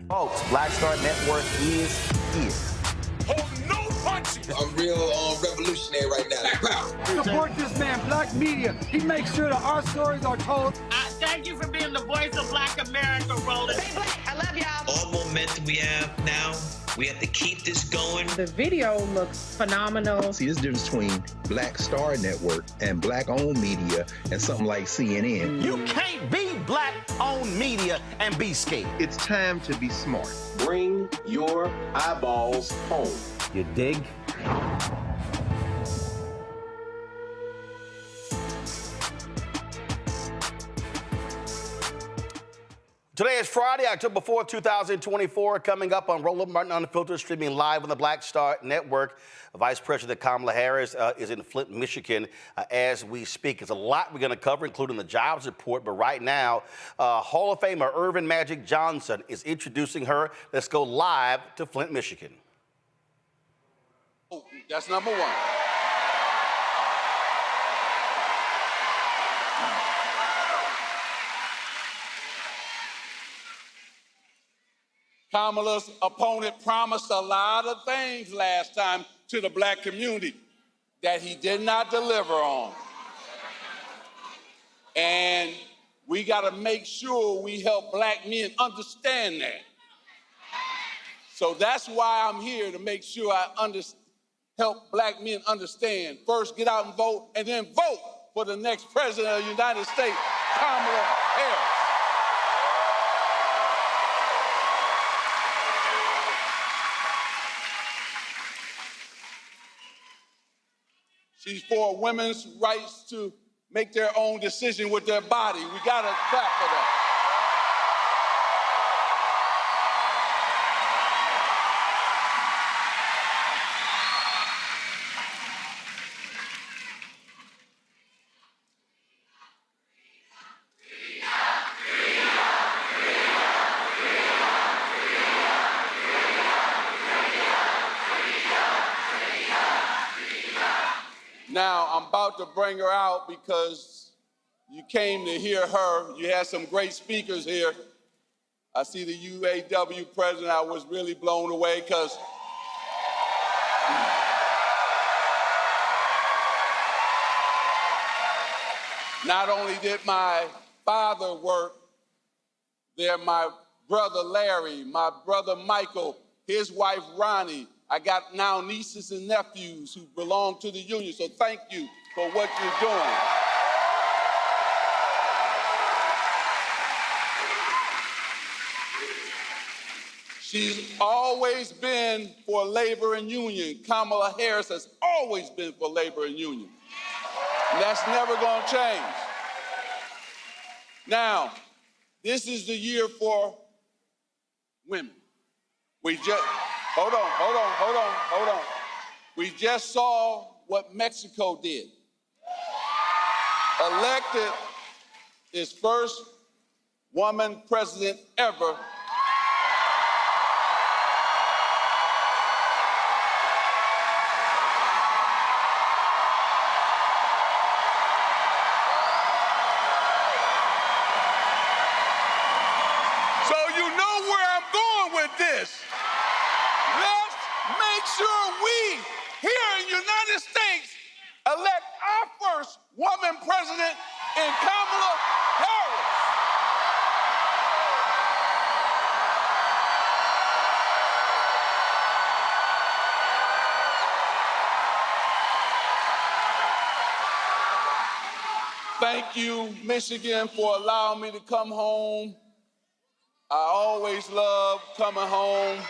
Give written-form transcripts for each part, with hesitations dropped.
Folks, Black Star Network is here. Hold no punches. I'm real revolutionary right now. Support this man, Black Media. He makes sure that our stories are told. Thank you for being the voice of Black America, Roland. Stay black. I love y'all. All momentum we have now, we have to keep this going. The video looks phenomenal. See, this difference between Black Star Network and Black-owned media and something like CNN. You can't be Black-owned media and be scared. It's time to be smart. Bring your eyeballs home. You dig? Today is Friday, October 4th, 2024. Coming up on Roland Martin Unfiltered, streaming live on the Black Star Network. Vice President Kamala Harris is in Flint, Michigan as we speak. There's a lot we're going to cover, including the jobs report. But right now, Hall of Famer Irvin Magic Johnson is introducing her. Let's go live to Flint, Michigan. Oh, that's number one. Kamala's opponent promised a lot of things last time to the black community that he did not deliver on. And we got to make sure we help black men understand that. So that's why I'm here, to make sure I help black men understand. First, get out and vote, and then vote for the next president of the United States, Kamala Harris. She's for women's rights to make their own decision with their body. We gotta clap for that. Now, I'm about to bring her out because you came to hear her. You had some great speakers here. I see the UAW president. I was really blown away because not only did my father work there, my brother Larry, my brother Michael, his wife Ronnie. I got now nieces and nephews who belong to the union, so thank you for what you're doing. She's always been for labor and union. Kamala Harris has always been for labor and union. And that's never going to change. Now, this is the year for women. Hold on. We just saw what Mexico did. Elected its first woman president ever. So you know where I'm going with this. Make sure we, here in the United States, elect our first woman president in Kamala Harris. Thank you, Michigan, for allowing me to come home. I always love coming home.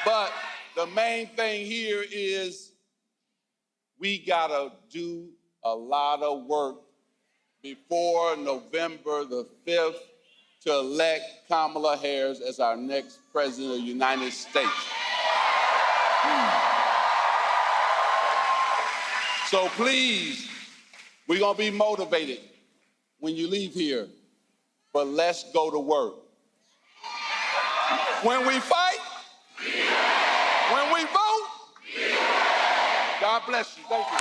But the main thing here is we gotta do a lot of work before November the 5th to elect Kamala Harris as our next president of the United States. So please, we're gonna be motivated when you leave here, but let's go to work. When we fight, when we vote, God bless you. Thank you.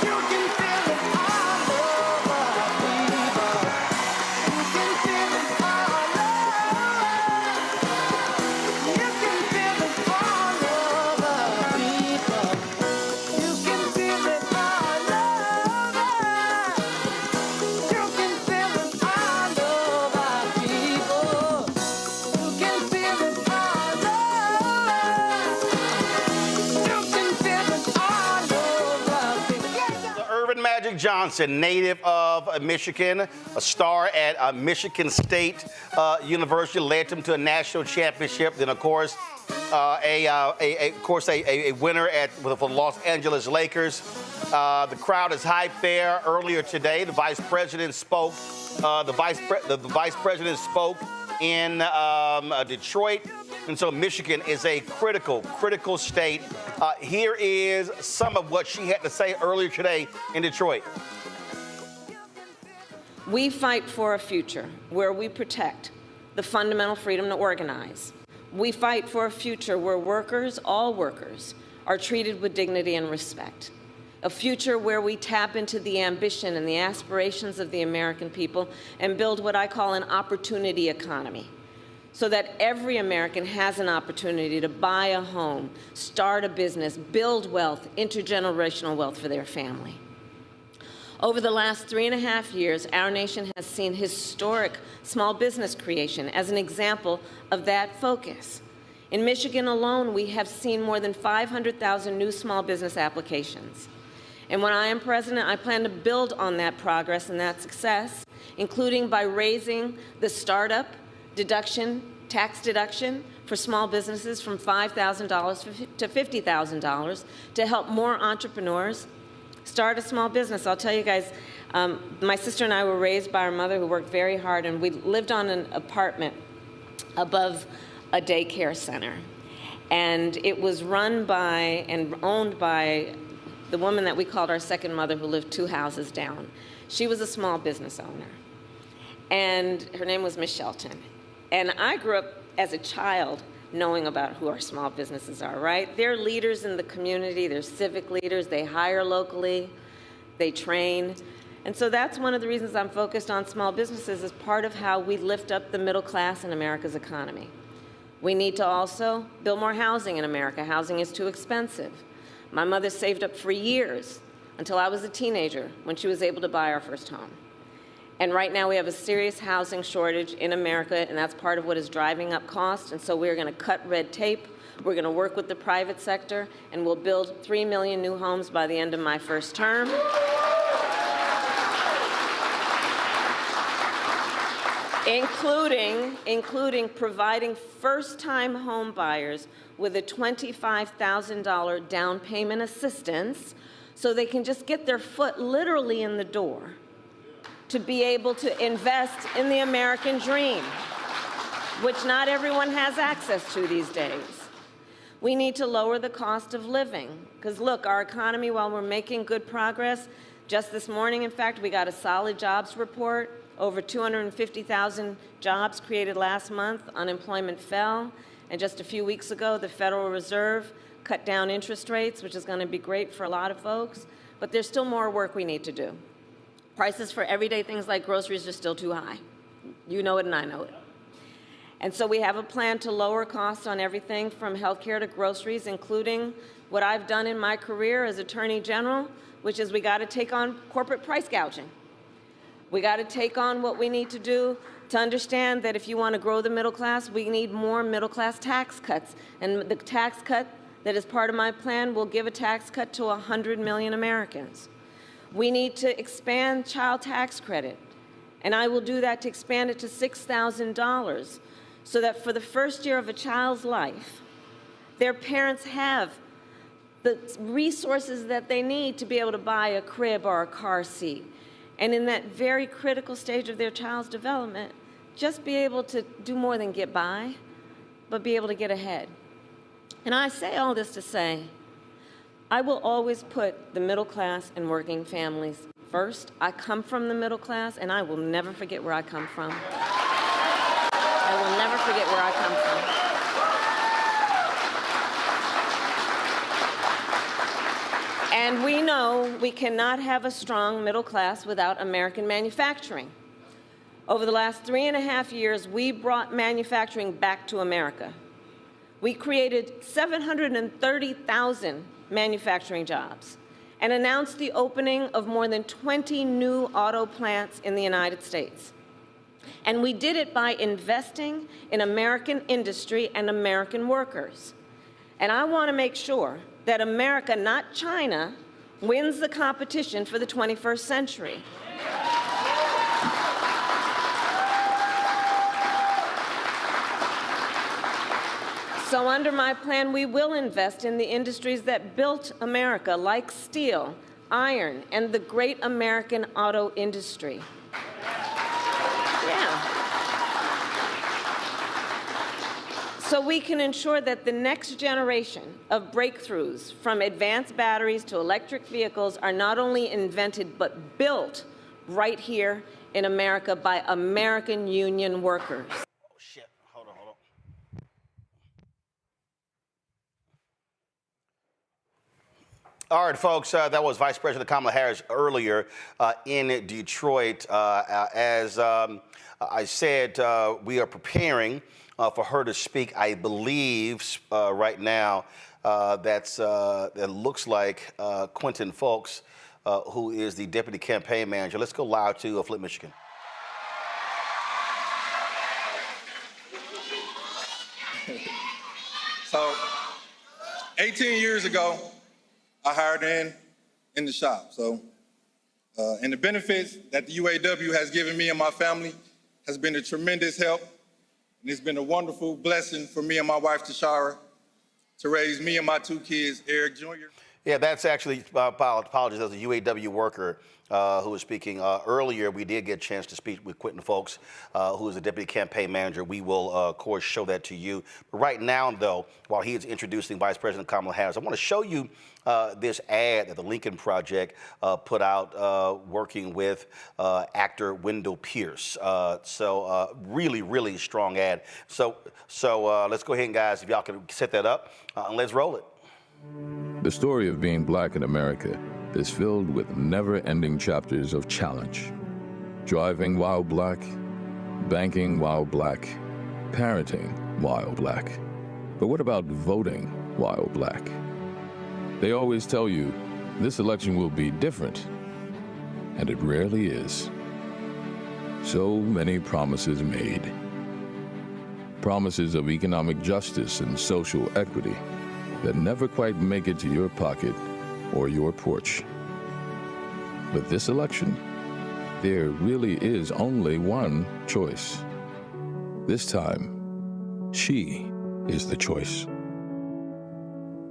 You Earvin Magic Johnson, native of Michigan, a star at Michigan State University, led him to a national championship. Then, of course, a winner for the Los Angeles Lakers. The crowd is hyped there. Earlier today, the vice president spoke. The vice president spoke in Detroit. And so Michigan is a critical state. Here is some of what she had to say earlier today in Detroit. We fight for a future where we protect the fundamental freedom to organize. We fight for a future where workers, all workers, are treated with dignity and respect. A future where we tap into the ambition and the aspirations of the American people and build what I call an opportunity economy, so that every American has an opportunity to buy a home, start a business, build wealth, intergenerational wealth for their family. Over the last 3.5 years, our nation has seen historic small business creation as an example of that focus. In Michigan alone, we have seen more than 500,000 new small business applications. And when I am president, I plan to build on that progress and that success, including by raising the startup tax deduction for small businesses from $5,000 to $50,000 to help more entrepreneurs start a small business. I'll tell you guys, my sister and I were raised by our mother who worked very hard, and we lived on an apartment above a daycare center. And it was run by and owned by the woman that we called our second mother, who lived 2 houses down. She was a small business owner, and her name was Mich. And I grew up as a child knowing about who our small businesses are, right? They're leaders in the community, they're civic leaders, they hire locally, they train. And so that's one of the reasons I'm focused on small businesses as part of how we lift up the middle class in America's economy. We need to also build more housing in America. Housing is too expensive. My mother saved up for years until I was a teenager when she was able to buy our first home. And right now we have a serious housing shortage in America, and that's part of what is driving up costs. And so we're going to cut red tape. We're going to work with the private sector, and we'll build 3 million new homes by the end of my first term. Including providing first-time home buyers with a $25,000 down payment assistance so they can just get their foot literally in the door to be able to invest in the American dream, which not everyone has access to these days. We need to lower the cost of living, because look, our economy, while we're making good progress, just this morning, in fact, we got a solid jobs report, over 250,000 jobs created last month, unemployment fell, and just a few weeks ago, the Federal Reserve cut down interest rates, which is going to be great for a lot of folks, but there's still more work we need to do. Prices for everyday things like groceries are still too high. You know it and I know it. And so we have a plan to lower costs on everything from healthcare to groceries, including what I've done in my career as Attorney General, which is we got to take on corporate price gouging. We got to take on what we need to do to understand that if you want to grow the middle class, we need more middle class tax cuts. And the tax cut that is part of my plan will give a tax cut to 100 million Americans. We need to expand child tax credit, and I will do that to expand it to $6,000 so that for the first year of a child's life, their parents have the resources that they need to be able to buy a crib or a car seat. And in that very critical stage of their child's development, just be able to do more than get by, but be able to get ahead. And I say all this to say, I will always put the middle class and working families first. I come from the middle class, and I will never forget where I come from. I will never forget where I come from. And we know we cannot have a strong middle class without American manufacturing. Over the last 3.5 years, we brought manufacturing back to America. We created 730,000 manufacturing jobs and announced the opening of more than 20 new auto plants in the United States. And we did it by investing in American industry and American workers. And I want to make sure that America, not China, wins the competition for the 21st century. So under my plan, we will invest in the industries that built America, like steel, iron, and the great American auto industry. Yeah. So we can ensure that the next generation of breakthroughs, from advanced batteries to electric vehicles, are not only invented but built right here in America by American union workers. Oh, shit. Hold on. All right, folks, that was Vice President Kamala Harris earlier in Detroit. As I said, we are preparing for her to speak. I believe right now that looks like Quentin Folks, who is the Deputy Campaign Manager. Let's go live to Flint, Michigan. So, 18 years ago, I hired in the shop. So, and the benefits that the UAW has given me and my family has been a tremendous help. And it's been a wonderful blessing for me and my wife, Tashara, to raise me and my two kids, Eric Jr. Yeah, that's actually, apologies, that was a UAW worker who was speaking earlier. We did get a chance to speak with Quentin Folks, who is the Deputy Campaign Manager. We will, of course, show that to you. But right now, though, while he is introducing Vice President Kamala Harris, I want to show you this ad that the Lincoln Project put out working with actor Wendell Pierce. Really, really strong ad. So let's go ahead, guys, if y'all can set that up, and let's roll it. The story of being black in America is filled with never-ending chapters of challenge. Driving while black, banking while black, parenting while black. But what about voting while black? They always tell you this election will be different, and it rarely is. So many promises made. Promises of economic justice and social equity that never quite make it to your pocket or your porch. But this election, there really is only one choice. This time, she is the choice.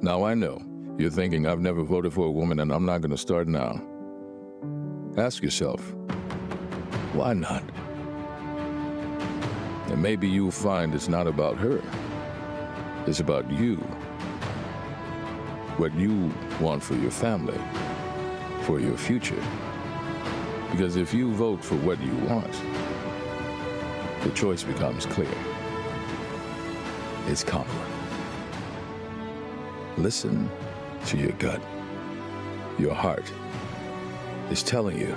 Now I know you're thinking I've never voted for a woman and I'm not going to start now. Ask yourself, why not? And maybe you'll find it's not about her. It's about you. What you want for your family, for your future. Because if you vote for what you want, the choice becomes clear. It's Kamala. Listen to your gut. Your heart is telling you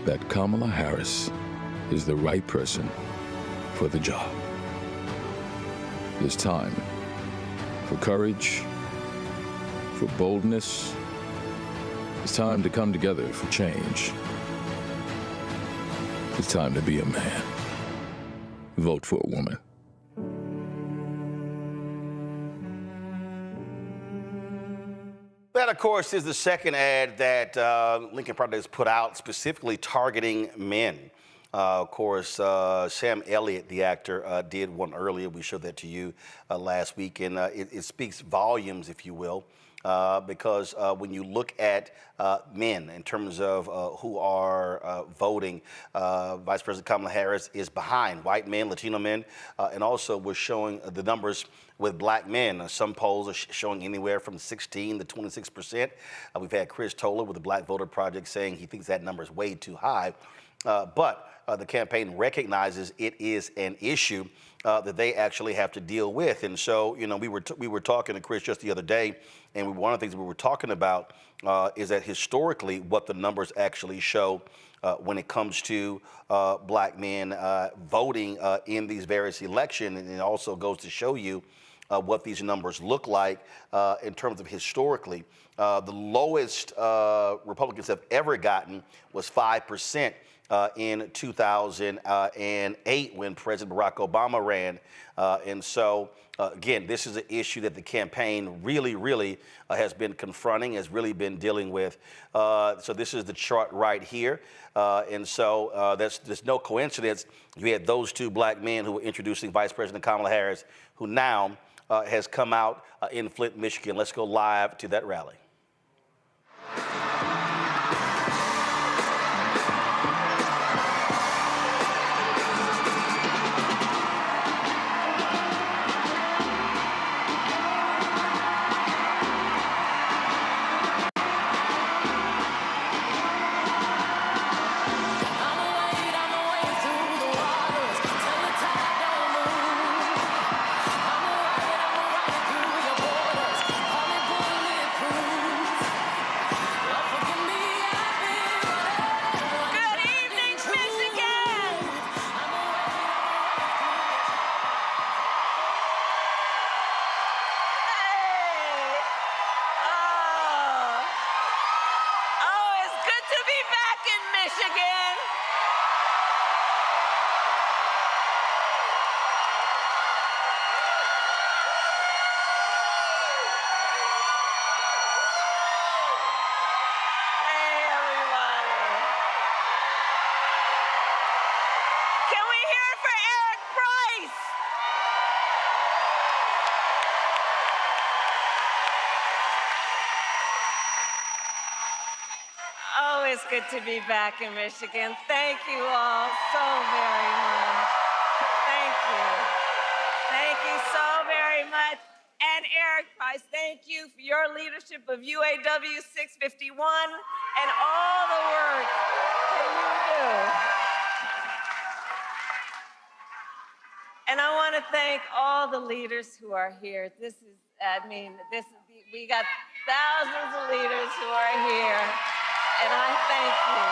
that Kamala Harris is the right person for the job. It's time for courage, for boldness. It's time to come together for change. It's time to be a man. Vote for a woman. That, of course, is the second ad that Lincoln Project has put out specifically targeting men. Of course, Sam Elliott, the actor, did one earlier. We showed that to you last week, and it speaks volumes, if you will, because when you look at men in terms of who are voting, Vice President Kamala Harris is behind white men, Latino men, and also we're showing the numbers with black men. Some polls are showing anywhere from 16 to 26%. We've had Chris Toller with the Black Voter Project saying he thinks that number is way too high. But the campaign recognizes it is an issue that they actually have to deal with. And so, you know, we were talking to Chris just the other day, and one of the things we were talking about is that historically what the numbers actually show when it comes to black men voting in these various elections. And it also goes to show you what these numbers look like in terms of historically. The lowest Republicans have ever gotten was 5% in 2008 when President Barack Obama ran. And so, again, this is an issue that the campaign really has been confronting, has really been dealing with. So this is the chart right here. And so there's no coincidence you had those two black men who were introducing Vice President Kamala Harris, who now has come out in Flint, Michigan. Let's go live to that rally. It's good to be back in Michigan. Thank you all so very much. Thank you. Thank you so very much. And Eric Price, thank you for your leadership of UAW 651 and all the work that you do. And I want to thank all the leaders who are here. We got thousands of leaders who are here. And I thank you.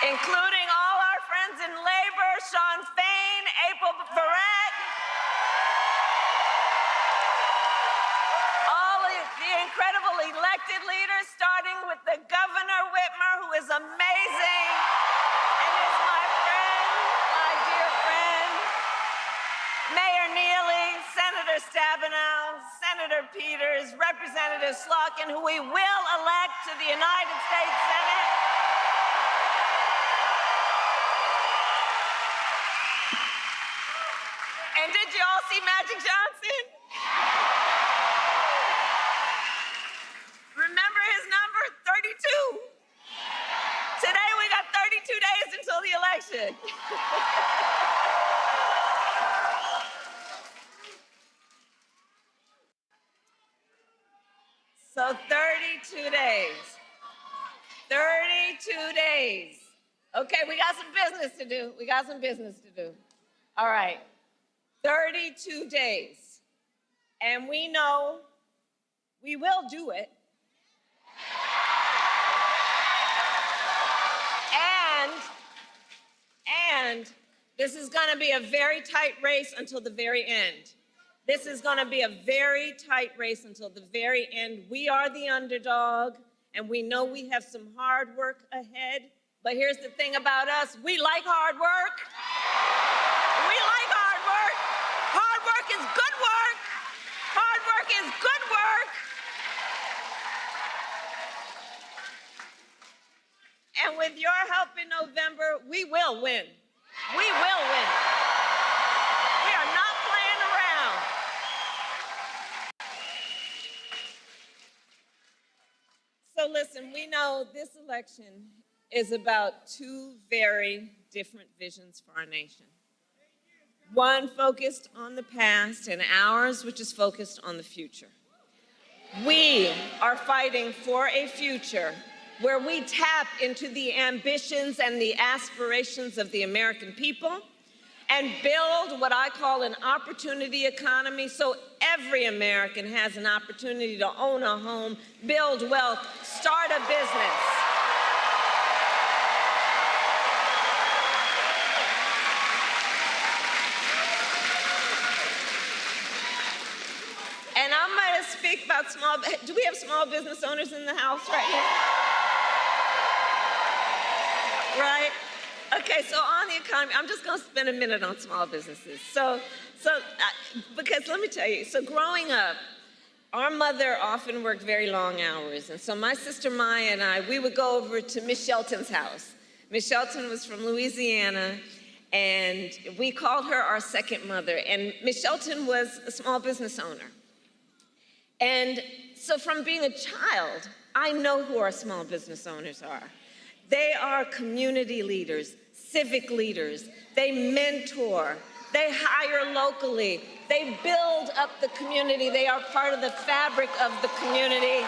Including all our friends in labor, Sean Fain, April Barrett, all of the incredible elected leaders, starting with the Governor Whitmer, who is amazing and is my friend, my dear friend, Mayor Neely, Senator Stabenow, Senator Peters, Representative Slotkin, who we will elect to the United States Senate. And did you all see Magic Johnson? Remember his number, 32. Today we got 32 days until the election. So 32 days. 32 days. Okay, we got some business to do. All right. 32 days. And we know we will do it. And this is going to be a very tight race until the very end. This is going to be a very tight race until the very end. We are the underdog, and we know we have some hard work ahead. But here's the thing about us. We like hard work. We like hard work. Hard work is good work. Hard work is good work. And with your help in November, we will win. We will win. We are not playing around. So listen, we know this election is about two very different visions for our nation. One focused on the past, and ours, which is focused on the future. We are fighting for a future where we tap into the ambitions and the aspirations of the American people and build what I call an opportunity economy, so every American has an opportunity to own a home, build wealth, start a business. do we have small business owners in the house right now? Right? Okay, so on the economy, I'm just going to spend a minute on small businesses. Because let me tell you, so growing up, our mother often worked very long hours. And so my sister Maya and I, we would go over to Miss Shelton's house. Miss Shelton was from Louisiana, and we called her our second mother. And Miss Shelton was a small business owner. And so from being a child, I know who our small business owners are. They are community leaders, civic leaders. They mentor. They hire locally. They build up the community. They are part of the fabric of the community.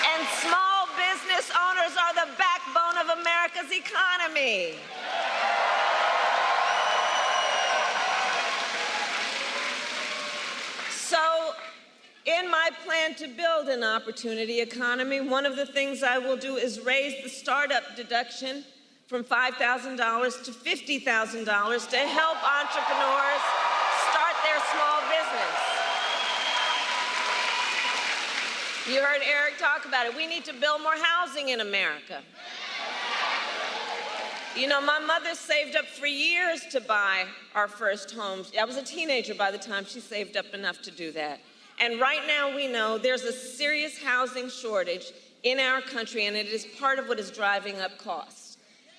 And small business owners are the backbone of America's economy. So, in my plan to build an opportunity economy, one of the things I will do is raise the startup deduction from $5,000 to $50,000 to help entrepreneurs start their small business. You heard Eric talk about it. We need to build more housing in America. You know, my mother saved up for years to buy our first home. I was a teenager by the time she saved up enough to do that. And right now we know there's a serious housing shortage in our country, and it is part of what is driving up costs.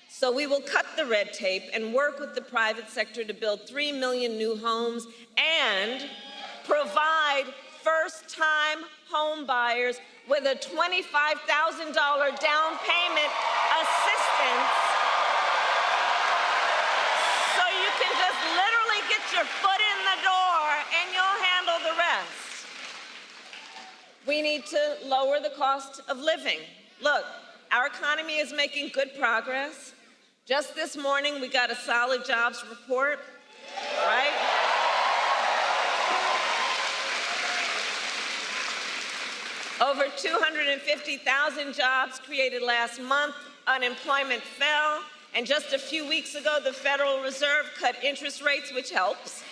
So we will cut the red tape and work with the private sector to build 3 million new homes and provide first-time home buyers with a $25,000 down payment assistance so you can just literally get your foot in the door and you'll handle the rest. We need to lower the cost of living. Look, our economy is making good progress. Just this morning, we got a solid jobs report, right? Over 250,000 jobs created last month. Unemployment fell. And just a few weeks ago, the Federal Reserve cut interest rates, which helps.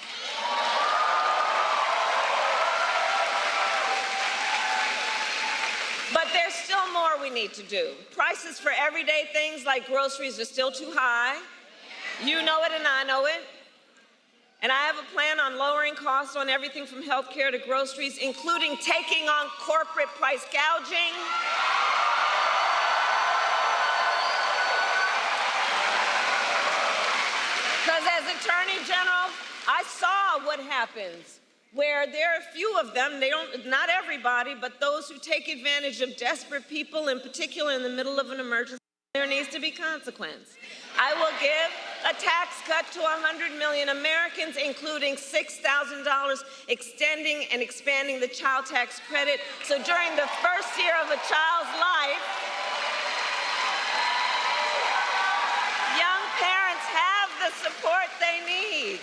But there's still more we need to do. Prices for everyday things like groceries are still too high. You know it and I know it. And I have a plan on lowering costs on everything from healthcare to groceries, including taking on corporate price gouging. Because as Attorney General, I saw what happens where there are a few of them, not everybody, but those who take advantage of desperate people, in particular in the middle of an emergency. There needs to be consequence. I will give a tax cut to 100 million Americans, including $6,000, extending and expanding the child tax credit. So during the first year of a child's life, young parents have the support they need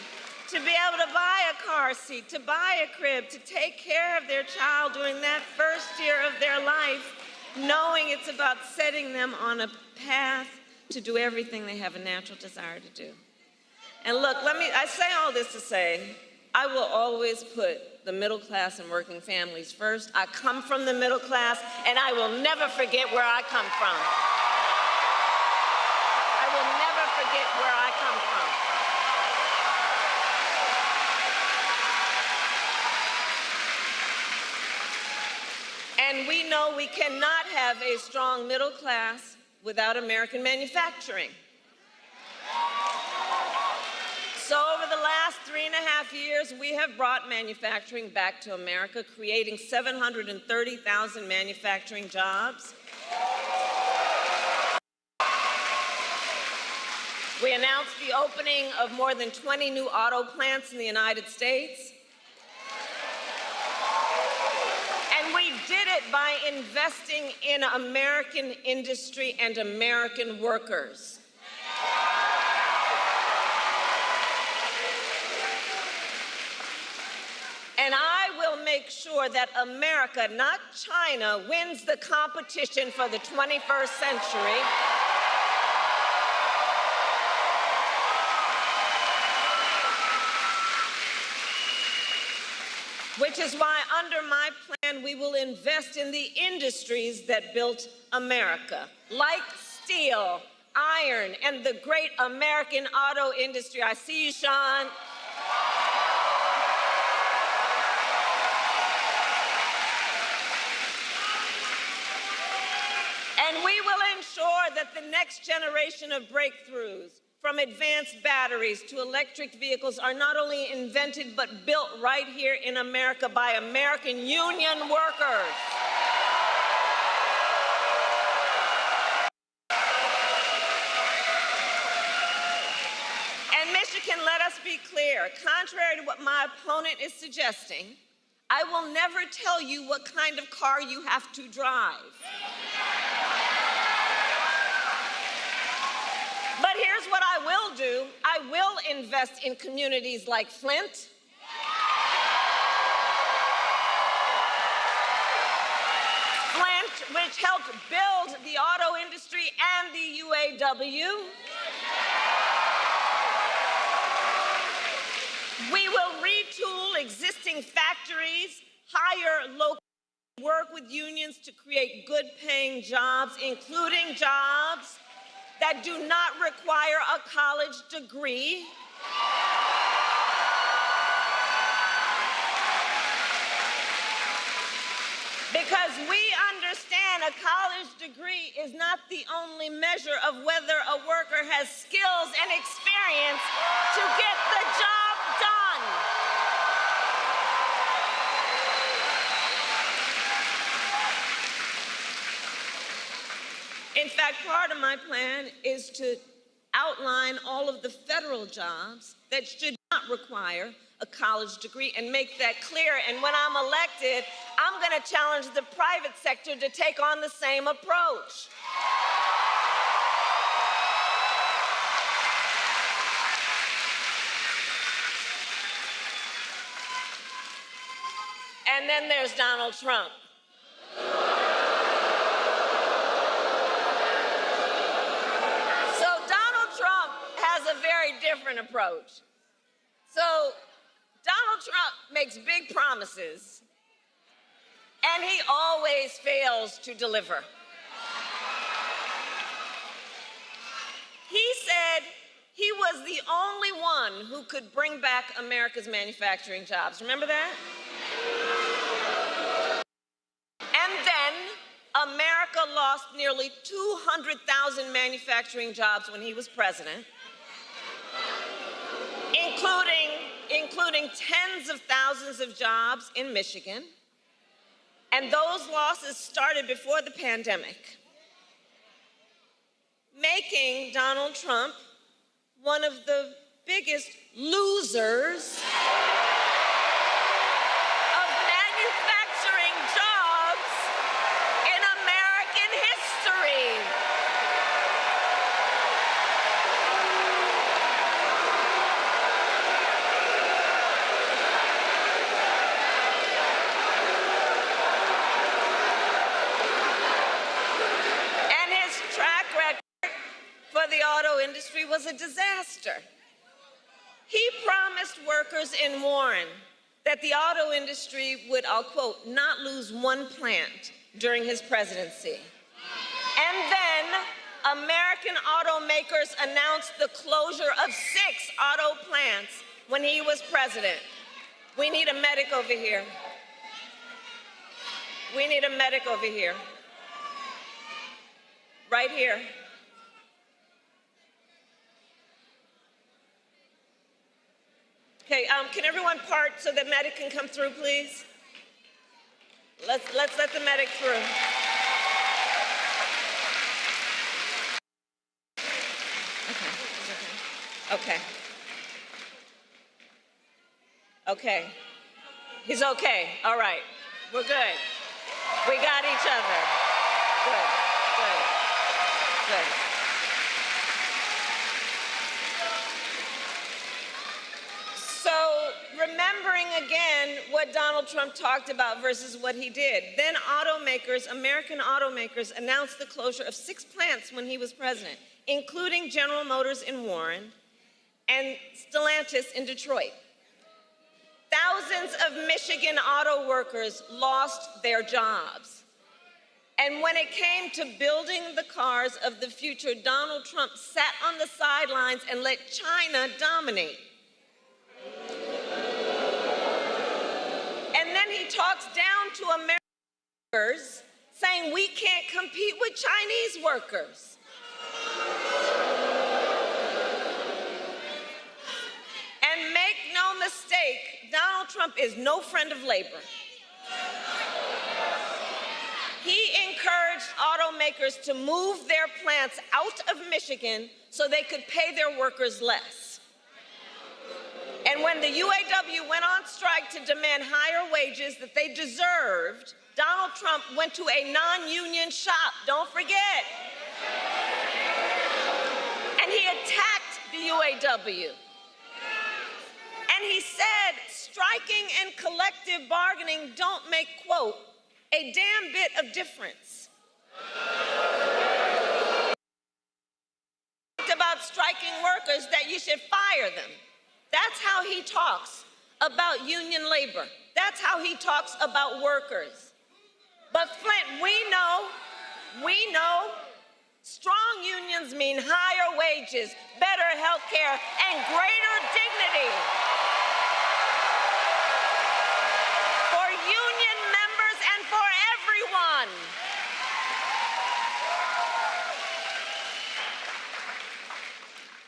to be able to buy a car seat, to buy a crib, to take care of their child during that first year of their life, knowing it's about setting them on a path to do everything they have a natural desire to do. And look, I say all this to say, I will always put the middle class and working families first. I come from the middle class, and I will never forget where I come from. I will never forget where I come from. And we know we cannot have a strong middle class without American manufacturing. So over the last 3.5 years, we have brought manufacturing back to America, creating 730,000 manufacturing jobs. We announced the opening of more than 20 new auto plants in the United States. And we did it by investing in American industry and American workers. And I will make sure that America, not China, wins the competition for the 21st century. Which is why under my plan, we will invest in the industries that built America, like steel, iron, and the great American auto industry. I see you, Sean. And we will ensure that the next generation of breakthroughs, from advanced batteries to electric vehicles, are not only invented but built right here in America by American union workers. And Michigan, let us be clear, contrary to what my opponent is suggesting, I will never tell you what kind of car you have to drive. But here's what I will do. I will invest in communities like Flint. Flint, which helped build the auto industry and the UAW. We will retool existing factories, hire local, work with unions to create good-paying jobs, including jobs that do not require a college degree. Because we understand a college degree is not the only measure of whether a worker has skills and experience to get the job done. In fact, part of my plan is to outline all of the federal jobs that should not require a college degree and make that clear. And when I'm elected, I'm going to challenge the private sector to take on the same approach. And then there's Donald Trump. A very different approach. So Donald Trump makes big promises, and he always fails to deliver. He said he was the only one who could bring back America's manufacturing jobs. Remember that? And then America lost nearly 200,000 manufacturing jobs when he was president. Including tens of thousands of jobs in Michigan. And those losses started before the pandemic, making Donald Trump one of the biggest losers of manufacturing jobs in American history. The auto industry was a disaster. He promised workers in Warren that the auto industry would, I'll quote, not lose one plant during his presidency. And then American automakers announced the closure of 6 auto plants when he was president. We need a medic over here. We need a medic over here. Right here. Okay, can everyone part so the medic can come through, please? Let's let the medic through. Okay. Okay. He's okay. All right. We're good. We got each other. Good. So, remembering again what Donald Trump talked about versus what he did, then American automakers announced the closure of 6 plants when he was president, including General Motors in Warren and Stellantis in Detroit. thousands of Michigan auto workers lost their jobs. And when it came to building the cars of the future, Donald Trump sat on the sidelines and let China dominate. And then he talks down to American workers, saying we can't compete with Chinese workers. And make no mistake, Donald Trump is no friend of labor. He encouraged automakers to move their plants out of Michigan so they could pay their workers less. And when the UAW went on strike to demand higher wages that they deserved, Donald Trump went to a non-union shop, don't forget. And he attacked the UAW. And he said, striking and collective bargaining don't make, quote, a damn bit of difference. About striking workers that you should fire them. That's how he talks about union labor. That's how he talks about workers. But Flint, we know, strong unions mean higher wages, better health care, and greater dignity for union members and for everyone.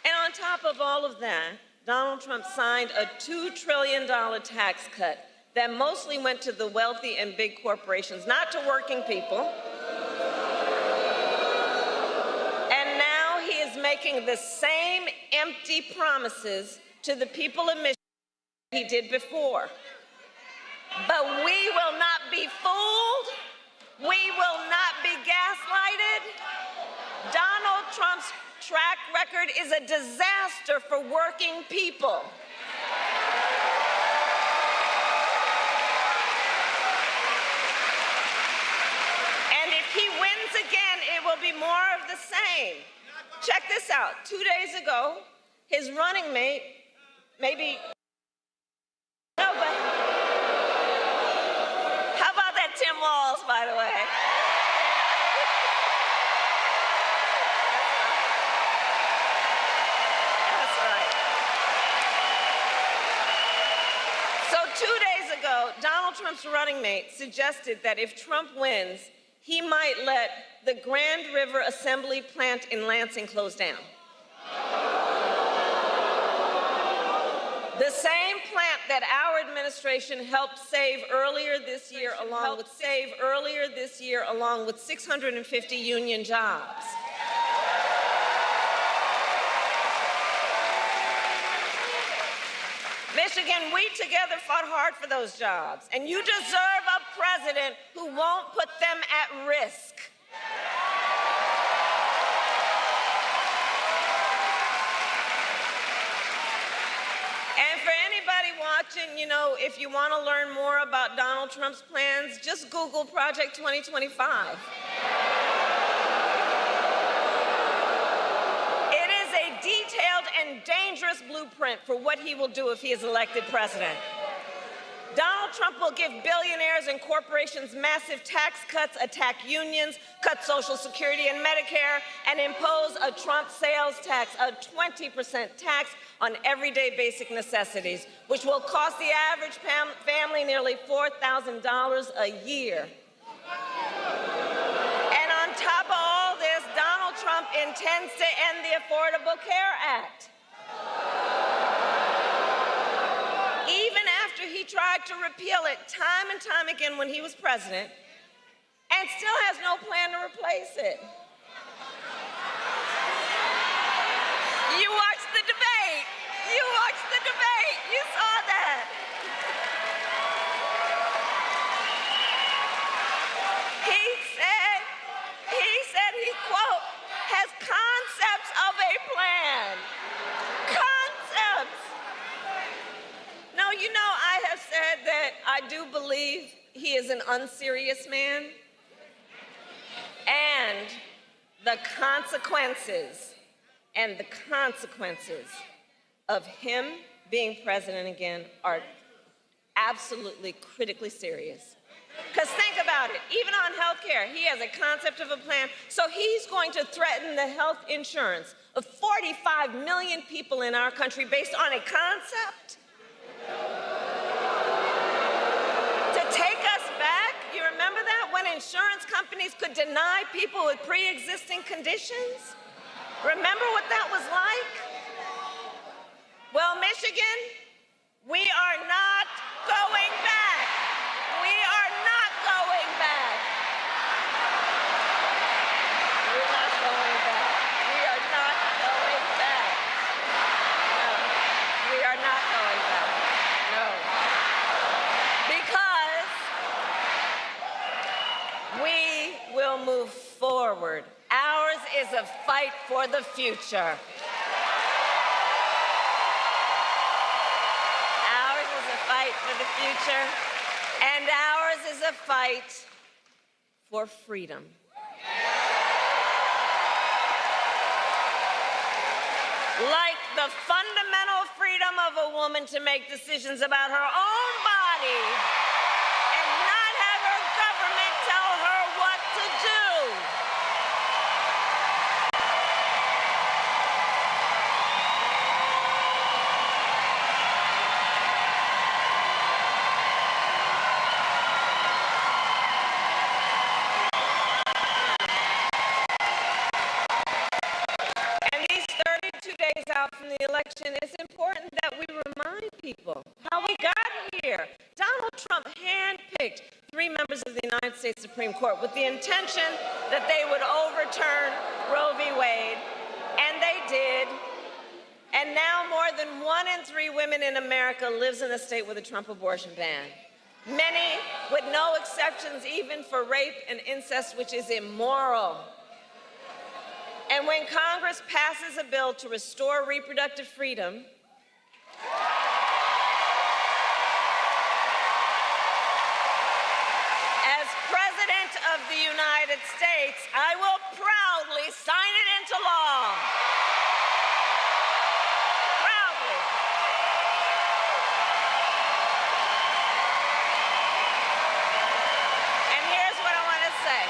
And on top of all of that, Donald Trump signed a $2 trillion tax cut that mostly went to the wealthy and big corporations, not to working people. And now he is making the same empty promises to the people of Michigan he did before. But we will not be fooled. We will not be gaslighted. Donald Trump's track record is a disaster for working people. And if he wins again, it will be more of the same. Check this out. 2 days ago, his running mate, maybe, no, but how about that Tim Walz, by the way? So 2 days ago, Donald Trump's running mate suggested that if Trump wins, he might let the Grand River Assembly plant in Lansing close down. The same plant that our administration helped save earlier this year, along with 650 union jobs. Michigan, we together fought hard for those jobs, and you deserve a president who won't put them at risk. And for anybody watching, you know, if you want to learn more about Donald Trump's plans, just Google Project 2025. Detailed and dangerous blueprint for what he will do if he is elected president. Donald Trump will give billionaires and corporations massive tax cuts, attack unions, cut Social Security and Medicare, and impose a Trump sales tax, a 20% tax on everyday basic necessities, which will cost the average family nearly $4,000 a year. And on top of all this, Donald Trump intends to end the Affordable Care Act. Even after he tried to repeal it time and time again when he was president, and still has no plan to replace it. You watched the debate. You watched the debate. You saw that. He said he, quote, has concepts of a plan. Concepts. No, you know, I have said that I do believe he is an unserious man. And the consequences of him being president again are absolutely critically serious. Because think about it, even on health care, he has a concept of a plan, so he's going to threaten the health insurance of 45 million people in our country based on a concept? To take us back, you remember that? When insurance companies could deny people with pre-existing conditions? Remember what that was like? Well, Michigan, we are not going back. We are not going back. We're not going back. We are not going back. No, we are not going back. No. Because we will move forward. Ours is a fight for the future. Ours is a fight for the future. And ours is a fight for freedom. Like the fundamental freedom of a woman to make decisions about her own body and not have her government tell her what to do. Out from the election, it's important that we remind people how we got here. Donald Trump handpicked 3 members of the United States Supreme Court with the intention that they would overturn Roe v. Wade, and they did. And now more than 1 in 3 women in America lives in a state with a Trump abortion ban. Many with no exceptions even for rape and incest, which is immoral. And when Congress passes a bill to restore reproductive freedom, as President of the United States, I will proudly sign it into law. Proudly. And here's what I want to say.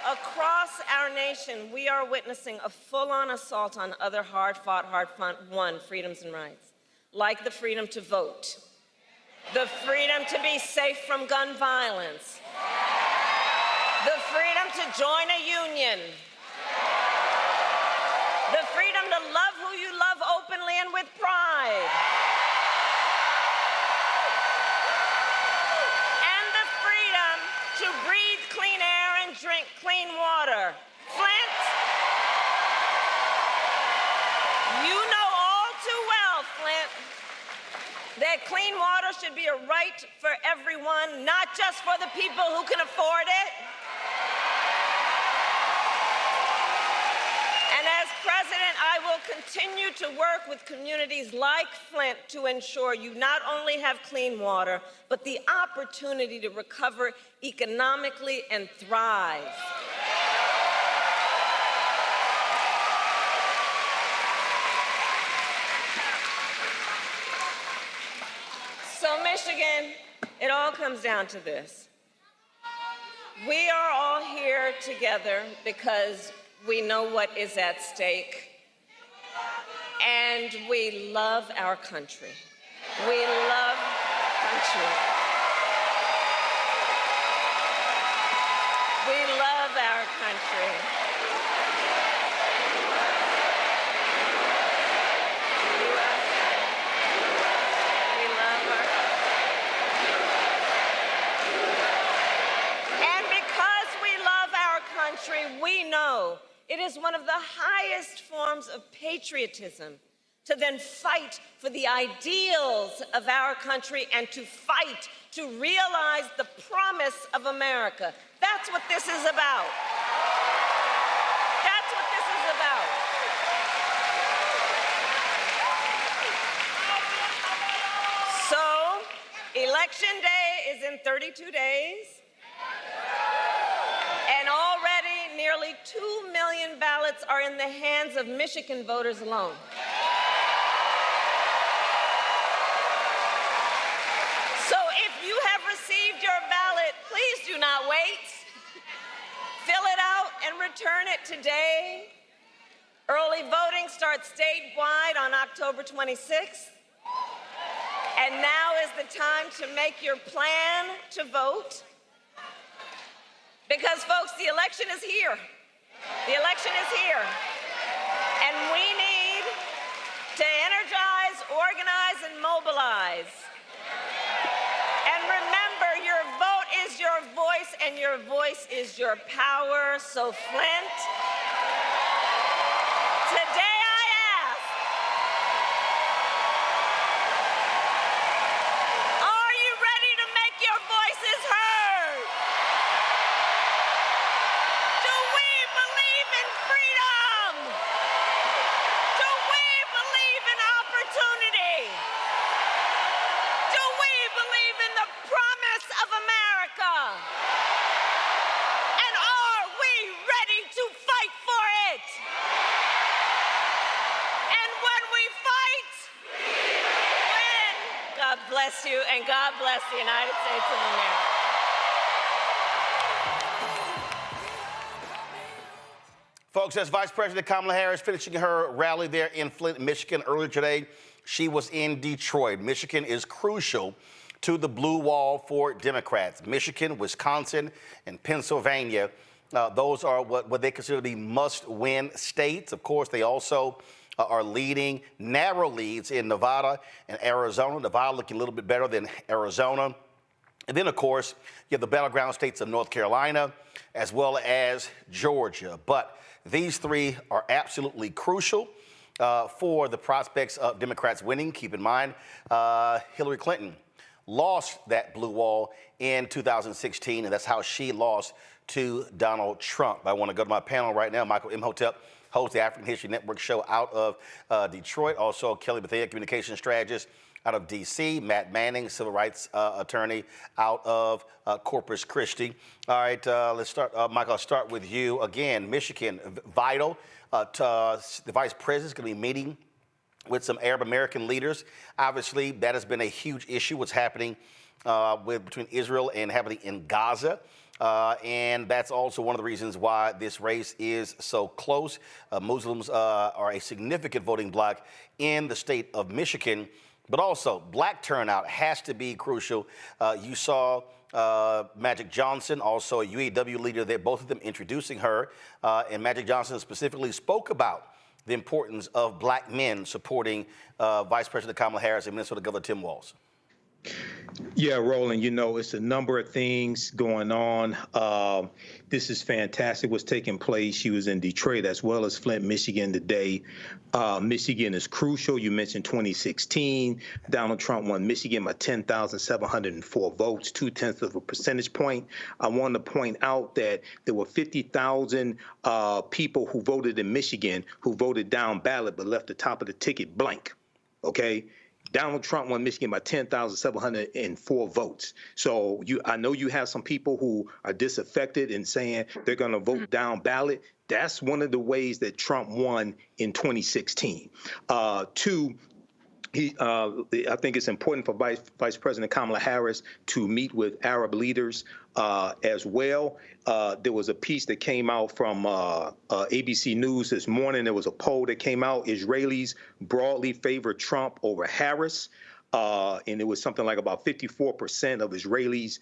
Across our nation, we are witnessing a full-on assault on other hard-fought, hard-won freedoms and rights, like the freedom to vote, the freedom to be safe from gun violence, the freedom to join a union, the freedom to love who you love openly and with pride, and the freedom to breathe clean air and drink clean water. Flint, you know all too well, Flint, that clean water should be a right for everyone, not just for the people who can afford it. And as president, I will continue to work with communities like Flint to ensure you not only have clean water, but the opportunity to recover economically and thrive. So Michigan, it all comes down to this. We are all here together because we know what is at stake, and we love our country. We love country. We love our country. We love our country. And because we love our country, we know it is one of the highest forms of patriotism to then fight for the ideals of our country and to fight to realize the promise of America. That's what this is about. That's what this is about. So, Election Day is in 32 days. And already nearly 2 million ballots are in the hands of Michigan voters alone. received your ballot, please do not wait. Fill it out and return it today. Early voting starts statewide on October 26th. And now is the time to make your plan to vote. Because, folks, the election is here. The election is here. And we need to energize, organize, and mobilize. And remember, your vote is your voice, and your voice is your power. So, Flint, today I ask, are you ready to make your voices heard? Do we believe in freedom? Do we believe in opportunity? Do we believe in the promise of America? And are we ready to fight for it? And when we fight, we win. God bless you, and God bless the United States of America. Folks, that's Vice President Kamala Harris finishing her rally there in Flint, Michigan earlier today. She was in Detroit. Michigan is crucial to the blue wall for Democrats. Michigan, Wisconsin, and Pennsylvania, those are what they consider to be must-win states. Of course, they also are leading narrow leads in Nevada and Arizona. Nevada looking a little bit better than Arizona. And then, of course, you have the battleground states of North Carolina as well as Georgia. But these three are absolutely crucial for the prospects of Democrats winning. Keep in mind, Hillary Clinton lost that blue wall in 2016, and that's how she lost to Donald Trump. I want to go to my panel right now. Michael Imhotep hosts the African History Network show out of Detroit. Also, Kelly Bethea, communication strategist out of D.C. Matt Manning, civil rights attorney out of Corpus Christi. All right, let's start. Michael, I'll start with you. Again, Michigan, vital. The vice president is going to be meeting with some Arab American leaders. Obviously, that has been a huge issue, what's happening between Israel and happening in Gaza. And that's also one of the reasons why this race is so close. Muslims are a significant voting bloc in the state of Michigan, but also black turnout has to be crucial. You saw Magic Johnson, also a UAW leader there, both of them introducing her. And Magic Johnson specifically spoke about the importance of black men supporting Vice President Kamala Harris and Minnesota Governor Tim Walz. Yeah, Roland, you know, it's a number of things going on. This is fantastic what's taking place. She was in Detroit as well as Flint, Michigan today. Michigan is crucial. You mentioned 2016. Donald Trump won Michigan by 10,704 votes, 0.2 of a percentage point. I want to point out that there were 50,000 people who voted in Michigan who voted down ballot but left the top of the ticket blank, okay? Donald Trump won Michigan by 10,704 votes. So I know you have some people who are disaffected and saying they're going to vote down ballot. That's one of the ways that Trump won in 2016. Two, I think it's important for Vice President Kamala Harris to meet with Arab leaders as well. There was a piece that came out from ABC News this morning. There was a poll that came out. Israelis broadly favor Trump over Harris. And it was something like about 54% of Israelis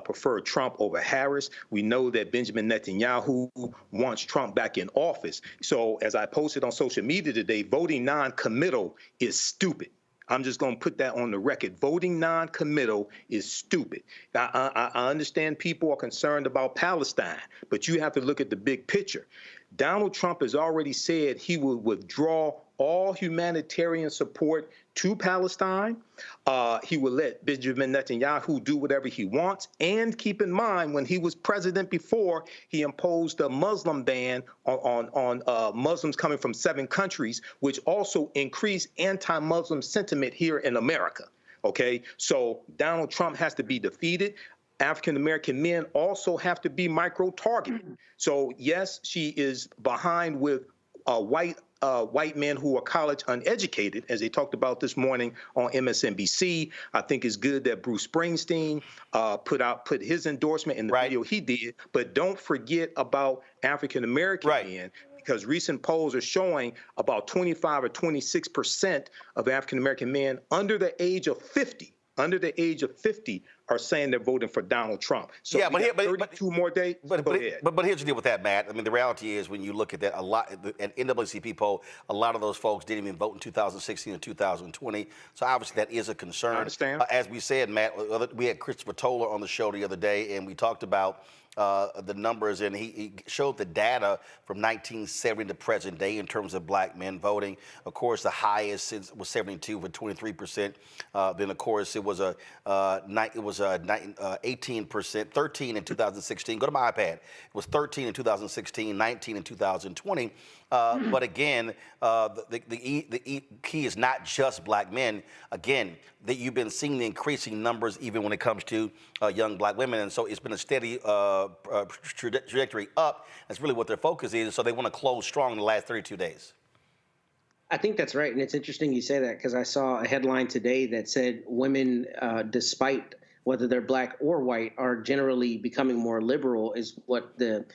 prefer Trump over Harris. We know that Benjamin Netanyahu wants Trump back in office. So as I posted on social media today, voting non-committal is stupid. I'm just going to put that on the record. Voting non-committal is stupid. I understand people are concerned about Palestine, but you have to look at the big picture. Donald Trump has already said he will withdraw all humanitarian support to Palestine. He will let Benjamin Netanyahu do whatever he wants. And keep in mind, when he was president before, he imposed a Muslim ban on Muslims coming from 7 countries, which also increased anti-Muslim sentiment here in America. Okay, so Donald Trump has to be defeated. African-American men also have to be micro-targeted. So yes, she is behind with white white men who are college uneducated, as they talked about this morning on MSNBC. I think it's good that Bruce Springsteen put his endorsement in the video he did, but don't forget about African American men, because recent polls are showing about 25 or 26% of African American men under the age of 50 are saying they're voting for Donald Trump. So yeah, but 32 more days. But here's the deal with that, Matt. I mean, the reality is when you look at that, a lot, an NAACP poll, a lot of those folks didn't even vote in 2016 and 2020. So obviously that is a concern. I understand. As we said, Matt, we had Christopher Toller on the show the other day, and we talked about the numbers, and he showed the data from 1970 to present day in terms of black men voting. Of course, the highest since was 72 with 23%. Then, of course, it was 18%, 13 in 2016. Go to my iPad. It was 13 in 2016, 19 in 2020. But again, the key is not just black men. Again, that you've been seeing the increasing numbers even when it comes to young black women. And so it's been a steady trajectory up. That's really what their focus is. So they want to close strong in the last 32 days. I think that's right. And it's interesting you say that, because I saw a headline today that said women, despite whether they're black or white, are generally becoming more liberal, is what the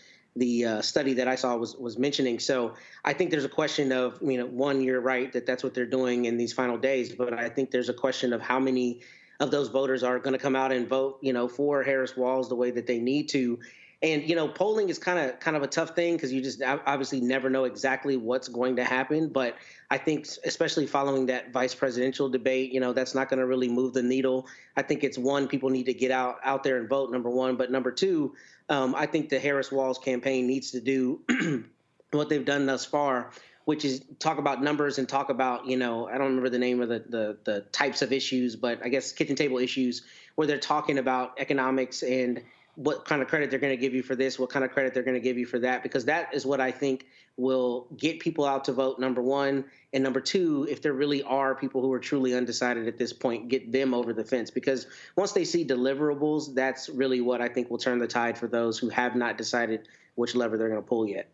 study that I saw was mentioning. So I think there's a question of, one, you're right that that's what they're doing in these final days, but I think there's a question of how many of those voters are going to come out and vote, for Harris-Walz the way that they need to. And, polling is kind of a tough thing, because you just obviously never know exactly what's going to happen. But I think especially following that vice presidential debate, that's not going to really move the needle. I think it's one, people need to get out there and vote, number one. But number two, I think the Harris-Walz campaign needs to do what they've done thus far, which is talk about numbers and talk about, I don't remember the name of the types of issues, but I guess kitchen table issues, where they're talking about economics and what kind of credit they're going to give you for this, what kind of credit they're going to give you for that, because that is what I think will get people out to vote, number one. And number two, if there really are people who are truly undecided at this point, get them over the fence. Because once they see deliverables, that's really what I think will turn the tide for those who have not decided which lever they're going to pull yet.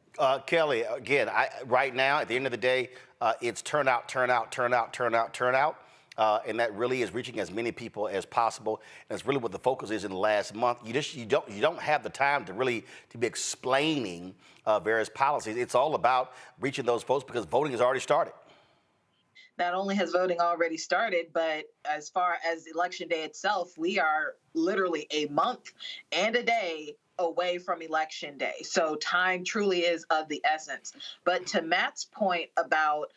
Kelly, again, right now, at the end of the day, it's turnout. And that really is reaching as many people as possible. And it's really what the focus is in the last month. You don't have the time to really be explaining various policies. It's all about reaching those folks, because voting has already started. Not only has voting already started, but as far as Election Day itself, we are literally a month and a day away from Election Day. So time truly is of the essence. But to Matt's point about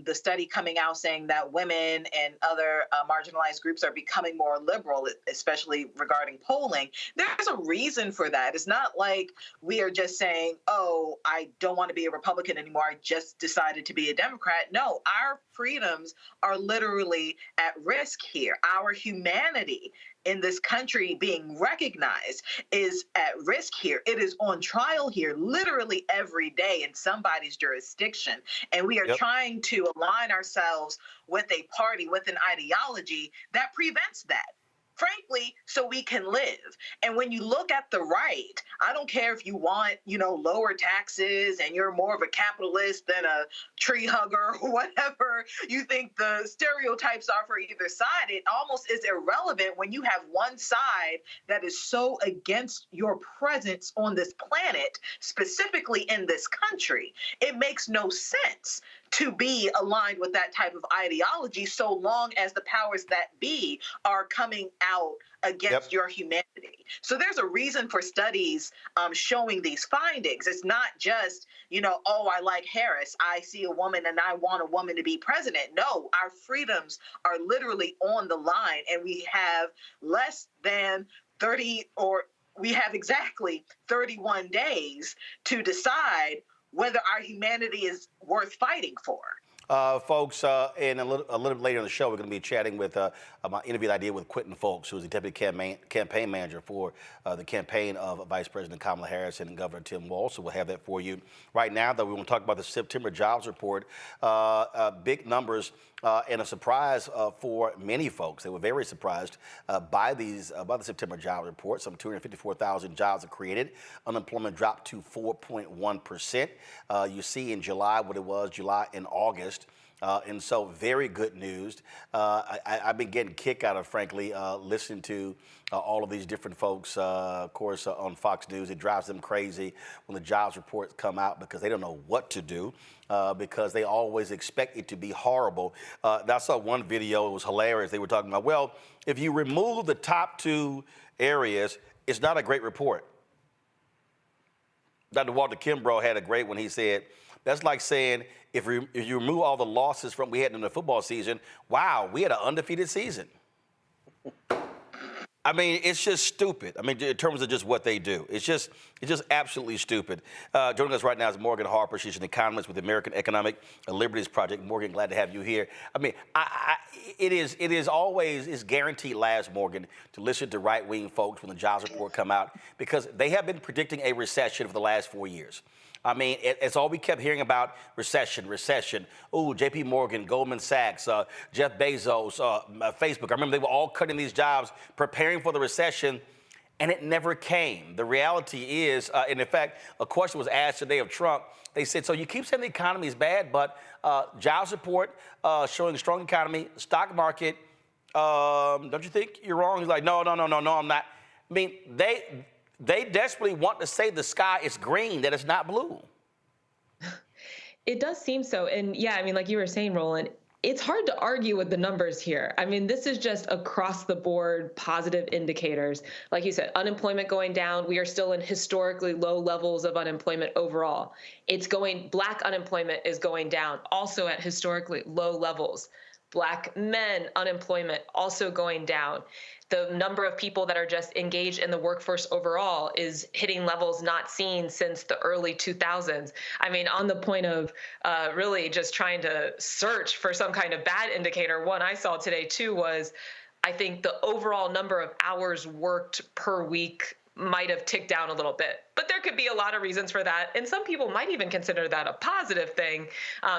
the study coming out saying that women and other marginalized groups are becoming more liberal, especially regarding polling, there's a reason for that. It's not like we are just saying, oh, I don't want to be a Republican anymore, I just decided to be a Democrat. No, our freedoms are literally at risk here. Our humanity in this country being recognized is at risk here. It is on trial here literally every day in somebody's jurisdiction. And we are trying to align ourselves with a party, with an ideology that prevents that, frankly, so we can live. And when you look at the right, I don't care if you want, lower taxes and you're more of a capitalist than a tree hugger or whatever you think the stereotypes are for either side. It almost is irrelevant when you have one side that is so against your presence on this planet, specifically in this country. It makes no sense to be aligned with that type of ideology so long as the powers that be are coming out against your humanity. So there's a reason for studies showing these findings. It's not just, oh, I like Harris, I see a woman and I want a woman to be president. No, our freedoms are literally on the line, and we have less than 30, or we have exactly 31 days to decide whether our humanity is worth fighting for. Folks, and a little bit later in the show, we're going to be chatting with my interview that I did with Quentin Folks, who is the deputy campaign manager for the campaign of Vice President Kamala Harris and Governor Tim Walz. So we'll have that for you. Right now, though, we want to talk about the September jobs report. Big numbers and a surprise for many folks. They were very surprised by the September job report. Some 254,000 jobs are created. Unemployment dropped to 4.1%. You see in July what it was July and August. And so very good news. I've been getting kick out of, frankly, listening to all of these different folks, of course, on Fox News. It drives them crazy when the jobs reports come out because they don't know what to do because they always expect it to be horrible. I saw one video, it was hilarious. They were talking about, well, if you remove the top two areas, it's not a great report. Dr. Walter Kimbrough had a great one. He said, that's like saying if you remove all the losses from we had in the football season, wow, we had an undefeated season. I mean, it's just stupid. I mean, in terms of just what they do, it's just absolutely stupid. Joining us right now is Morgan Harper. She's an economist with the American Economic Liberties Project. Morgan, glad to have you here. I mean, it is always guaranteed last, Morgan, to listen to right-wing folks when the jobs report come out because they have been predicting a recession for the last 4 years. I mean, it's all we kept hearing about, recession. Ooh, J.P. Morgan, Goldman Sachs, Jeff Bezos, Facebook. I remember they were all cutting these jobs, preparing for the recession, and it never came. The reality is, and in fact, a question was asked today of Trump. They said, so you keep saying the economy is bad, but jobs report showing a strong economy, stock market, don't you think you're wrong? He's like, no, I'm not. I mean, they desperately want to say the sky is green, that it's not blue. It does seem so. And yeah, I mean, like you were saying, Roland, it's hard to argue with the numbers here. I mean, this is just across the board positive indicators. Like you said, unemployment going down. We are still in historically low levels of unemployment overall. Black unemployment is going down, also at historically low levels. Black men unemployment also going down. The number of people that are just engaged in the workforce overall is hitting levels not seen since the early 2000s. I mean, on the point of really just trying to search for some kind of bad indicator, one I saw today too was I think the overall number of hours worked per week might have ticked down a little bit. But there could be a lot of reasons for that. And some people might even consider that a positive thing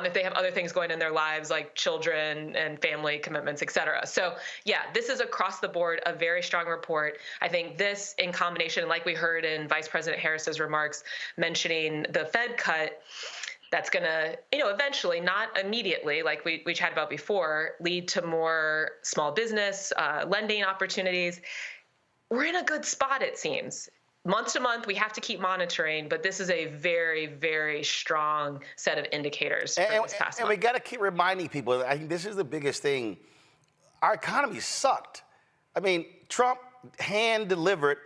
if they have other things going in their lives like children and family commitments, et cetera. So yeah, this is across the board a very strong report. I think this in combination, like we heard in Vice President Harris's remarks mentioning the Fed cut, that's going to, eventually, not immediately, like we chatted about before, lead to more small business lending opportunities. We're in a good spot, it seems. Month to month, we have to keep monitoring, but this is a very, very strong set of indicators for this past month. And we got to keep reminding people, I think this is the biggest thing. Our economy sucked. I mean, Trump hand-delivered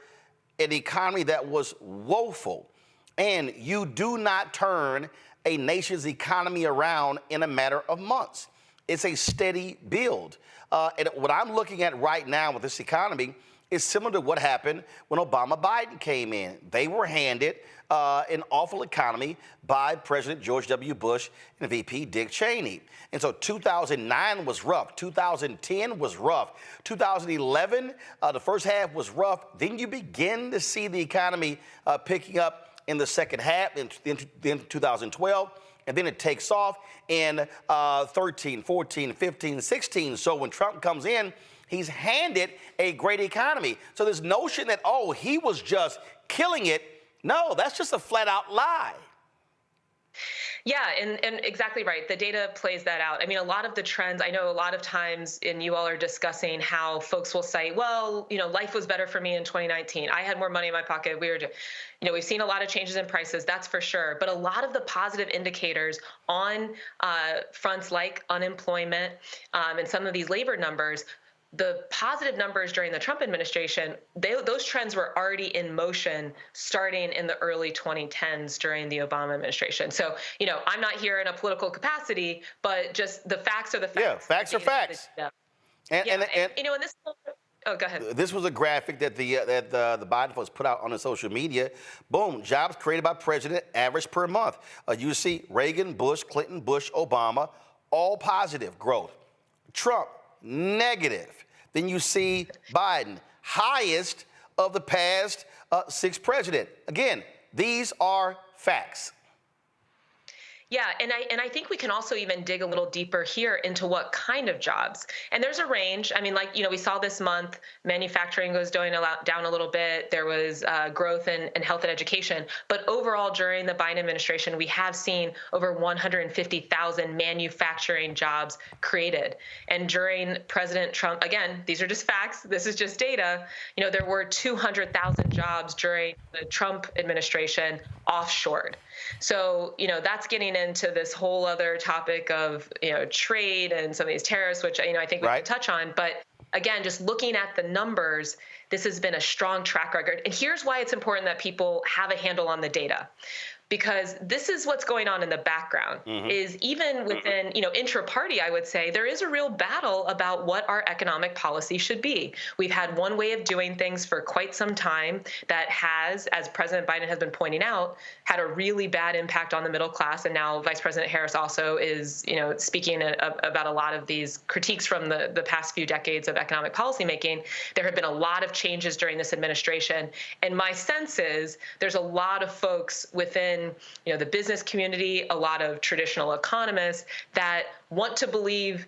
an economy that was woeful. And you do not turn a nation's economy around in a matter of months. It's a steady build. And what I'm looking at right now with this economy is similar to what happened when Obama-Biden came in. They were handed an awful economy by President George W. Bush and VP Dick Cheney. And so 2009 was rough. 2010 was rough. 2011, the first half was rough. Then you begin to see the economy picking up in the second half, in 2012. And then it takes off in 13, 14, 15, 16. So when Trump comes in, he's handed a great economy. So this notion that, oh, he was just killing it, no, that's just a flat out lie. Yeah, and exactly right. The data plays that out. I mean, a lot of the trends, I know a lot of times, and you all are discussing how folks will say, well, life was better for me in 2019. I had more money in my pocket. We've seen a lot of changes in prices, that's for sure. But a lot of the positive indicators on fronts like unemployment and some of these labor numbers, the positive numbers during the Trump administration, those trends were already in motion starting in the early 2010s during the Obama administration. So, I'm not here in a political capacity, but just the facts are the facts. Yeah, facts are facts. And this. Oh, go ahead. This was a graphic that the Biden folks put out on the social media. Boom, jobs created by president, average per month. You see Reagan, Bush, Clinton, Bush, Obama, all positive growth. Trump, negative. Then you see Biden, highest of the past 6 presidents. Again, these are facts. Yeah, and I think we can also even dig a little deeper here into what kind of jobs. And there's a range. I mean, like, we saw this month, manufacturing goes down a little bit. There was growth in health and education. But overall, during the Biden administration, we have seen over 150,000 manufacturing jobs created. And during President Trump, again, these are just facts. This is just data. There were 200,000 jobs during the Trump administration offshored. So, that's getting into this whole other topic of, trade and some of these tariffs, which, I think we can touch on. But again, just looking at the numbers, this has been a strong track record. And here's why it's important that people have a handle on the data. Because this is what's going on in the background, is even within, intra-party, I would say, there is a real battle about what our economic policy should be. We've had one way of doing things for quite some time that has, as President Biden has been pointing out, had a really bad impact on the middle class. And now Vice President Harris also is, speaking about a lot of these critiques from the past few decades of economic policymaking. There have been a lot of changes during this administration. And my sense is there's a lot of folks within the business community, a lot of traditional economists that want to believe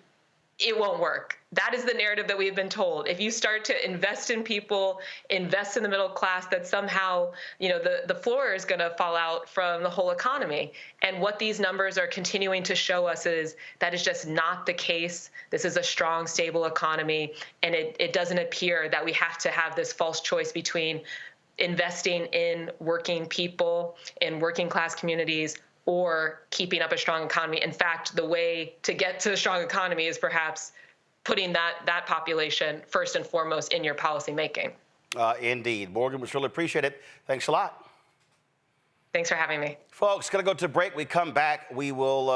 it won't work. That is the narrative that we've been told. If you start to invest in people, invest in the middle class, that somehow, the floor is going to fall out from the whole economy. And what these numbers are continuing to show us is that is just not the case. This is a strong, stable economy. And it doesn't appear that we have to have this false choice between investing in working people, in working class communities, or keeping up a strong economy. In fact, the way to get to a strong economy is perhaps putting that population first and foremost in your policy making. Indeed. Morgan, we really appreciate it. Thanks a lot. Thanks for having me. Folks, going to go to break. We come back. We will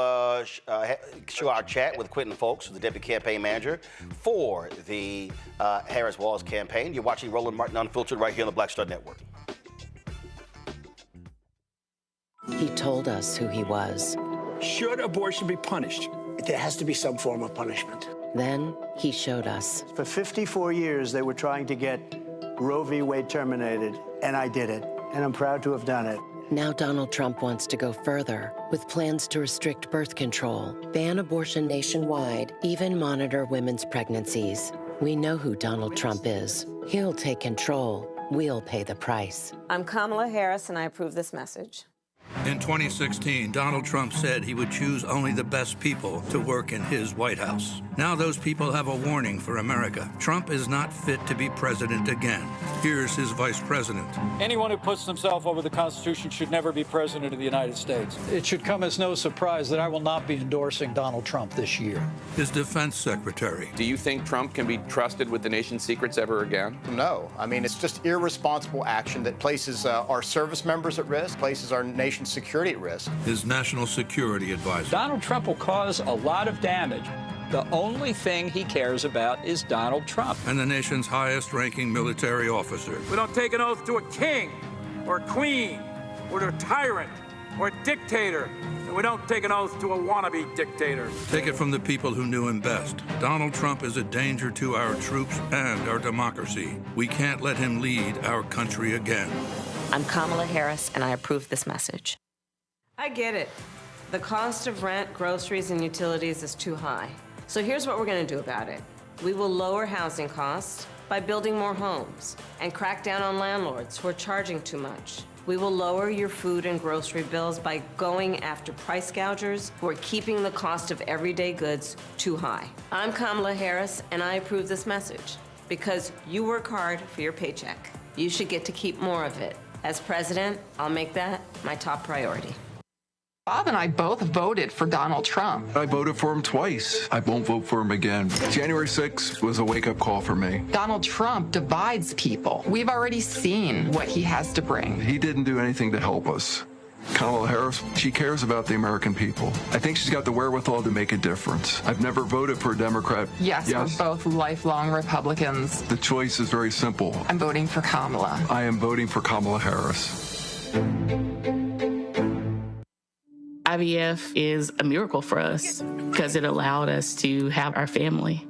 show our chat with Quentin Folks, the deputy campaign manager for the Harris-Walz campaign. You're watching Roland Martin Unfiltered right here on the Black Star Network. He told us who he was. Should abortion be punished? There has to be some form of punishment. Then he showed us. For 54 years, they were trying to get Roe v. Wade terminated, and I did it, and I'm proud to have done it. Now Donald Trump wants to go further with plans to restrict birth control, ban abortion nationwide, even monitor women's pregnancies. We know who Donald Trump is. He'll take control. We'll pay the price. I'm Kamala Harris, and I approve this message. In 2016, Donald Trump said he would choose only the best people to work in his White House. Now those people have a warning for America. Trump is not fit to be president again. Here's his vice president. Anyone who puts themselves over the Constitution should never be president of the United States. It should come as no surprise that I will not be endorsing Donald Trump this year. His defense secretary. Do you think Trump can be trusted with the nation's secrets ever again? No. I mean, it's just irresponsible action that places our service members at risk, places our nation's security at risk. His national security advisor. Donald Trump will cause a lot of damage. The only thing he cares about is Donald Trump. And the nation's highest-ranking military officer. We don't take an oath to a king or a queen or to a tyrant or a dictator. And we don't take an oath to a wannabe dictator. Take it from the people who knew him best. Donald Trump is a danger to our troops and our democracy. We can't let him lead our country again. I'm Kamala Harris, and I approve this message. I get it. The cost of rent, groceries, and utilities is too high. So here's what we're going to do about it. We will lower housing costs by building more homes and crack down on landlords who are charging too much. We will lower your food and grocery bills by going after price gougers who are keeping the cost of everyday goods too high. I'm Kamala Harris, and I approve this message because you work hard for your paycheck. You should get to keep more of it. As president, I'll make that my top priority. Bob and I both voted for Donald Trump. I voted for him twice. I won't vote for him again. January 6th was a wake-up call for me. Donald Trump divides people. We've already seen what he has to bring. He didn't do anything to help us. Kamala Harris, she cares about the American people. I think she's got the wherewithal to make a difference. I've never voted for a Democrat. Yes, we're both lifelong Republicans. The choice is very simple. I'm voting for Kamala. I am voting for Kamala Harris. IVF is a miracle for us because it allowed us to have our family.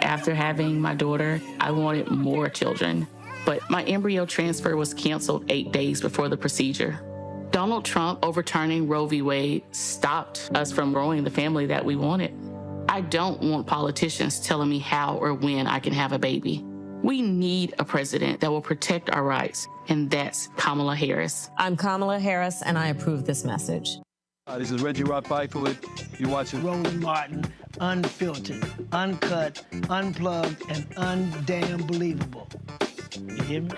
After having my daughter, I wanted more children, but my embryo transfer was canceled 8 days before the procedure. Donald Trump overturning Roe v. Wade stopped us from growing the family that we wanted. I don't want politicians telling me how or when I can have a baby. We need a president that will protect our rights, and that's Kamala Harris. I'm Kamala Harris, and I approve this message. This is Reggie Rock Pfeiffer. You're watching Roland Martin, unfiltered, uncut, unplugged, and undamn believable. You hear me?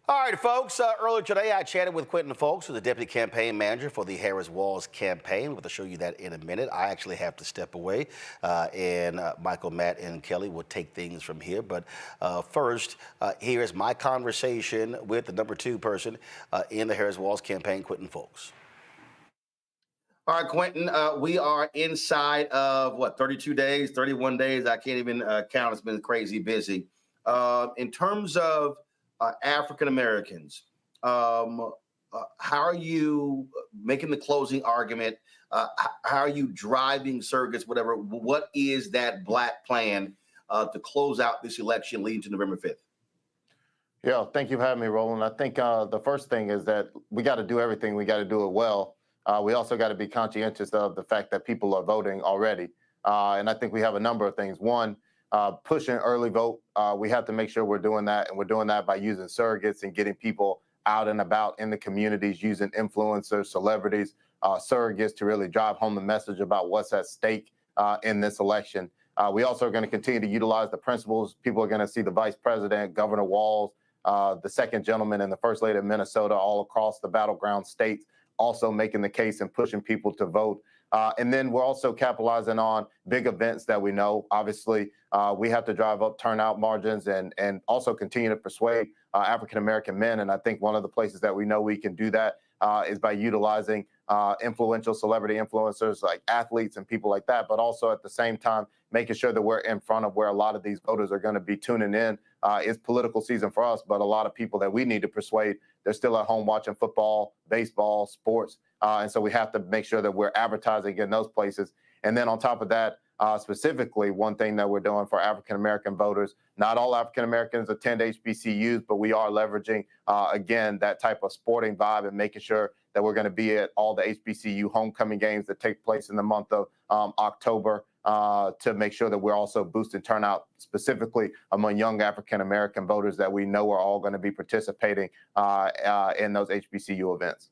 All right, folks. Earlier today, I chatted with Quentin Folks, who's the deputy campaign manager for the Harris-Walz campaign. We're going to show you that in a minute. I actually have to step away, and Michael, Matt, and Kelly will take things from here. But first, here is my conversation with the number 2 person in the Harris-Walz campaign, Quentin Folks. All right, Quentin, we are inside of, 32 days, 31 days? I can't even count. It's been crazy busy. In terms of African Americans, how are you making the closing argument? How are you driving surrogates, whatever? What is that black plan to close out this election leading to November 5th? Yeah, thank you for having me, Roland. I think the first thing is that we got to do everything. We got to do it well. We also got to be conscientious of the fact that people are voting already. And I think we have a number of things. One, pushing early vote. We have to make sure we're doing that, and we're doing that by using surrogates and getting people out and about in the communities, using influencers, celebrities, surrogates to really drive home the message about what's at stake in this election. We also are going to continue to utilize the principles. People are going to see the vice president, Governor Walz, the second gentleman, and the first lady of Minnesota all across the battleground states also making the case and pushing people to vote. And then we're also capitalizing on big events that we know. Obviously, we have to drive up turnout margins and also continue to persuade African-American men. And I think one of the places that we know we can do that is by utilizing influential celebrity influencers like athletes and people like that, but also at the same time, making sure that we're in front of where a lot of these voters are going to be tuning in. It's political season for us, but a lot of people that we need to persuade, they're still at home watching football, baseball, sports. And so we have to make sure that we're advertising in those places. And then on top of that, specifically, one thing that we're doing for African-American voters, not all African-Americans attend HBCUs, but we are leveraging, again, that type of sporting vibe and making sure that we're going to be at all the HBCU homecoming games that take place in the month of October to make sure that we're also boosting turnout specifically among young African-American voters that we know are all going to be participating in those HBCU events.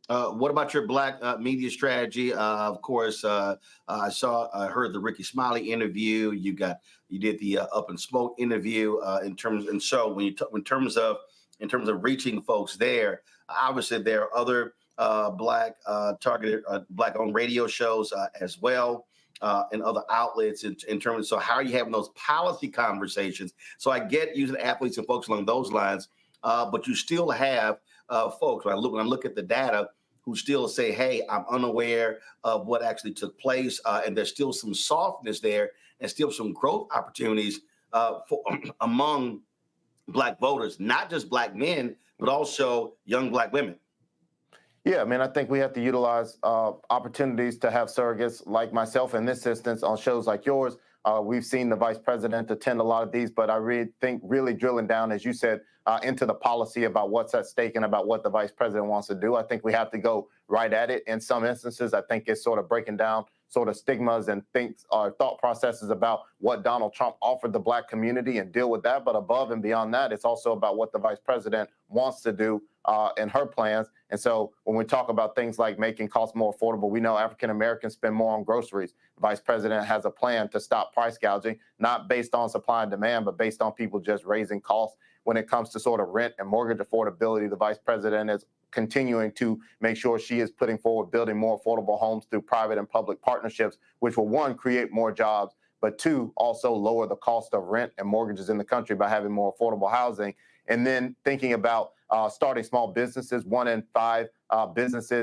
What about your black media strategy? Of course, I heard the Ricky Smiley interview. You did the Up in Smoke interview. In terms of reaching folks there, obviously there are other black targeted black-owned radio shows as well. And other outlets in terms of, so how are you having those policy conversations? So I get using athletes and folks along those lines, but you still have folks, when I look at the data, who still say, hey, I'm unaware of what actually took place, and there's still some softness there and still some growth opportunities among black voters, not just black men, but also young black women. Yeah, I mean, I think we have to utilize opportunities to have surrogates like myself in this instance on shows like yours. We've seen the vice president attend a lot of these, but I think really drilling down, as you said, into the policy about what's at stake and about what the vice president wants to do. I think we have to go right at it. In some instances, I think it's sort of breaking down sort of stigmas and thought processes about what Donald Trump offered the black community and deal with that. But above and beyond that, it's also about what the vice president wants to do in her plans. And so when we talk about things like making costs more affordable, we know African Americans spend more on groceries. The vice president has a plan to stop price gouging, not based on supply and demand, but based on people just raising costs. When it comes to sort of rent and mortgage affordability, the vice president is continuing to make sure she is putting forward building more affordable homes through private and public partnerships, which will, one, create more jobs, but two, also lower the cost of rent and mortgages in the country by having more affordable housing. And then thinking about starting small businesses. 1 in 5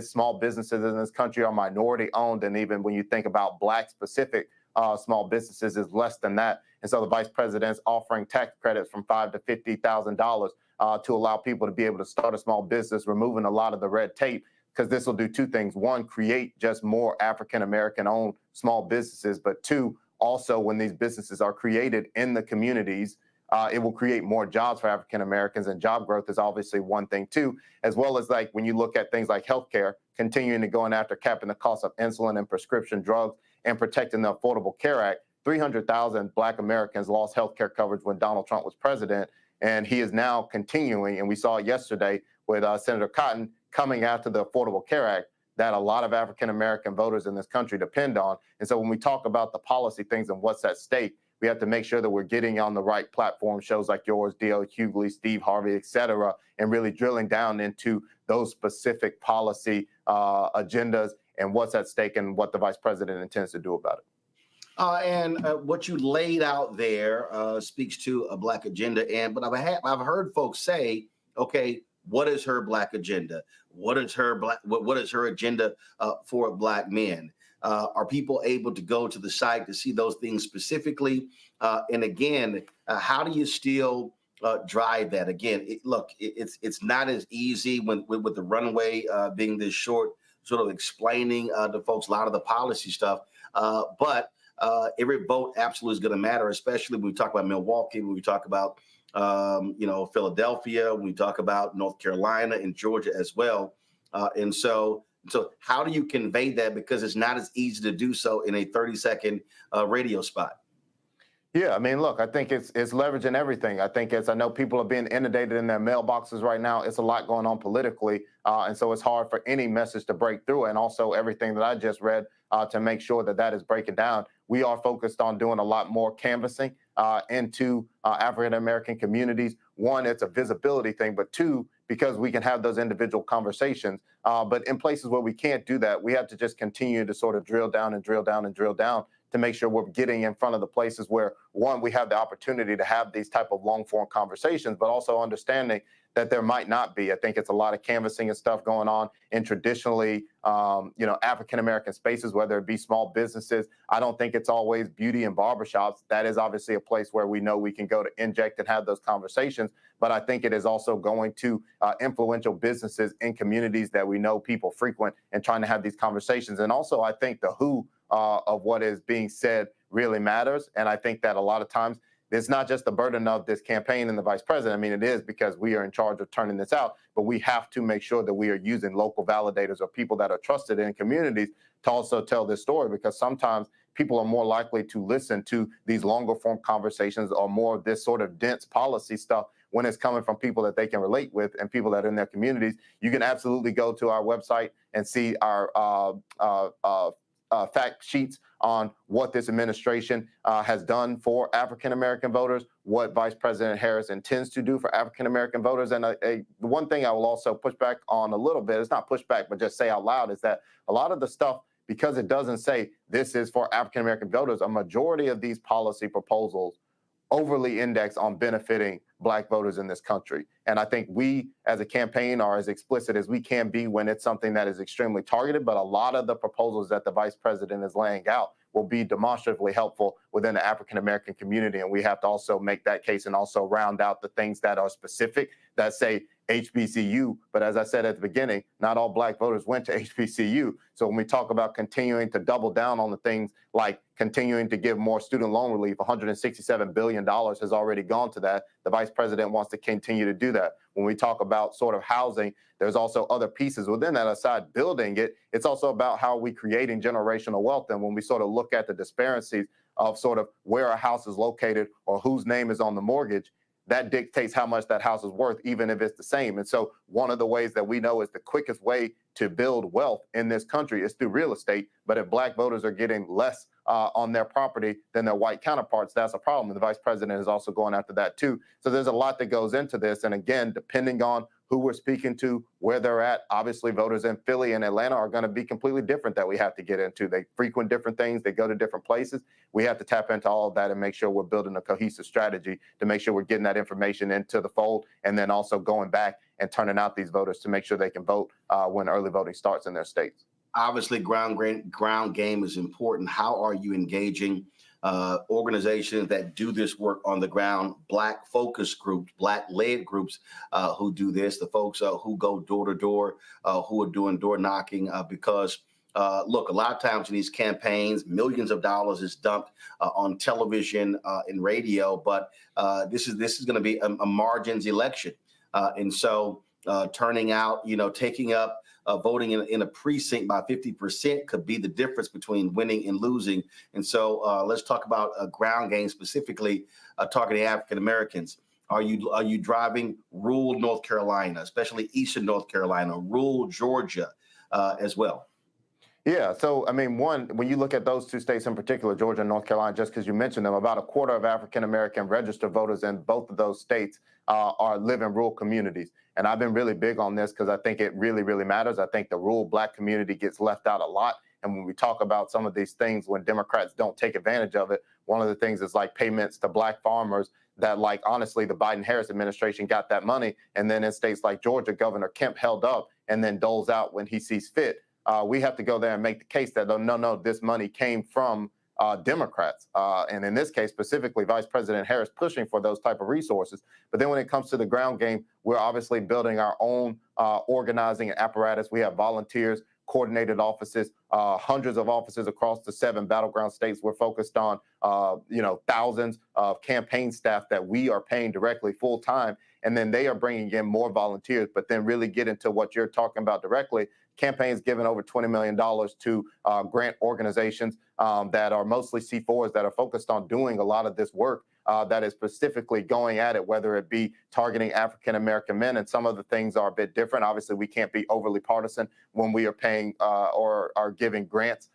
small businesses in this country are minority owned. And even when you think about black specific small businesses is less than that. And so the vice president's offering tax credits from $5,000 to $50,000 to allow people to be able to start a small business, removing a lot of the red tape, because this will do two things. One, create just more African-American owned small businesses, but two, also when these businesses are created in the communities, it will create more jobs for African Americans, and job growth is obviously one thing too, as well as like when you look at things like healthcare, continuing to going after capping the cost of insulin and prescription drugs and protecting the Affordable Care Act. 300,000 Black Americans lost healthcare coverage when Donald Trump was president, and he is now continuing, and we saw it yesterday with Senator Cotton coming after the Affordable Care Act that a lot of African American voters in this country depend on. And so when we talk about the policy things and what's at stake, we have to make sure that we're getting on the right platform, shows like yours, D.L. Hughley, Steve Harvey, et cetera, and really drilling down into those specific policy agendas and what's at stake and what the vice president intends to do about it. And what you laid out there speaks to a Black agenda. But I've heard folks say, okay, what is her Black agenda? What is her agenda for Black men? Are people able to go to the site to see those things specifically? And again, how do you still drive that? Again, it's not as easy with the runway being this short, sort of explaining to folks a lot of the policy stuff. But every vote absolutely is going to matter, especially when we talk about Milwaukee, when we talk about Philadelphia, when we talk about North Carolina and Georgia as well. And so how do you convey that? Because it's not as easy to do so in a 30-second radio spot. Yeah, I mean, look, I think it's leveraging everything. I think I know people are being inundated in their mailboxes right now. It's a lot going on politically. And so it's hard for any message to break through. And also everything that I just read to make sure that is breaking down. We are focused on doing a lot more canvassing into African-American communities. One, it's a visibility thing, but two, because we can have those individual conversations. But in places where we can't do that, we have to just continue to sort of drill down and drill down and drill down to make sure we're getting in front of the places where, one, we have the opportunity to have these type of long-form conversations, but also understanding that there might not be. I think it's a lot of canvassing and stuff going on in traditionally, African-American spaces, whether it be small businesses. I don't think it's always beauty and barbershops. That is obviously a place where we know we can go to inject and have those conversations. But I think it is also going to influential businesses in communities that we know people frequent and trying to have these conversations. And also, I think the who of what is being said really matters. And I think that a lot of times it's not just the burden of this campaign and the vice president. I mean, it is because we are in charge of turning this out, but we have to make sure that we are using local validators or people that are trusted in communities to also tell this story, because sometimes people are more likely to listen to these longer form conversations or more of this sort of dense policy stuff when it's coming from people that they can relate with and people that are in their communities. You can absolutely go to our website and see our fact sheets on what this administration has done for African-American voters, what Vice President Harris intends to do for African-American voters. And the one thing I will also push back on a little bit, it's not push back, but just say out loud, is that a lot of the stuff, because it doesn't say this is for African-American voters, a majority of these policy proposals overly index on benefiting Black voters in this country. And I think we as a campaign are as explicit as we can be when it's something that is extremely targeted, but a lot of the proposals that the vice president is laying out will be demonstrably helpful within the African-American community. And we have to also make that case and also round out the things that are specific that say HBCU. But as I said at the beginning, not all Black voters went to HBCU. So when we talk about continuing to double down on the things like continuing to give more student loan relief, $167 billion has already gone to that. The vice president wants to continue to do that. When we talk about sort of housing, there's also other pieces within that aside building it. It's also about how we creating generational wealth. And when we sort of look at the disparities of sort of where a house is located or whose name is on the mortgage, that dictates how much that house is worth, even if it's the same. And so one of the ways that we know is the quickest way to build wealth in this country is through real estate. But if Black voters are getting less on their property than their white counterparts, that's a problem. And the vice president is also going after that too. So there's a lot that goes into this. And again, depending on who we're speaking to, where they're at, obviously voters in Philly and Atlanta are going to be completely different that we have to get into. They frequent different things. They go to different places. We have to tap into all of that and make sure we're building a cohesive strategy to make sure we're getting that information into the fold and then also going back and turning out these voters to make sure they can vote when early voting starts in their states. Obviously, ground game is important. How are you engaging organizations that do this work on the ground, Black focus groups, Black-led groups who do this, the folks who go door to door, who are doing door knocking? Because look, a lot of times in these campaigns, millions of dollars is dumped on television and radio, but this is going to be a margins election, and so turning out, taking up. Voting in a precinct by 50% could be the difference between winning and losing. And so let's talk about a ground game, specifically targeting African Americans. Are you driving rural North Carolina, especially eastern North Carolina, rural Georgia as well? Yeah. So, I mean, one, when you look at those two states in particular, Georgia and North Carolina, just because you mentioned them, about a quarter of African American registered voters in both of those states live in rural communities. And I've been really big on this because I think it really, really matters. I think the rural Black community gets left out a lot. And when we talk about some of these things, when Democrats don't take advantage of it, one of the things is like payments to Black farmers that, like, honestly, the Biden-Harris administration got that money. And then in states like Georgia, Governor Kemp held up and then doles out when he sees fit. We have to go there and make the case that, no, this money came from Democrats. And in this case, specifically, Vice President Harris pushing for those type of resources. But then when it comes to the ground game, we're obviously building our own organizing apparatus. We have volunteers, coordinated offices, hundreds of offices across the 7 battleground states. We're focused on, thousands of campaign staff that we are paying directly full time. And then they are bringing in more volunteers, but then really get into what you're talking about directly. Campaigns giving over $20 million to grant organizations that are mostly C4s that are focused on doing a lot of this work that is specifically going at it, whether it be targeting African-American men. And some of the things are a bit different. Obviously, we can't be overly partisan when we are paying or are giving grants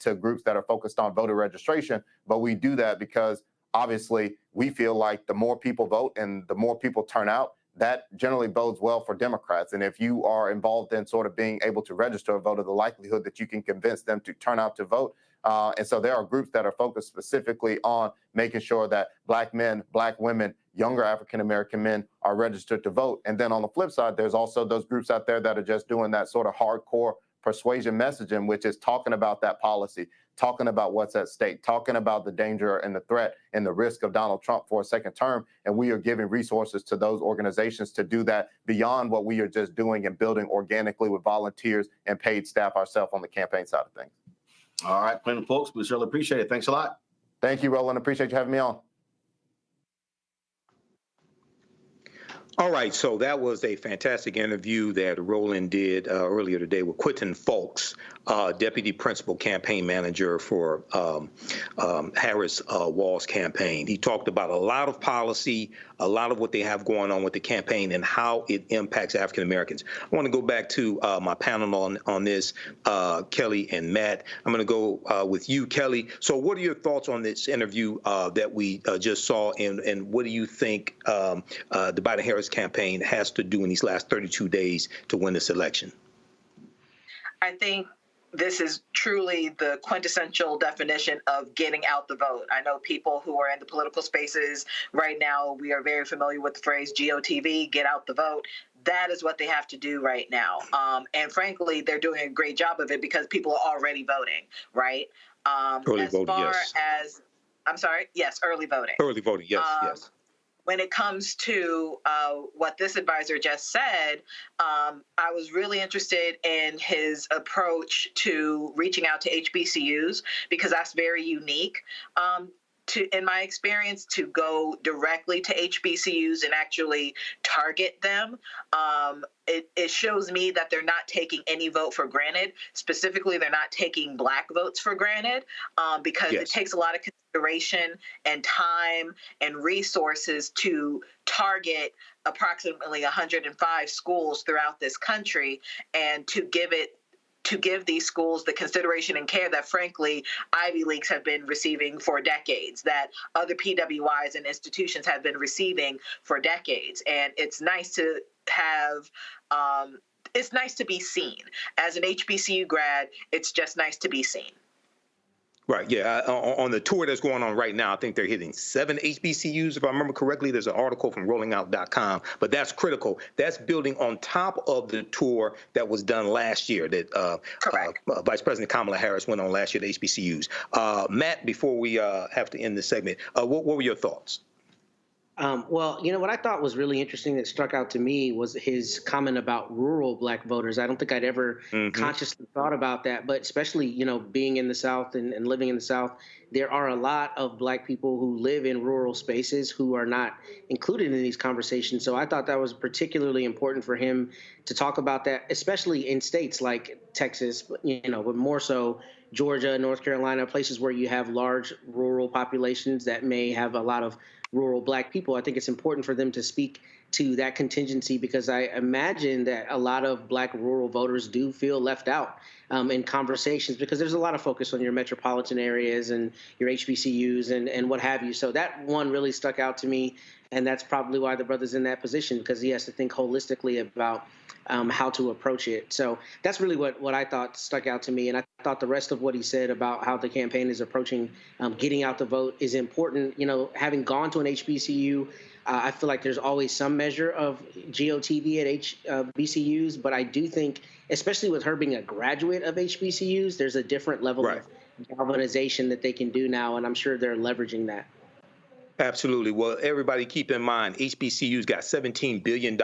to groups that are focused on voter registration. But we do that because obviously we feel like the more people vote and the more people turn out, that generally bodes well for Democrats. And if you are involved in sort of being able to register a voter, the likelihood that you can convince them to turn out to vote. And so there are groups that are focused specifically on making sure that Black men, Black women, younger African-American men are registered to vote. And then on the flip side, there's also those groups out there that are just doing that sort of hardcore persuasion messaging, which is talking about that policy, talking about what's at stake, talking about the danger and the threat and the risk of Donald Trump for a second term. And we are giving resources to those organizations to do that beyond what we are just doing and building organically with volunteers and paid staff ourselves on the campaign side of things. All right, Clinton folks, we certainly appreciate it. Thanks a lot. Thank you, Roland. Appreciate you having me on. All right, so that was a fantastic interview that Roland did earlier today with Quentin Fulks, Deputy Principal Campaign Manager for Harris-Walz campaign. He talked about a lot of policy, a lot of what they have going on with the campaign and how it impacts African Americans. I want to go back to my panel on this, Kelly and Matt. I'm going to go with you, Kelly. So what are your thoughts on this interview that we just saw, and what do you think the Biden-Harris campaign has to do in these last 32 days to win this election? I think this is truly the quintessential definition of getting out the vote. I know people who are in the political spaces right now, we are very familiar with the phrase GOTV, get out the vote. That is what they have to do right now. And frankly, they're doing a great job of it because people are already voting, right? Early voting, yes. I'm sorry? Yes, early voting. Early voting, yes, yes. When it comes to what this advisor just said, I was really interested in his approach to reaching out to HBCUs because that's very unique. In my experience, to go directly to HBCUs and actually target them, it shows me that they're not taking any vote for granted. Specifically, they're not taking Black votes for granted because it takes a lot of consideration and time and resources to target approximately 105 schools throughout this country and to give these schools the consideration and care that, frankly, Ivy Leagues have been receiving for decades, that other PWIs and institutions have been receiving for decades. And it's nice to have, it's nice to be seen. As an HBCU grad, it's just nice to be seen. Right, yeah. On the tour that's going on right now, I think they're hitting 7 HBCUs, if I remember correctly. There's an article from rollingout.com, but that's critical. That's building on top of the tour that was done last year that Vice President Kamala Harris went on last year to HBCUs. Matt, before we have to end this segment, what were your thoughts? Well, you know, what I thought was really interesting that struck out to me was his comment about rural Black voters. I don't think I'd ever consciously thought about that, but especially, you know, being in the South and living in the South, there are a lot of Black people who live in rural spaces who are not included in these conversations. So I thought that was particularly important for him to talk about that, especially in states like Texas, you know, but more so Georgia, North Carolina, places where you have large rural populations that may have a lot of rural Black people. I think it's important for them to speak to that contingency because I imagine that a lot of Black rural voters do feel left out in conversations because there's a lot of focus on your metropolitan areas and your HBCUs and what have you. So that one really stuck out to me, and that's probably why the brother's in that position because he has to think holistically about how to approach it. So that's really what I thought stuck out to me. And I thought the rest of what he said about how the campaign is approaching getting out the vote is important. You know, having gone to an HBCU, I feel like there's always some measure of GOTV at HBCUs, but I do think, especially with her being a graduate of HBCUs, there's a different level of galvanization that they can do now, and I'm sure they're leveraging that. Absolutely. Well, everybody keep in mind, HBCUs got $17 billion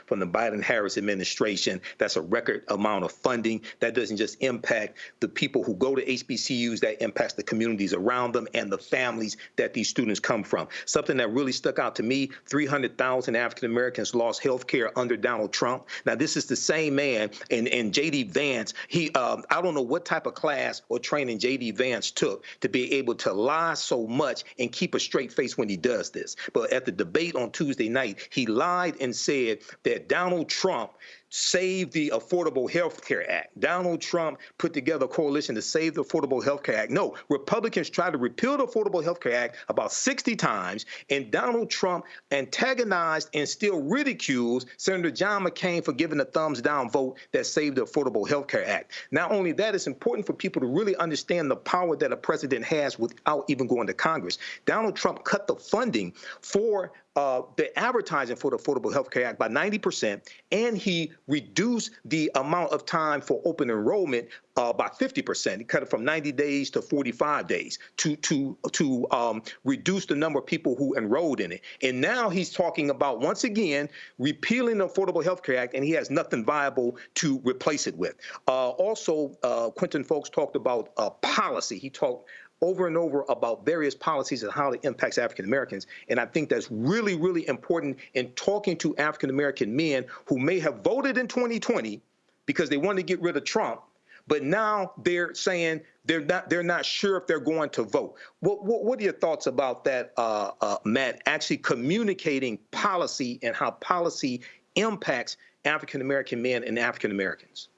from the Biden-Harris administration. That's a record amount of funding. That doesn't just impact the people who go to HBCUs, that impacts the communities around them and the families that these students come from. Something that really stuck out to me, 300,000 African-Americans lost health care under Donald Trump. Now, this is the same man, and J.D. Vance, I don't know what type of class or training J.D. Vance took to be able to lie so much and keep a straight face when he does this. But at the debate on Tuesday night, he lied and said that Donald Trump saved the Affordable Health Care Act. Donald Trump put together a coalition to save the Affordable Health Care Act. No, Republicans tried to repeal the Affordable Health Care Act about 60 times, and Donald Trump antagonized and still ridicules Senator John McCain for giving a thumbs down vote that saved the Affordable Health Care Act. Not only that, it's important for people to really understand the power that a president has without even going to Congress. Donald Trump cut the funding for the advertising for the Affordable Health Care Act by 90%, and he reduced the amount of time for open enrollment by 50%. He cut it from 90 days to 45 days to reduce the number of people who enrolled in it. And now he's talking about, once again, repealing the Affordable Health Care Act, and he has nothing viable to replace it with. Also, Quentin Folks talked about policy. He talked over and over about various policies and how it impacts African Americans. And I think that's really, really important in talking to African American men who may have voted in 2020 because they wanted to get rid of Trump, but now they're saying they're not sure if they're going to vote. What are your thoughts about that, Matt, actually communicating policy and how policy impacts African American men and African Americans?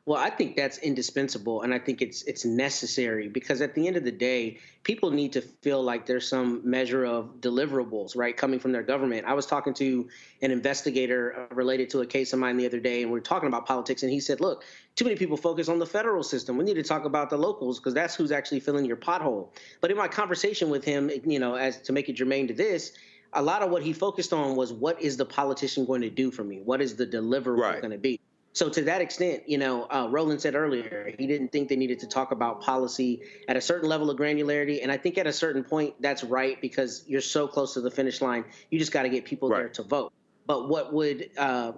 Well, I think that's indispensable, and I think it's necessary because at the end of the day, people need to feel like there's some measure of deliverables, right, coming from their government. I was talking to an investigator related to a case of mine the other day, and we were talking about politics, and he said, look, too many people focus on the federal system. We need to talk about the locals because that's who's actually filling your pothole. But in my conversation with him, you know, as to make it germane to this, a lot of what he focused on was what is the politician going to do for me? What is the deliverable going to be? So to that extent, you know, Roland said earlier, he didn't think they needed to talk about policy at a certain level of granularity. And I think at a certain point, that's right, because you're so close to the finish line. You just got to get people there to vote. But what would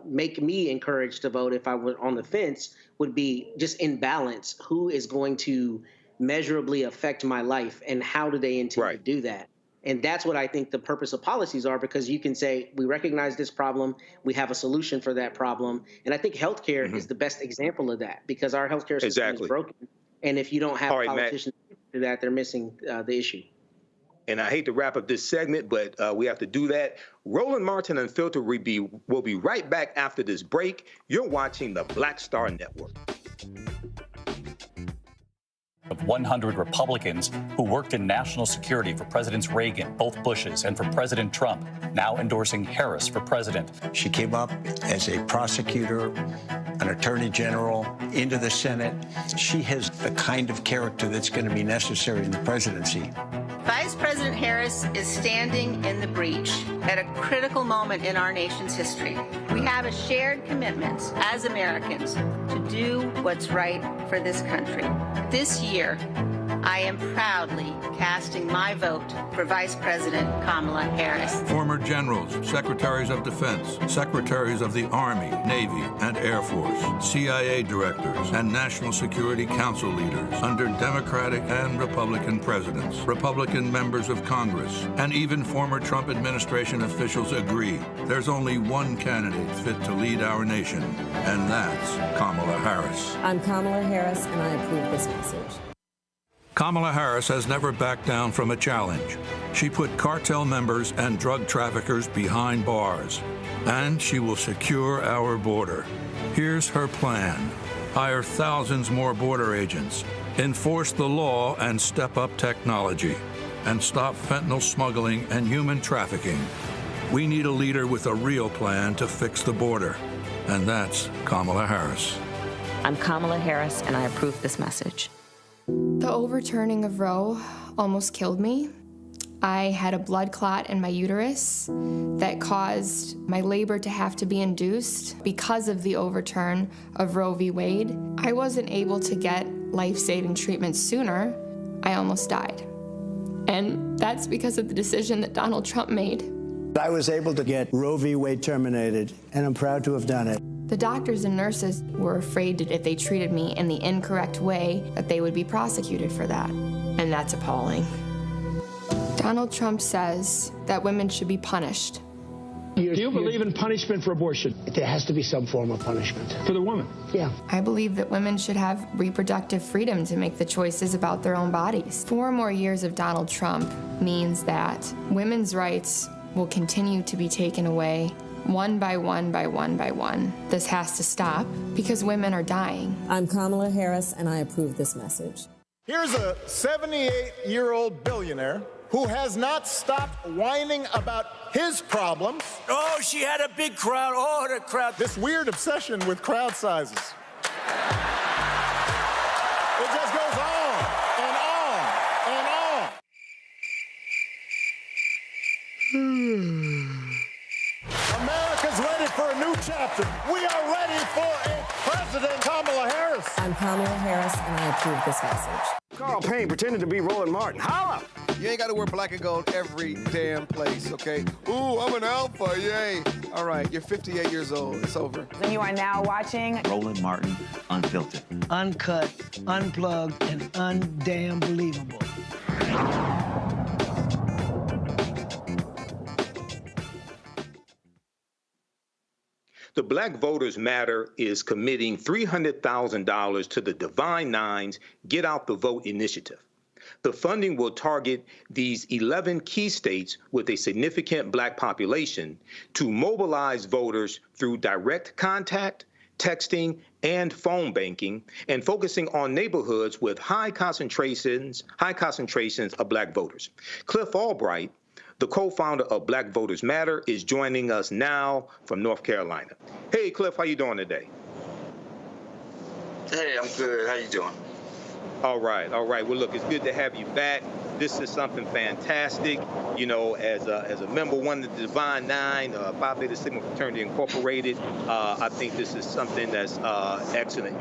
make me encouraged to vote if I were on the fence would be just in balance. Who is going to measurably affect my life and how do they intend to do that? And that's what I think the purpose of policies are, because you can say, we recognize this problem, we have a solution for that problem. And I think healthcare is the best example of that, because our healthcare system is broken. And if you don't have politicians do that, they're missing the issue. And I hate to wrap up this segment, but we have to do that. Roland Martin Unfiltered will be right back after this break. You're watching the Black Star Network. Of 100 Republicans who worked in national security for Presidents Reagan, both Bushes, and for President Trump, now endorsing Harris for president. She came up as a prosecutor, an attorney general, into the Senate. She has the kind of character that's going to be necessary in the presidency. Vice President Harris is standing in the breach at a critical moment in our nation's history. We have a shared commitment as Americans to do what's right for this country. This year, I am proudly casting my vote for Vice President Kamala Harris. Former generals, secretaries of defense, secretaries of the Army, Navy, and Air Force, CIA directors, and National Security Council leaders under Democratic and Republican presidents, Republican members of Congress, and even former Trump administration officials agree there's only one candidate fit to lead our nation, and that's Kamala Harris. I'm Kamala Harris, and I approve this message. Kamala Harris has never backed down from a challenge. She put cartel members and drug traffickers behind bars, and she will secure our border. Here's her plan: hire thousands more border agents, enforce the law and step up technology, and stop fentanyl smuggling and human trafficking. We need a leader with a real plan to fix the border, and that's Kamala Harris. I'm Kamala Harris, and I approve this message. The overturning of Roe almost killed me. I had a blood clot in my uterus that caused my labor to have to be induced because of the overturn of Roe v. Wade. I wasn't able to get life-saving treatment sooner. I almost died. And that's because of the decision that Donald Trump made. I was able to get Roe v. Wade terminated, and I'm proud to have done it. The doctors and nurses were afraid that if they treated me in the incorrect way, that they would be prosecuted for that. And that's appalling. Donald Trump says that women should be punished. Do you believe in punishment for abortion? There has to be some form of punishment. For the woman? Yeah. I believe that women should have reproductive freedom to make the choices about their own bodies. 4 more years of Donald Trump means that women's rights will continue to be taken away one by one by one by one. This has to stop because women are dying. I'm Kamala Harris, and I approve this message. Here's a 78-year-old billionaire who has not stopped whining about his problems. Oh, she had a big crowd. Oh, the crowd. This weird obsession with crowd sizes. It just goes on and on and on. America's ready for a new chapter. We are ready for a President Kamala Harris. I'm Kamala Harris, and I approve this message. Carl Payne pretending to be Roland Martin. Holla! You ain't got to wear black and gold every damn place, okay? Ooh, I'm an alpha, yay. All right, you're 58 years old. It's over. And you are now watching Roland Martin Unfiltered. Uncut, unplugged, and undamn believable. The Black Voters Matter is committing $300,000 to the Divine Nine's Get Out the Vote initiative. The funding will target these 11 key states with a significant Black population to mobilize voters through direct contact, texting, and phone banking, and focusing on neighborhoods with high concentrations of Black voters. Cliff Albright, the co-founder of Black Voters Matter, is joining us now from North Carolina. Hey, Cliff, how you doing today? Hey, I'm good. How you doing? All right. Well, look, it's good to have you back. This is something fantastic. You know, as a member one of the Divine Nine, Phi Beta Sigma Fraternity Incorporated, I think this is something that's excellent.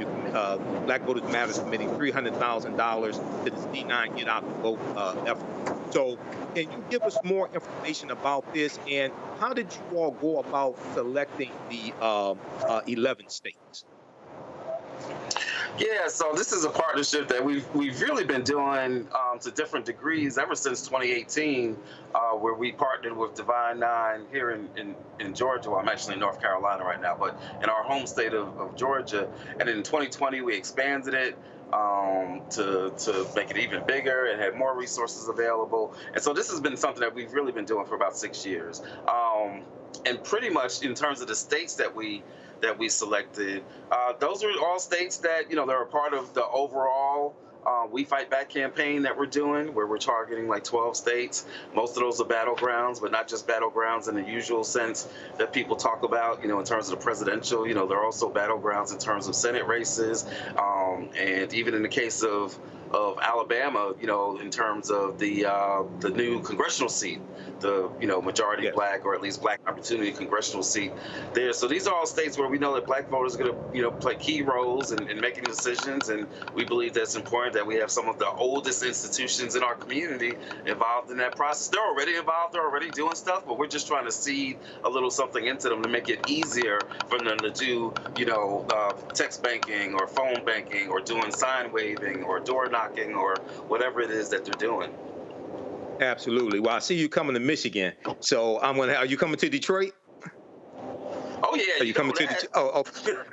Black Voters Matter is committing $300,000 to this D9 Get Out the Vote effort. So, can you give us more information about this, and how did you all go about selecting the 11 states? Yeah, so this is a partnership that we've really been doing to different degrees ever since 2018, where we partnered with Divine Nine here in Georgia. Well, I'm actually in North Carolina right now, but in our home state of Georgia. And in 2020, we expanded it to make it even bigger and had more resources available. And so this has been something that we've really been doing for about 6 years. And pretty much in terms of the states that we selected, those are all states that, you know, they're a part of the overall We Fight Back campaign that we're doing, where we're targeting like 12 states. Most of those are battlegrounds, but not just battlegrounds in the usual sense that people talk about, in terms of the presidential. There are also battlegrounds in terms of Senate races, and even in the case of Alabama, in terms of the new congressional seat, the majority black, or at least black opportunity congressional seat there. So these are all states where we know that black voters are going to play key roles in making decisions, and we believe that's important that we have some of the oldest institutions in our community involved in that process. They're already involved, they're already doing stuff, but we're just trying to seed a little something into them to make it easier for them to do, text banking or phone banking or doing sign waving or door knocking or whatever it is that they're doing. Absolutely. Well, I see you coming to Michigan, so are you coming to Detroit? Oh yeah. Are you coming to Detroit? Oh,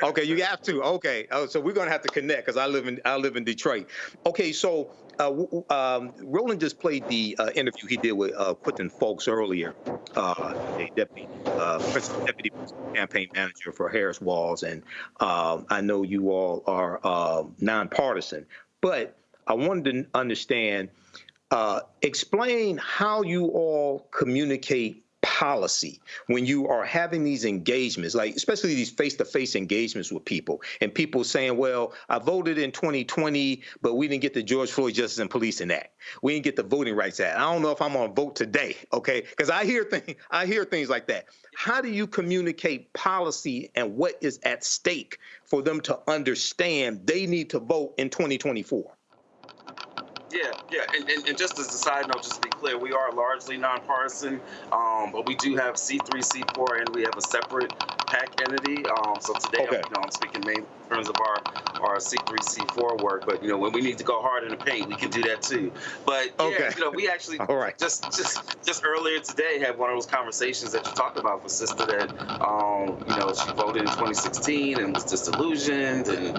okay. You have to. Okay. So we're gonna have to connect because I live in Detroit. Okay. So Roland just played the interview he did with Quentin Folks earlier, the deputy campaign manager for Harris-Walz, and I know you all are nonpartisan, but I wanted to understand. Explain how you all communicate policy when you are having these engagements, like especially these face-to-face engagements with people, and people saying, well, I voted in 2020, but we didn't get the George Floyd Justice and Policing Act. We didn't get the Voting Rights Act. I don't know if I'm going to vote today, okay? Because I hear things like that. How do you communicate policy and what is at stake for them to understand they need to vote in 2024? Yeah, and just as a side note, just to be clear, we are largely nonpartisan, but we do have C3, C4, and we have a separate PAC entity. So today, I'm speaking mainly in terms of our C3, C4 work. But when we need to go hard in the paint, we can do that too. But we actually just earlier today had one of those conversations that you talked about with sister that she voted in 2016 and was disillusioned, and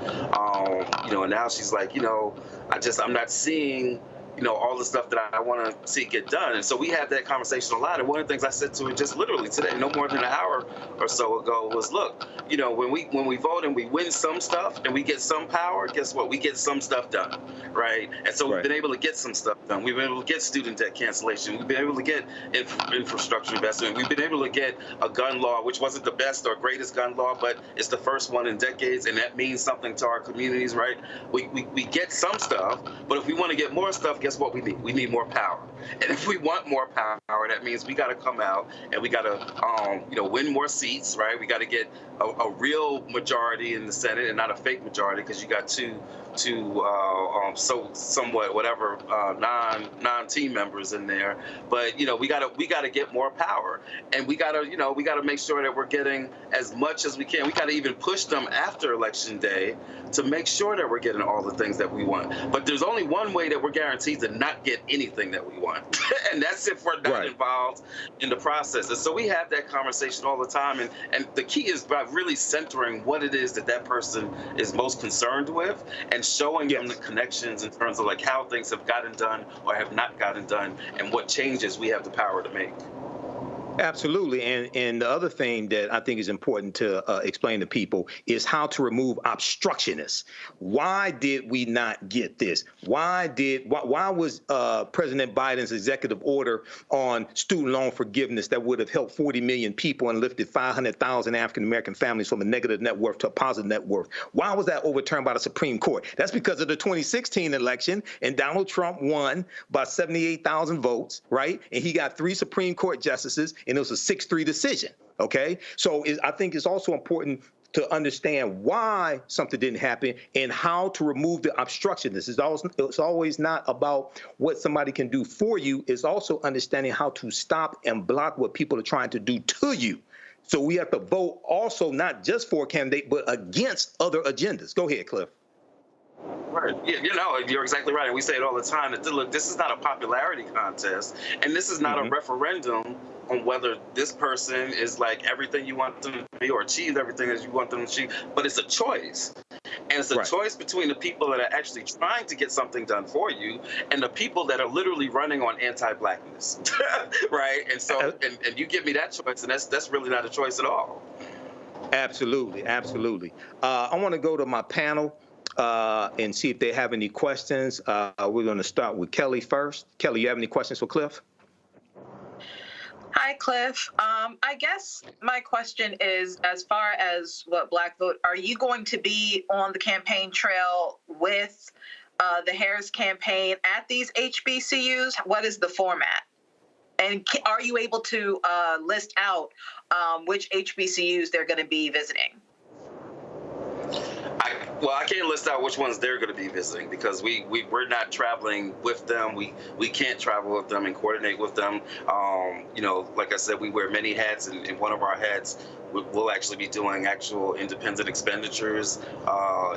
and now she's like, I'm not seeing all the stuff that I want to see get done. And so we had that conversation a lot. And one of the things I said to her just literally today, no more than an hour or so ago, was, look, when we vote and we win some stuff and we get some power, guess what? We get some stuff done, right? And so we've been able to get some stuff done. We've been able to get student debt cancellation. We've been able to get infrastructure investment. We've been able to get a gun law, which wasn't the best or greatest gun law, but it's the first one in decades, and that means something to our communities, right? We get some stuff, but if we want to get more stuff, guess what we need? We need more power. And if we want more power, that means we got to come out and we got to, win more seats, right? We got to get a real majority in the Senate and not a fake majority, because you got two somewhat whatever non-team members in there. But we got to get more power, and we got to make sure that we're getting as much as we can. We got to even push them after Election Day to make sure that we're getting all the things that we want. But there's only one way that we're guaranteed to not get anything that we want, and that's if we're not involved in the process. And so we have that conversation all the time, and the key is by really centering what it is that person is most concerned with, and showing them the connections in terms of like how things have gotten done or have not gotten done, and what changes we have the power to make. Absolutely. And the other thing that I think is important to explain to people is how to remove obstructionists. Why did we not get this? Why was President Biden's executive order on student loan forgiveness that would have helped 40 million people and lifted 500,000 African-American families from a negative net worth to a positive net worth? Why was that overturned by the Supreme Court? That's because of the 2016 election, and Donald Trump won by 78,000 votes, right? And he got 3 Supreme Court justices, and it was a 6-3 decision, okay? So I think it's also important to understand why something didn't happen and how to remove the obstructionists. It's always not about what somebody can do for you. It's also understanding how to stop and block what people are trying to do to you. So we have to vote also not just for a candidate, but against other agendas. Go ahead, Cliff. Right. Yeah, you're exactly right. And we say it all the time that, look, this is not a popularity contest, and this is not a referendum on whether this person is like everything you want them to be or achieve everything that you want them to achieve, but it's a choice. And it's a choice between the people that are actually trying to get something done for you and the people that are literally running on anti-blackness, right? And so, and you give me that choice, and that's really not a choice at all. Absolutely, absolutely. I want to go to my panel. and see if they have any questions. We're going to start with Kelly first. Kelly, you have any questions for Cliff? Hi, Cliff. I guess my question is, as far as what Black Vote, are you going to be on the campaign trail with the Harris campaign at these HBCUs? What is the format? And are you able to list out which HBCUs they're going to be visiting? I can't list out which ones they're going to be visiting because we're not traveling with them. We can't travel with them and coordinate with them. Like I said, we wear many hats, and one of our hats we'll actually be doing actual independent expenditures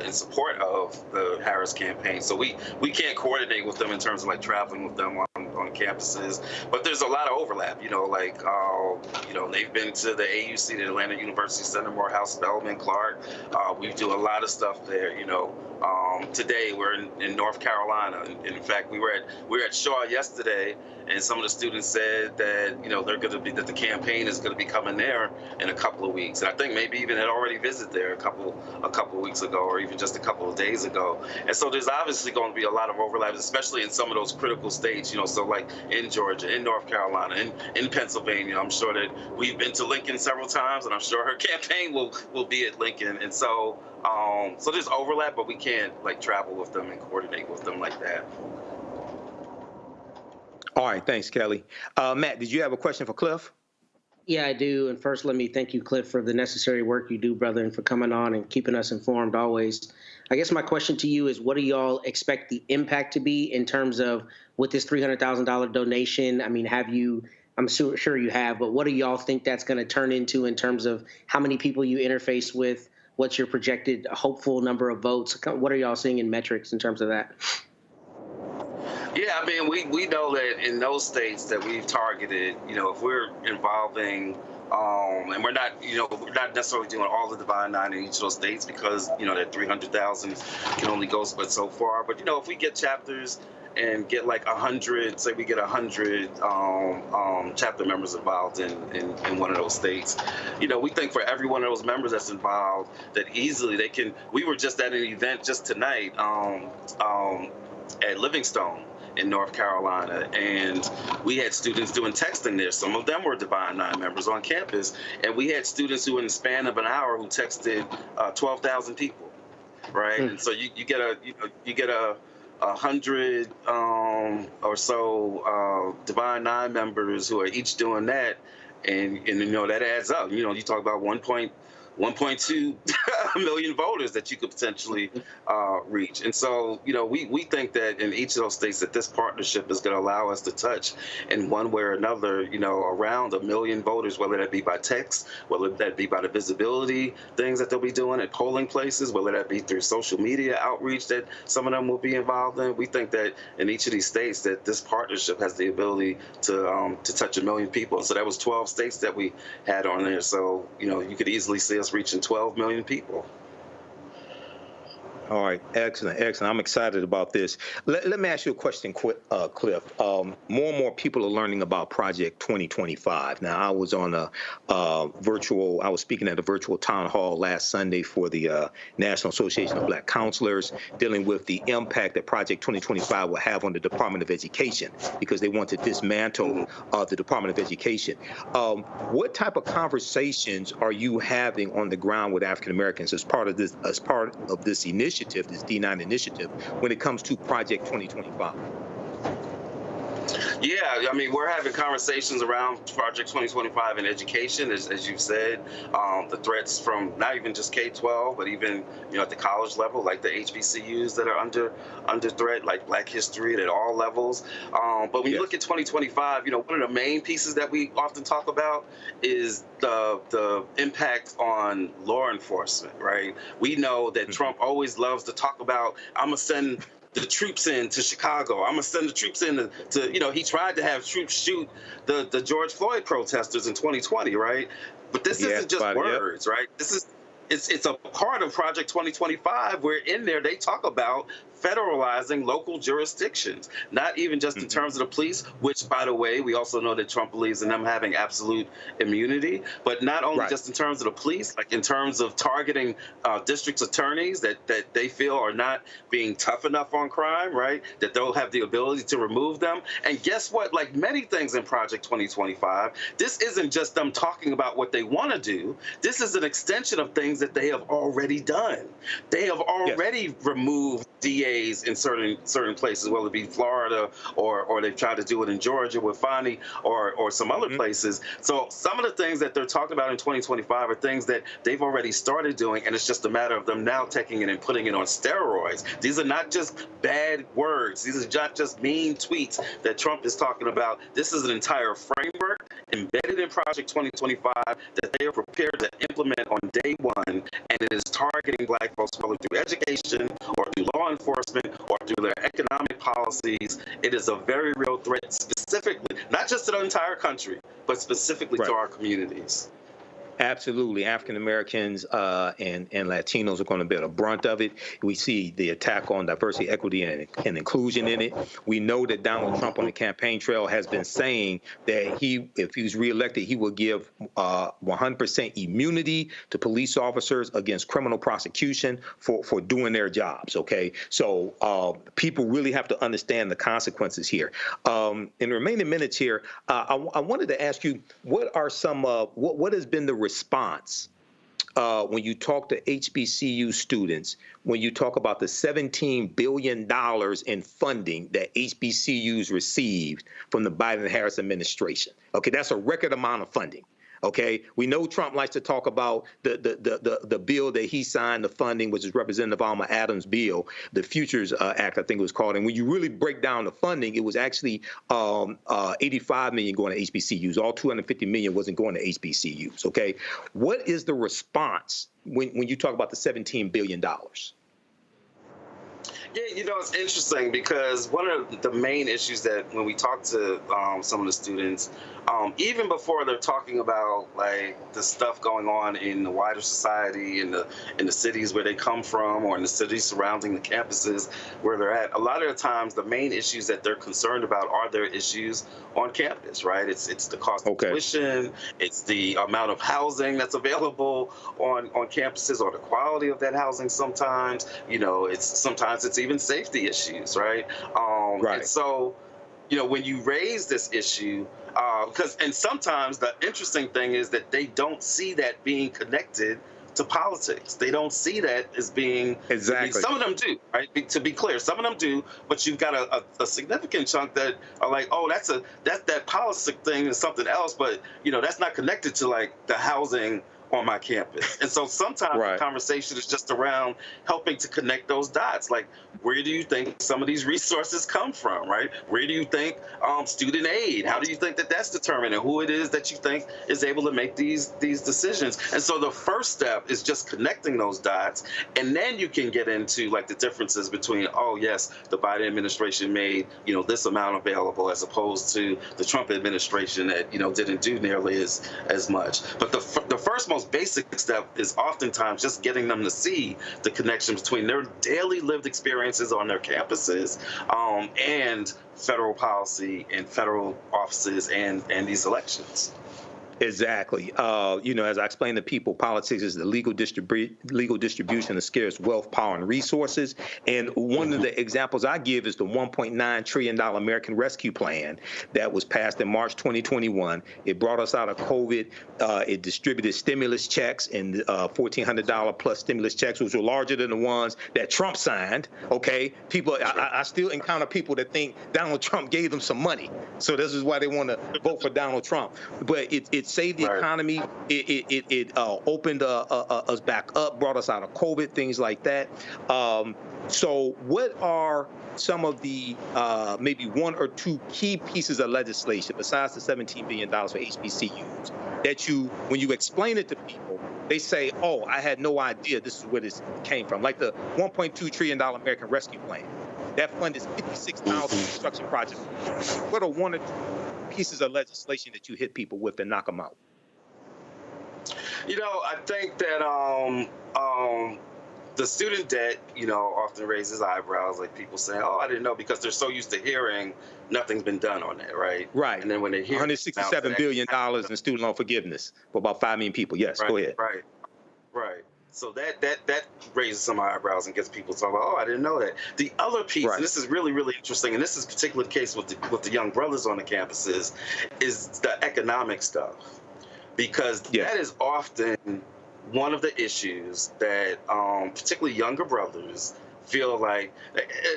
in support of the Harris campaign. So we can't coordinate with them in terms of like traveling with them on campuses, but there's a lot of overlap. They've been to the AUC, the Atlanta University Center, Morehouse, Spelman, Clark. We do a lot of stuff there. Today we're in North Carolina. In fact, we were at Shaw yesterday, and some of the students said that that the campaign is going to be coming there in a couple of weeks. And I think maybe even had already visited there a couple of weeks ago, or even just a couple of days ago. And so there's obviously going to be a lot of overlaps, especially in some of those critical states. So like in Georgia, in North Carolina, in Pennsylvania. I'm sure that we've been to Lincoln several times, and I'm sure her campaign will be at Lincoln. And so there's overlap, but we can't like travel with them and coordinate with them like that. All right, thanks, Kelly. Matt, did you have a question for Cliff? Yeah, I do. And first, let me thank you, Cliff, for the necessary work you do, brother, and for coming on and keeping us informed always. I guess my question to you is, what do y'all expect the impact to be in terms of with this $300,000 donation? I mean, I'm sure you have, but what do y'all think that's going to turn into in terms of how many people you interface with? What's your projected hopeful number of votes? What are y'all seeing in metrics in terms of that? Yeah, I mean, we know that in those states that we've targeted, if we're involving, and we're not necessarily doing all the Divine Nine in each of those states because, that 300,000 can only go but so far. But, if we get chapters and get like 100, say we get 100 chapter members involved in one of those states, we think for every one of those members that's involved, that easily they can. We were just at an event just tonight at Livingstone in North Carolina, and we had students doing texting there. Some of them were Divine Nine members on campus, and we had students who in the span of an hour who texted 12,000 people, right? And so you get a 100 or so Divine Nine members who are each doing that, and that adds up. You talk about 1.2 million voters that you could potentially reach. And so, we think that in each of those states that this partnership is going to allow us to touch in one way or another, around 1 million voters, whether that be by text, whether that be by the visibility things that they'll be doing at polling places, whether that be through social media outreach that some of them will be involved in. We think that in each of these states that this partnership has the ability to touch 1 million people. And so that was 12 states that we had on there. So, you could easily see us reaching 12 million people. All right, excellent. I'm excited about this. Let me ask you a question, Cliff. More and more people are learning about Project 2025. Now, I was on I was speaking at a virtual town hall last Sunday for the National Association of Black Counselors, dealing with the impact that Project 2025 will have on the Department of Education, because they want to dismantle the Department of Education. What type of conversations are you having on the ground with African Americans as part of this initiative, this D9 initiative, when it comes to Project 2025? Yeah, I mean, we're having conversations around Project 2025 in education, as you've said, the threats from not even just K-12, but even, at the college level, like the HBCUs that are under threat, like Black history at all levels. But when you look at 2025, one of the main pieces that we often talk about is the impact on law enforcement, right? We know that Trump always loves to talk about, I'm going to send the troops in to Chicago. I'm going to send the troops in to he tried to have troops shoot the George Floyd protesters in 2020, right? But this isn't just words, right? It's a part of Project 2025 where in there they talk about federalizing local jurisdictions, not even just in terms of the police, which, by the way, we also know that Trump believes in them having absolute immunity, but not only just in terms of the police, like in terms of targeting district attorneys that they feel are not being tough enough on crime, right? That they'll have the ability to remove them. And guess what? Like many things in Project 2025, this isn't just them talking about what they want to do. This is an extension of things that they have already done. They have already removed DAs in certain places, whether it be Florida or they've tried to do it in Georgia with Fani or some other places. So some of the things that they're talking about in 2025 are things that they've already started doing, and it's just a matter of them now taking it and putting it on steroids. These are not just bad words. These are not just mean tweets that Trump is talking about. This is an entire framework embedded in Project 2025 that they are prepared to implement on day one, and it is targeting Black folks, whether through education or through law enforcement or through their economic policies. It is a very real threat, specifically, not just to the entire country, but specifically to our communities. Absolutely. African Americans and Latinos are going to bear the brunt of it. We see the attack on diversity, equity, and inclusion in it. We know that Donald Trump on the campaign trail has been saying that if he's reelected, he will give 100% immunity to police officers against criminal prosecution for doing their jobs. OK, so people really have to understand the consequences here. In the remaining minutes here, I wanted to ask you, what are some what has been the response when you talk to HBCU students, when you talk about the $17 billion in funding that HBCUs received from the Biden-Harris administration? Okay, that's a record amount of funding. Okay, we know Trump likes to talk about the bill that he signed, the funding, which is Representative Alma Adams' bill, the Futures Act, I think it was called. And when you really break down the funding, it was actually $85 million going to HBCUs. All $250 million wasn't going to HBCUs. Okay, what is the response when you talk about the $17 billion? Yeah, you know, it's interesting because one of the main issues that when we talk to some of the students, even before they're talking about like the stuff going on in the wider society, in the cities where they come from, or in the cities surrounding the campuses where they're at, a lot of the times the main issues that they're concerned about are their issues on campus, right? It's the cost of tuition, it's the amount of housing that's available on campuses, or the quality of that housing sometimes. You know, sometimes it's even safety issues, right? And so, you know, when you raise this issue, and sometimes the interesting thing is that they don't see that being connected to politics. They don't see that as being exactly. Some of them do, right? To be clear, some of them do, but you've got a significant chunk that are like, oh, that policy thing is something else, but you know, that's not connected to like the housing on my campus. And so sometimes the conversation is just around helping to connect those dots. Like, where do you think some of these resources come from, right? Where do you think student aid, how do you think that that's determined, and who it is that you think is able to make these decisions? And so the first step is just connecting those dots, and then you can get into like the differences between, oh yes, the Biden administration made, you know, this amount available as opposed to the Trump administration that, you know, didn't do nearly as much. But the first most basic step is oftentimes just getting them to see the connection between their daily lived experiences on their campuses and federal policy and federal offices and these elections. Exactly. You know, as I explained to people, politics is the legal distribution of scarce wealth, power, and resources. And one of the examples I give is the $1.9 trillion American Rescue Plan that was passed in March 2021. It brought us out of COVID. It distributed stimulus checks and $1,400 plus stimulus checks, which were larger than the ones that Trump signed. Okay, people, I still encounter people that think Donald Trump gave them some money, so this is why they want to vote for Donald Trump. But it saved the economy. It opened us back up, brought us out of COVID, things like that. So what are some of the maybe one or two key pieces of legislation besides the $17 billion for HBCUs that when you explain it to people, they say, oh, I had no idea this is where this came from? Like the $1.2 trillion American Rescue Plan. That fund is 56,000 construction projects. What are one or two pieces of legislation that you hit people with and knock them out? You know, I think that the student debt, often raises eyebrows, like people saying, "Oh, I didn't know," because they're so used to hearing nothing's been done on it, right? Right. And then when they hear $167 billion in student loan forgiveness for about 5 million people. Yes, right, go ahead. Right. So that raises some eyebrows and gets people talking about, "Oh, I didn't know that." The other piece, and this is really, really interesting, and this is a particular case with the young brothers on the campuses, is the economic stuff, because that is often one of the issues that particularly younger brothers feel like,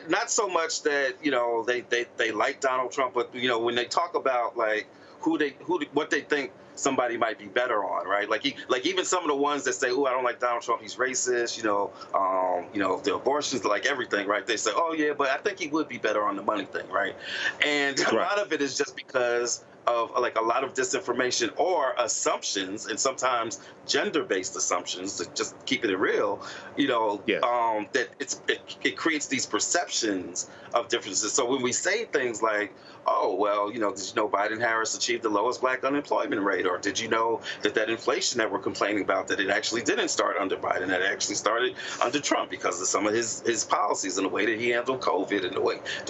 not so much that they like Donald Trump, but when they talk about like what they think somebody might be better on, right? Like even some of the ones that say, "Oh, I don't like Donald Trump, he's racist," the abortions, like everything, right? They say, "Oh yeah, but I think he would be better on the money thing," right? And a lot of it is just because of like a lot of disinformation or assumptions, and sometimes gender-based assumptions, to just keeping it real, that it creates these perceptions of differences. So when we say things like, "Oh, well, did you know Biden-Harris achieved the lowest black unemployment rate?" Or "Did you know that inflation that we're complaining about, that it actually didn't start under Biden, that it actually started under Trump because of some of his policies and the way that he handled COVID and the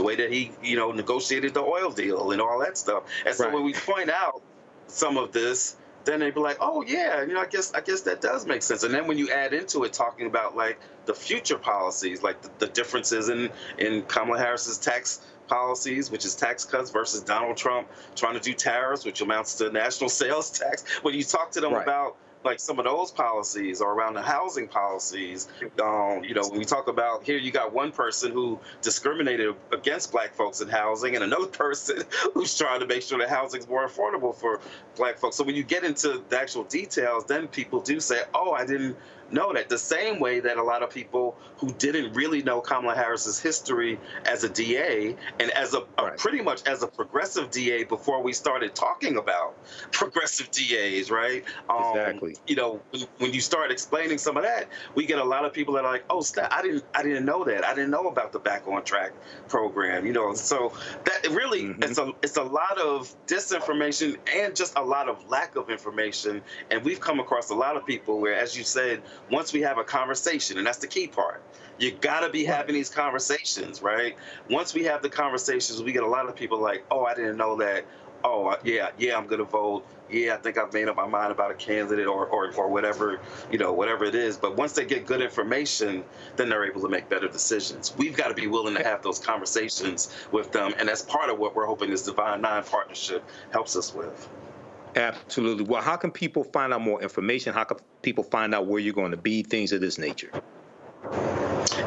way that he, negotiated the oil deal and all that stuff." And so when we point out some of this, then they'd be like, "Oh yeah, I guess that does make sense." And then when you add into it talking about like the future policies, like the differences in Kamala Harris's tax policies, which is tax cuts, versus Donald Trump trying to do tariffs, which amounts to national sales tax. When you talk to them about like some of those policies, or around the housing policies, when we talk about, here you got one person who discriminated against black folks in housing, and another person who's trying to make sure that housing's more affordable for black folks. So when you get into the actual details, then people do say, "Oh, I didn't know that." The same way that a lot of people who didn't really know Kamala Harris's history as a DA and as pretty much as a progressive DA before we started talking about progressive DAs, right? Exactly. When you start explaining some of that, we get a lot of people that are like, "Oh, snap, I didn't know that. I didn't know about the Back on Track program." So that really it's a lot of disinformation and just a lot of lack of information. And we've come across a lot of people where, as you said, once we have a conversation, and that's the key part, you gotta be having these conversations, right? Once we have the conversations, we get a lot of people like, "Oh, I didn't know that. Oh, yeah, I'm gonna vote. Yeah, I think I've made up my mind about a candidate," or whatever, whatever it is. But once they get good information, then they're able to make better decisions. We've got to be willing to have those conversations with them, and that's part of what we're hoping this Divine Nine partnership helps us with. Absolutely. Well, how can people find out more information? How can people find out where you're going to be, things of this nature?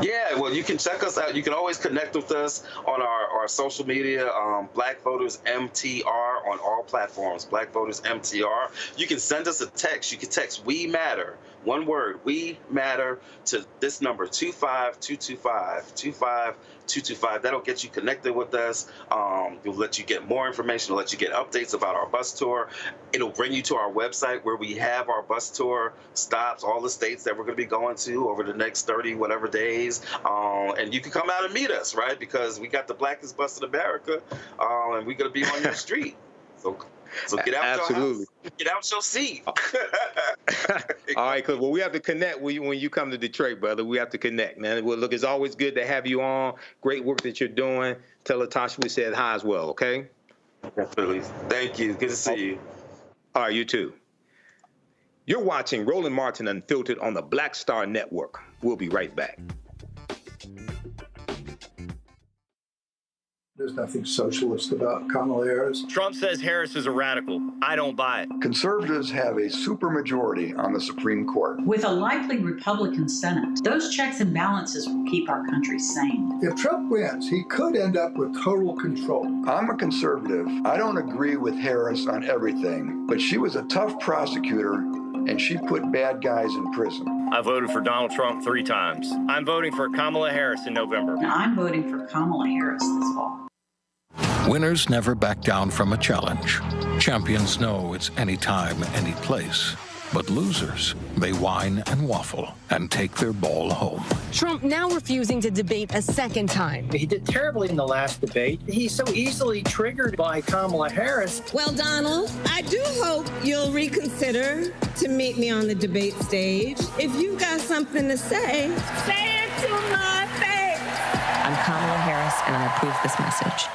Yeah, well, you can check us out. You can always connect with us on our social media, Black Voters MTR on all platforms, Black Voters MTR. You can send us a text. You can text "We Matter," one word, "We Matter," to this number, 25225, 25225. That'll get you connected with us. It'll let you get more information. It'll let you get updates about our bus tour. It'll bring you to our website where we have our bus tour stops, all the states that we're going to be going to over the next 30 whatever days. And you can come out and meet us, right? Because we got the blackest bus in America, and we're going to be on your street. So get out your house, get out your seat. All right, cause we have to connect when you come to Detroit, brother. We have to connect, man. Well, look, it's always good to have you on. Great work that you're doing. Tell Latasha we said hi as well, okay? Definitely. Thank you. Good to see you. All right, you too. You're watching Roland Martin Unfiltered on the Black Star Network. We'll be right back. There's nothing socialist about Kamala Harris. Trump says Harris is a radical. I don't buy it. Conservatives have a supermajority on the Supreme Court. With a likely Republican Senate, those checks and balances will keep our country sane. If Trump wins, he could end up with total control. I'm a conservative. I don't agree with Harris on everything, but she was a tough prosecutor, and she put bad guys in prison. I voted for Donald Trump 3 times. I'm voting for Kamala Harris in November. Now, I'm voting for Kamala Harris this fall. Winners never back down from a challenge. Champions know it's anytime, any place. But losers may whine and waffle and take their ball home. Trump now refusing to debate a second time. He did terribly in the last debate. He's so easily triggered by Kamala Harris. Well, Donald, I do hope you'll reconsider to meet me on the debate stage. If you've got something to say it to my face. I'm Kamala Harris, and I approve this message.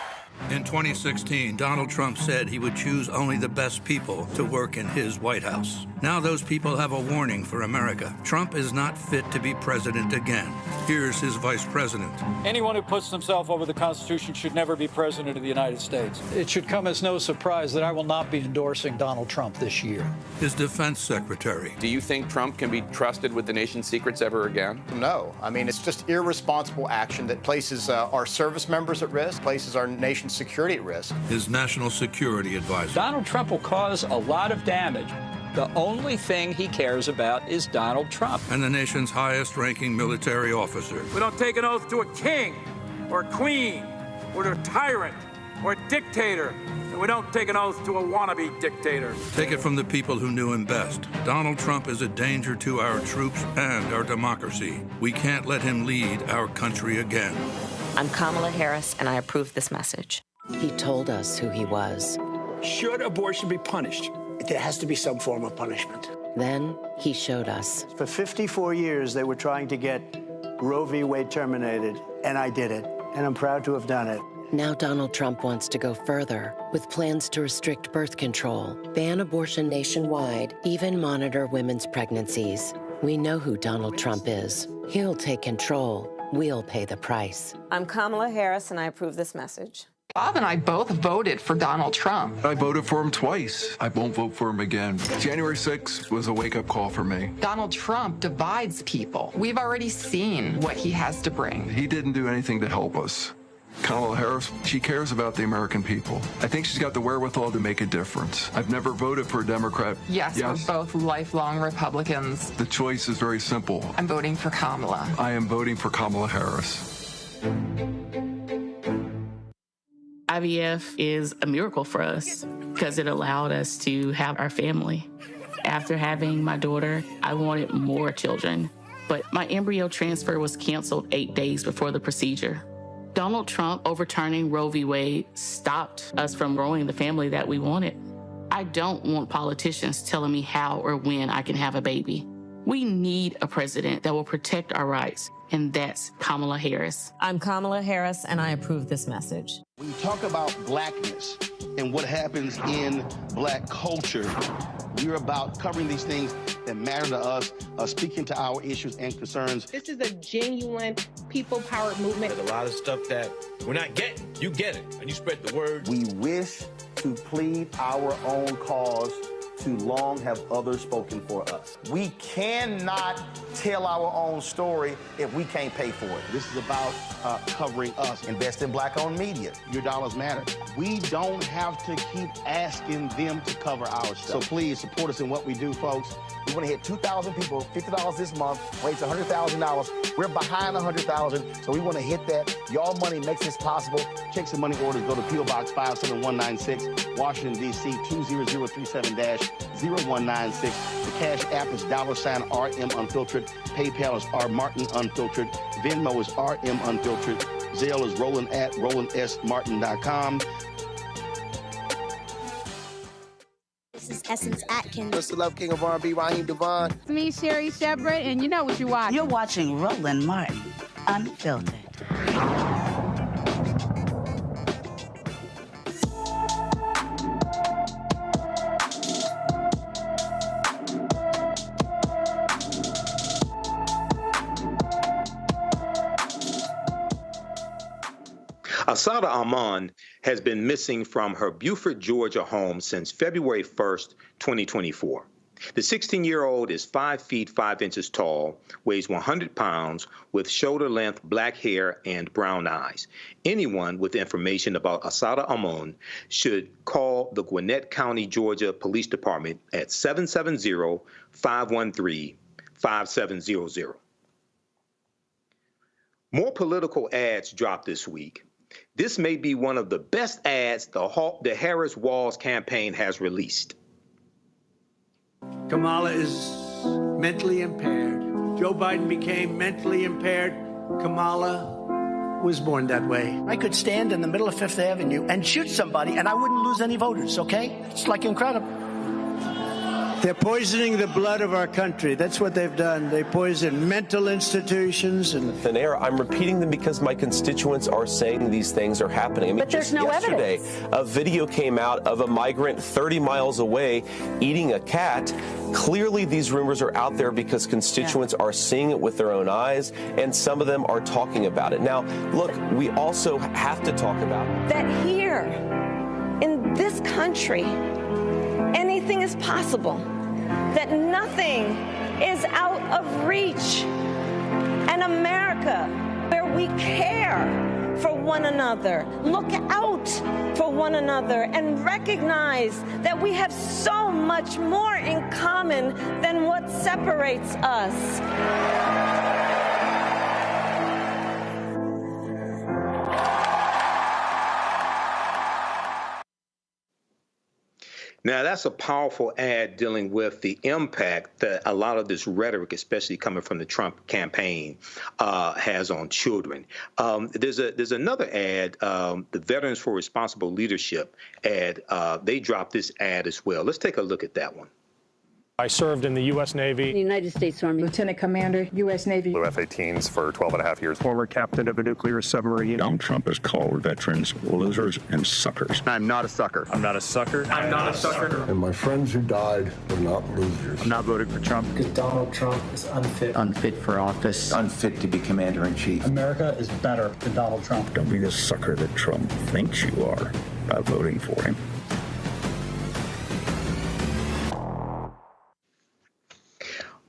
In 2016, Donald Trump said he would choose only the best people to work in his White House. Now those people have a warning for America. Trump is not fit to be president again. Here's his vice president. Anyone who puts himself over the Constitution should never be president of the United States. It should come as no surprise that I will not be endorsing Donald Trump this year. His defense secretary. Do you think Trump can be trusted with the nation's secrets ever again? No. I mean, it's just irresponsible action that places our service members at risk, places our nation's security at risk. His national security advisor. Donald Trump will cause a lot of damage. The only thing he cares about is Donald Trump. And the nation's highest-ranking military officer. We don't take an oath to a king or a queen or a tyrant or a dictator. And we don't take an oath to a wannabe dictator. Take it from the people who knew him best. Donald Trump is a danger to our troops and our democracy. We can't let him lead our country again. I'm Kamala Harris, and I approve this message. He told us who he was. Should abortion be punished? There has to be some form of punishment. Then he showed us. For 54 years, they were trying to get Roe v. Wade terminated, and I did it. And I'm proud to have done it. Now Donald Trump wants to go further with plans to restrict birth control, ban abortion nationwide, even monitor women's pregnancies. We know who Donald Trump is. He'll take control. We'll pay the price. I'm Kamala Harris, and I approve this message. Bob and I both voted for Donald Trump. I voted for him twice. I won't vote for him again. January 6th was a wake-up call for me. Donald Trump divides people. We've already seen what he has to bring. He didn't do anything to help us. Kamala Harris, she cares about the American people. I think she's got the wherewithal to make a difference. I've never voted for a Democrat. Yes, we're both lifelong Republicans. The choice is very simple. I'm voting for Kamala. I am voting for Kamala Harris. IVF is a miracle for us because it allowed us to have our family. After having my daughter, I wanted more children, but my embryo transfer was canceled 8 days before the procedure. Donald Trump overturning Roe v. Wade stopped us from growing the family that we wanted. I don't want politicians telling me how or when I can have a baby. We need a president that will protect our rights, and that's Kamala Harris. I'm Kamala Harris, and I approve this message. When you talk about blackness and what happens in black culture, we're about covering these things that matter to us, speaking to our issues and concerns. This is a genuine people-powered movement. There's a lot of stuff that we're not getting. You get it, and you spread the word. We wish to plead our own cause. Too long have others spoken for us. We cannot tell our own story if we can't pay for it. This is about covering us. Invest in black-owned media. Your dollars matter. We don't have to keep asking them to cover our stuff. So please support us in what we do, folks. We want to hit 2,000 people, $50 this month, raise $100,000. We're behind 100,000, so we want to hit that. Y'all money makes this possible. Checks and money orders go to P.O. Box 57196, Washington, D.C. 20037-0196. The Cash App is $RM Unfiltered. PayPal is R Martin Unfiltered. Venmo is RM Unfiltered. Zelle is Roland at RolandSMartin.com. This is Essence Atkins. What's the love king of R&B, Raheem Devon? It's me, Sherry Shepard, and you know what you watch. You're watching Roland Martin, Unfiltered. Asada Amon has been missing from her Beaufort, Georgia home since February 1st, 2024. The 16-year-old is 5 feet 5 inches tall, weighs 100 pounds, with shoulder-length black hair and brown eyes. Anyone with information about Asada Amon should call the Gwinnett County, Georgia Police Department at 770-513-5700. More political ads dropped this week. This may be one of the best ads the Harris-Walz campaign has released. Kamala is mentally impaired. Joe Biden became mentally impaired. Kamala was born that way. I could stand in the middle of Fifth Avenue and shoot somebody and I wouldn't lose any voters, okay? It's like incredible. They're poisoning the blood of our country. That's what they've done. They poison mental institutions and thin air. I'm repeating them because my constituents are saying these things are happening. I mean, but there's no yesterday, evidence. A video came out of a migrant 30 miles away eating a cat. Clearly, these rumors are out there because constituents are seeing it with their own eyes, and some of them are talking about it. Now, look, we also have to talk about that here in this country, anything is possible. That nothing is out of reach. And America, where we care for one another, look out for one another, and recognize that we have so much more in common than what separates us. Now, that's a powerful ad dealing with the impact that a lot of this rhetoric, especially coming from the Trump campaign, has on children. There's another ad, the Veterans for Responsible Leadership ad. They dropped this ad as well. Let's take a look at that one. I served in the U.S. Navy. The United States Army. Lieutenant Commander, U.S. Navy. Flew F-18s for 12 and a half years. Former captain of a nuclear submarine. Donald Trump has called veterans losers and suckers. I'm not a sucker. I'm not a sucker. I'm not a sucker. And my friends who died were not losers. I'm not voting for Trump. Because Donald Trump is unfit. Unfit for office. Unfit to be commander-in-chief. America is better than Donald Trump. Don't be the sucker that Trump thinks you are by voting for him.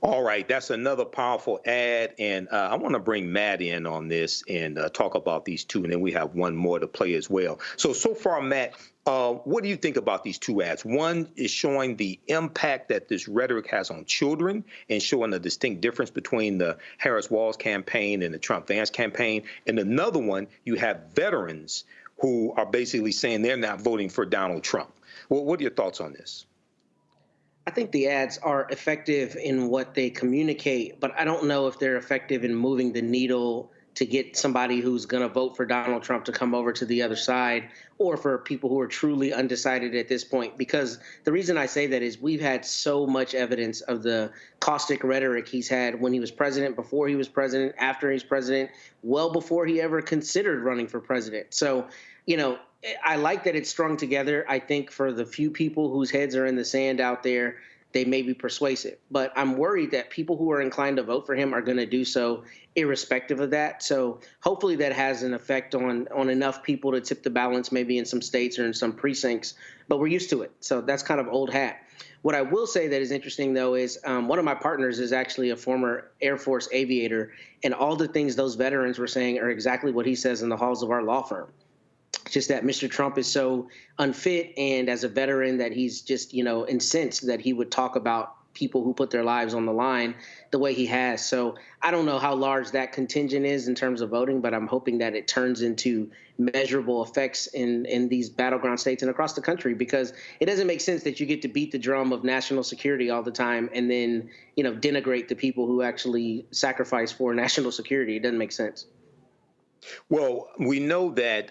All right, that's another powerful ad, and I want to bring Matt in on this and talk about these two, and then we have one more to play as well. So far, Matt, what do you think about these two ads? One is showing the impact that this rhetoric has on children and showing a distinct difference between the Harris-Walz campaign and the Trump-Vance campaign. And another one, you have veterans who are basically saying they're not voting for Donald Trump. Well, what are your thoughts on this? I think the ads are effective in what they communicate, but I don't know if they're effective in moving the needle to get somebody who's going to vote for Donald Trump to come over to the other side, or for people who are truly undecided at this point. Because the reason I say that is we've had so much evidence of the caustic rhetoric he's had when he was president, before he was president, after he's president, well before he ever considered running for president. So, you know, I like that it's strung together. I think for the few people whose heads are in the sand out there, they may be persuasive. But I'm worried that people who are inclined to vote for him are going to do so irrespective of that. So hopefully that has an effect on enough people to tip the balance, maybe in some states or in some precincts. But we're used to it. So that's kind of old hat. What I will say that is interesting, though, is one of my partners is actually a former Air Force aviator. And all the things those veterans were saying are exactly what he says in the halls of our law firm. Just that Mr. Trump is so unfit, and as a veteran that he's just, you know, incensed that he would talk about people who put their lives on the line the way he has. So I don't know how large that contingent is in terms of voting, but I'm hoping that it turns into measurable effects in these battleground states and across the country, because it doesn't make sense that you get to beat the drum of national security all the time and then, you know, denigrate the people who actually sacrifice for national security. It doesn't make sense. Well, we know that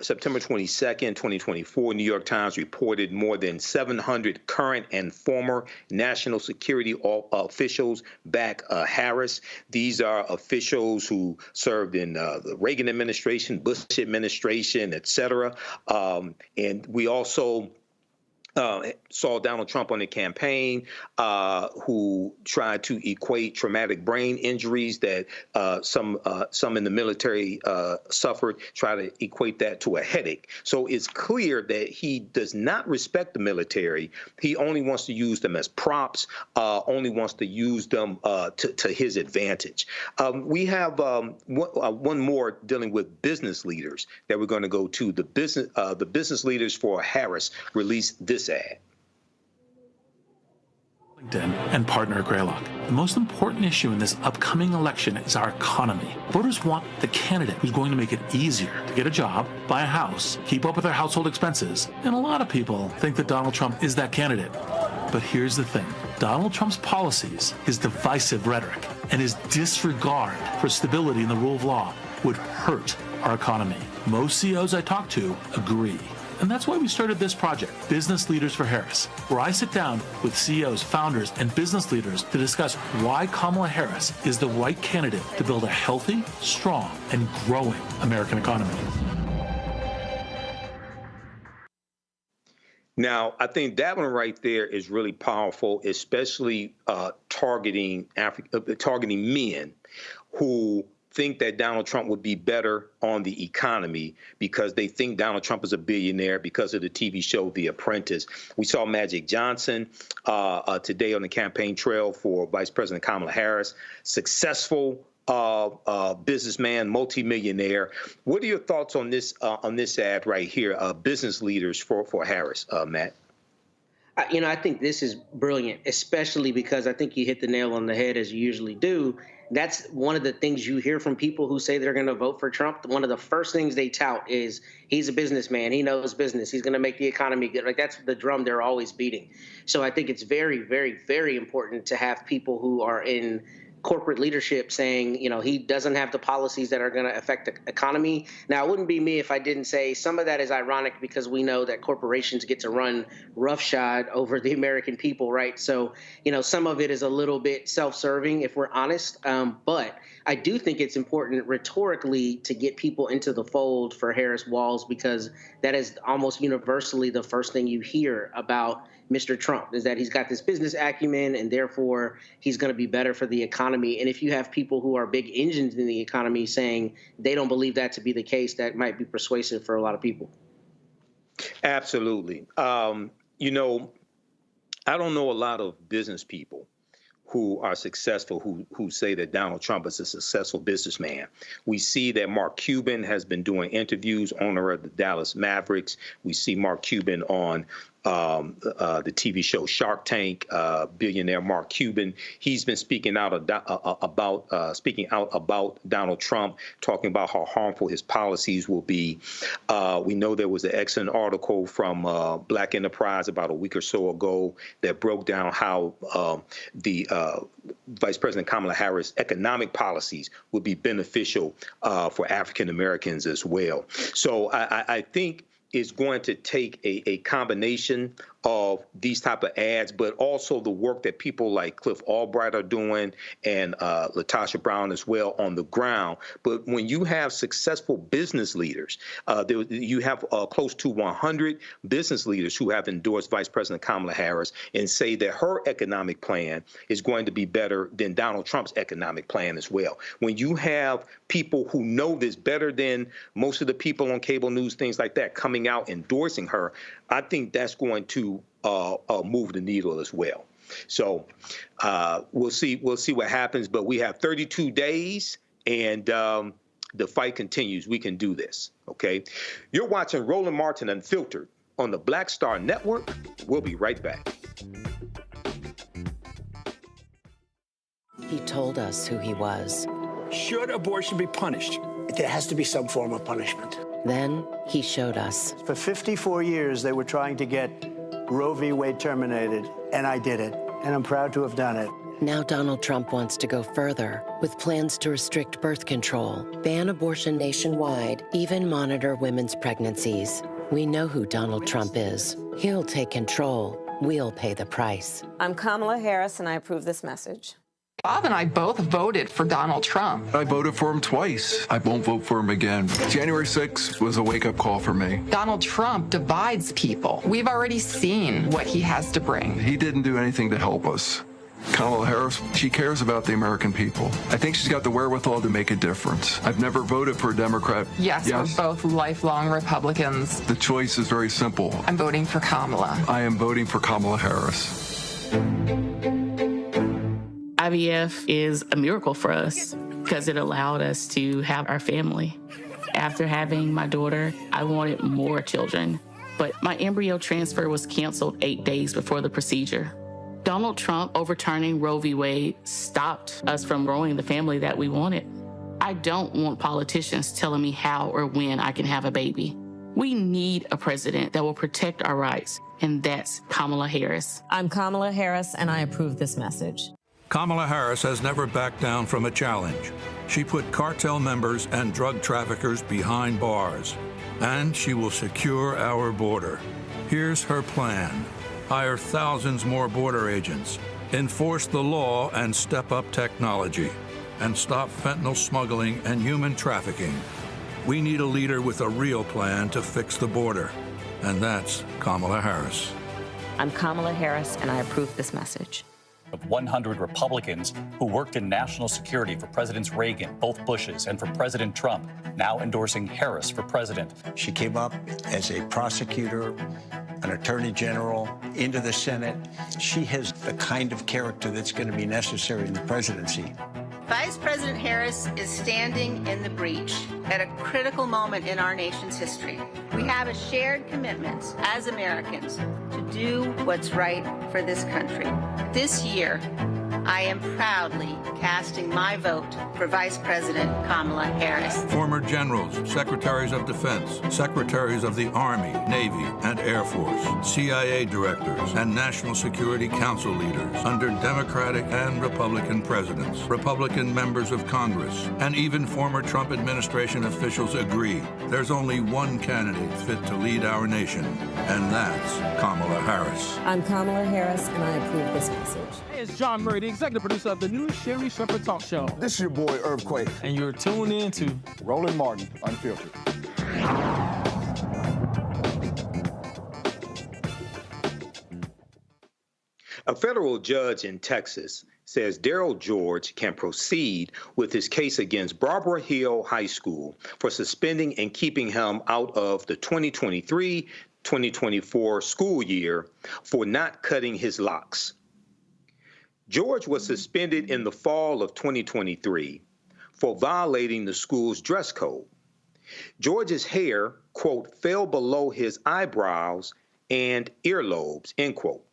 September 22nd, 2024, New York Times reported more than 700 current and former national security officials back Harris. These are officials who served in the Reagan administration, Bush administration, et cetera. And we also saw Donald Trump on the campaign, who tried to equate traumatic brain injuries that some in the military suffered, try to equate that to a headache. So it's clear that he does not respect the military. He only wants to use them as props, only wants to use them to his advantage. We have one more dealing with business leaders that we're going to go to. The business leaders for Harris released this ad. And partner Greylock. The most important issue in this upcoming election is our economy. Voters want the candidate who's going to make it easier to get a job, buy a house, keep up with their household expenses. And a lot of people think that Donald Trump is that candidate. But here's the thing. Donald Trump's policies, his divisive rhetoric, and his disregard for stability in the rule of law would hurt our economy. Most CEOs I talk to agree. And that's why we started this project, Business Leaders for Harris, where I sit down with CEOs, founders, and business leaders to discuss why Kamala Harris is the right candidate to build a healthy, strong, and growing American economy. Now, I think that one right there is really powerful, especially targeting men who think that Donald Trump would be better on the economy because they think Donald Trump is a billionaire because of the TV show The Apprentice. We saw Magic Johnson today on the campaign trail for Vice President Kamala Harris, successful businessman, multimillionaire. What are your thoughts on this ad right here, Business Leaders for Harris, Matt? I think this is brilliant, especially because I think you hit the nail on the head as you usually do. That's one of the things you hear from people who say they're going to vote for Trump. One of the first things they tout is he's a businessman. He knows business. He's going to make the economy good. Like, that's the drum they're always beating. So I think it's very, very, very important to have people who are in corporate leadership saying, he doesn't have the policies that are going to affect the economy. Now, it wouldn't be me if I didn't say some of that is ironic because we know that corporations get to run roughshod over the American people, right? So, some of it is a little bit self-serving, if we're honest. But I do think it's important rhetorically to get people into the fold for Harris-Walz, because that is almost universally the first thing you hear about Mr. Trump, is that he's got this business acumen and therefore he's going to be better for the economy. And if you have people who are big engines in the economy saying they don't believe that to be the case, that might be persuasive for a lot of people. Absolutely. I don't know a lot of business people who are successful, who say that Donald Trump is a successful businessman. We see that Mark Cuban has been doing interviews, owner of the Dallas Mavericks. We see Mark Cuban on the TV show Shark Tank, billionaire Mark Cuban. He's been speaking out about Donald Trump, talking about how harmful his policies will be. We know there was an excellent article from Black Enterprise about a week or so ago that broke down how the Vice President Kamala Harris' economic policies would be beneficial for African Americans as well. So I think it's going to take a combination of these type of ads, but also the work that people like Cliff Albright are doing and Latasha Brown as well on the ground. But when you have successful business leaders, you have close to 100 business leaders who have endorsed Vice President Kamala Harris and say that her economic plan is going to be better than Donald Trump's economic plan as well. When you have people who know this better than most of the people on cable news, things like that, coming out endorsing her, I think that's going to move the needle as well. So we'll see what happens. But we have 32 days, and the fight continues. We can do this. Okay. You're watching Roland Martin Unfiltered on the Black Star Network. We'll be right back. He told us who he was. Should abortion be punished? There has to be some form of punishment. Then he showed us. For 54 years, they were trying to get Roe v. Wade terminated, and I did it, and I'm proud to have done it. Now Donald Trump wants to go further with plans to restrict birth control, ban abortion nationwide, even monitor women's pregnancies. We know who Donald Trump is. He'll take control. We'll pay the price. I'm Kamala Harris, and I approve this message. Bob and I both voted for Donald Trump. I voted for him twice. I won't vote for him again. January 6th was a wake-up call for me. Donald Trump divides people. We've already seen what he has to bring. He didn't do anything to help us. Kamala Harris, she cares about the American people. I think she's got the wherewithal to make a difference. I've never voted for a Democrat. Yes, we're both lifelong Republicans. The choice is very simple. I'm voting for Kamala. I am voting for Kamala Harris. IVF is a miracle for us because it allowed us to have our family. After having my daughter, I wanted more children, but my embryo transfer was canceled 8 days before the procedure. Donald Trump overturning Roe v. Wade stopped us from growing the family that we wanted. I don't want politicians telling me how or when I can have a baby. We need a president that will protect our rights, and that's Kamala Harris. I'm Kamala Harris, and I approve this message. Kamala Harris has never backed down from a challenge. She put cartel members and drug traffickers behind bars, and she will secure our border. Here's her plan: hire thousands more border agents, enforce the law and step up technology, and stop fentanyl smuggling and human trafficking. We need a leader with a real plan to fix the border, and that's Kamala Harris. I'm Kamala Harris, and I approve this message. Of 100 Republicans who worked in national security for Presidents Reagan, both Bushes, and for President Trump, now endorsing Harris for president. She came up as a prosecutor, an attorney general, into the Senate. She has the kind of character that's going to be necessary in the presidency. Vice President Harris is standing in the breach at a critical moment in our nation's history. We have a shared commitment as Americans to do what's right for this country. This year, I am proudly casting my vote for Vice President Kamala Harris. Former generals, secretaries of defense, secretaries of the Army, Navy, and Air Force, CIA directors, and National Security Council leaders under Democratic and Republican presidents, Republican members of Congress, and even former Trump administration officials agree there's only one candidate fit to lead our nation, and that's Kamala Harris. I'm Kamala Harris, and I approve this message. Hey, it's John Murray, the executive producer of the new Sherry Shepherd Talk Show. This is your boy, Earthquake. And you're tuned in to Roland Martin, Unfiltered. A federal judge in Texas says Darryl George can proceed with his case against Barbara Hill High School for suspending and keeping him out of the 2023-2024 school year for not cutting his locks. George was suspended in the fall of 2023 for violating the school's dress code. George's hair, quote, fell below his eyebrows and earlobes, end quote.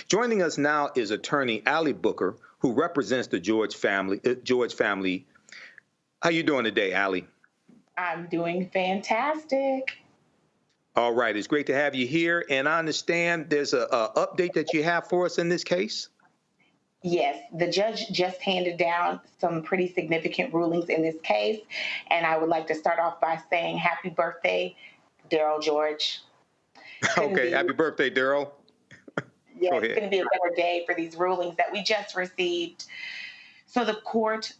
Joining us now is attorney Allie Booker, who represents the George family. How you doing today, Allie? I'm doing fantastic. All right, it's great to have you here. And I understand there's a update that you have for us in this case. Yes, the judge just handed down some pretty significant rulings in this case. And I would like to start off by saying happy birthday, Darryl George. Okay, happy birthday, Darryl. Yeah, it's going to be a better day for these rulings that we just received. So the court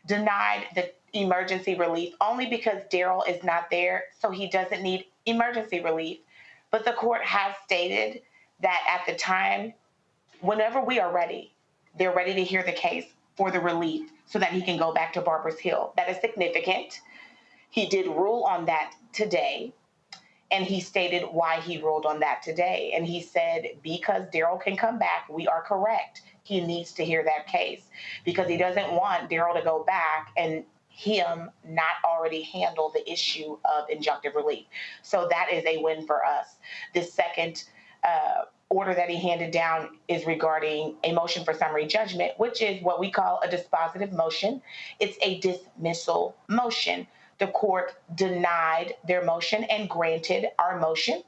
denied the emergency relief only because Darryl is not there, so he doesn't need emergency relief. But the court has stated that at the time, whenever we are ready, they're ready to hear the case for the relief so that he can go back to Barbara Hill. That is significant. He did rule on that today, and he stated why he ruled on that today. And he said, because Darryl can come back, we are correct. He needs to hear that case because he doesn't want Darryl to go back and him not already handle the issue of injunctive relief. So that is a win for us. The second order that he handed down is regarding a motion for summary judgment, which is what we call a dispositive motion. It's a dismissal motion. The court denied their motion and granted our motion,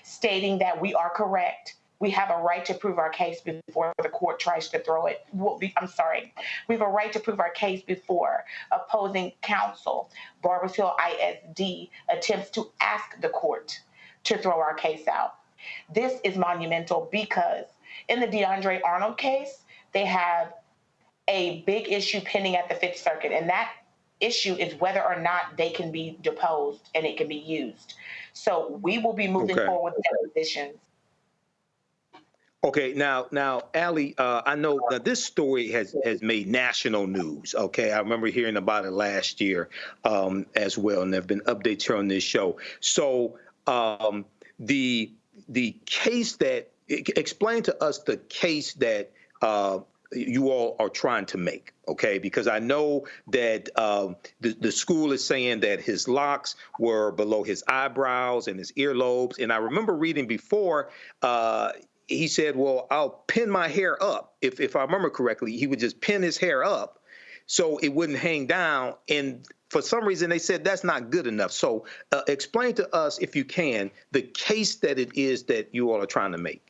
stating that we are correct. We have a right to prove our case before the court tries to throw it. We have a right to prove our case before opposing counsel, Barbara Hill ISD, attempts to ask the court to throw our case out. This is monumental because in the DeAndre Arnold case, they have a big issue pending at the Fifth Circuit, and that issue is whether or not they can be deposed and it can be used. So we will be moving forward with depositions. Okay, now, Allie, I know that this story has made national news. Okay, I remember hearing about it last year as well, and there have been updates here on this show. So the case that explain to us the case that you all are trying to make, okay? Because I know that the school is saying that his locks were below his eyebrows and his earlobes. And I remember reading before, he said, well, I'll pin my hair up. If I remember correctly, he would just pin his hair up so it wouldn't hang down. And for some reason, they said that's not good enough. So explain to us, if you can, the case that it is that you all are trying to make.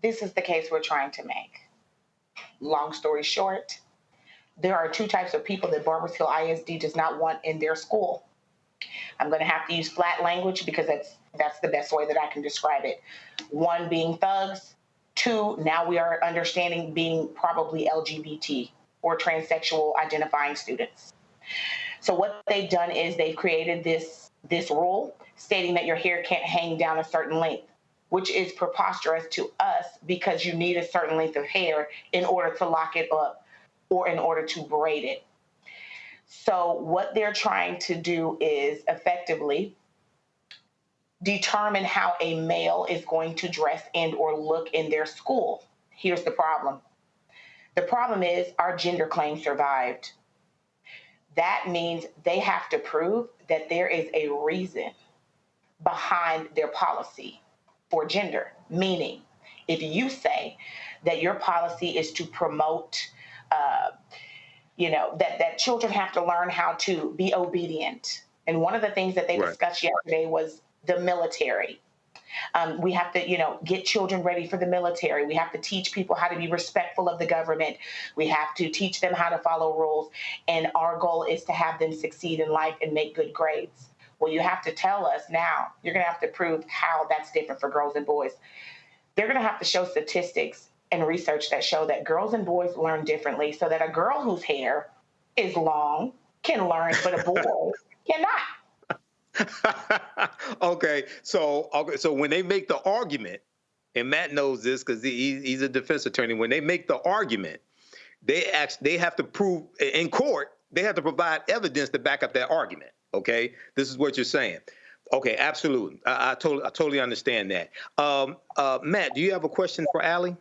This is the case we're trying to make. Long story short, there are two types of people that Barbers Hill ISD does not want in their school. I'm going to have to use flat language because that's the best way that I can describe it. One being thugs. Two, now we are understanding being probably LGBT or transsexual identifying students. So what they've done is they've created this rule stating that your hair can't hang down a certain length, which is preposterous to us because you need a certain length of hair in order to lock it up or in order to braid it. So what they're trying to do is effectively determine how a male is going to dress and or look in their school. Here's the problem. The problem is our gender claim survived. That means they have to prove that there is a reason behind their policy for gender. Meaning, if you say that your policy is to promote that children have to learn how to be obedient. And one of the things that they discussed yesterday was the military. We have to, get children ready for the military. We have to teach people how to be respectful of the government. We have to teach them how to follow rules. And our goal is to have them succeed in life and make good grades. Well, you have to tell us now, you're going to have to prove how that's different for girls and boys. They're going to have to show statistics and research that show that girls and boys learn differently, so that a girl whose hair is long can learn, but a boy cannot. Okay, so when they make the argument, and Matt knows this because he's a defense attorney, when they make the argument, they have to prove in court, they have to provide evidence to back up that argument. Okay, this is what you're saying. Okay, absolutely. I totally understand that. Matt, do you have a question for Allie?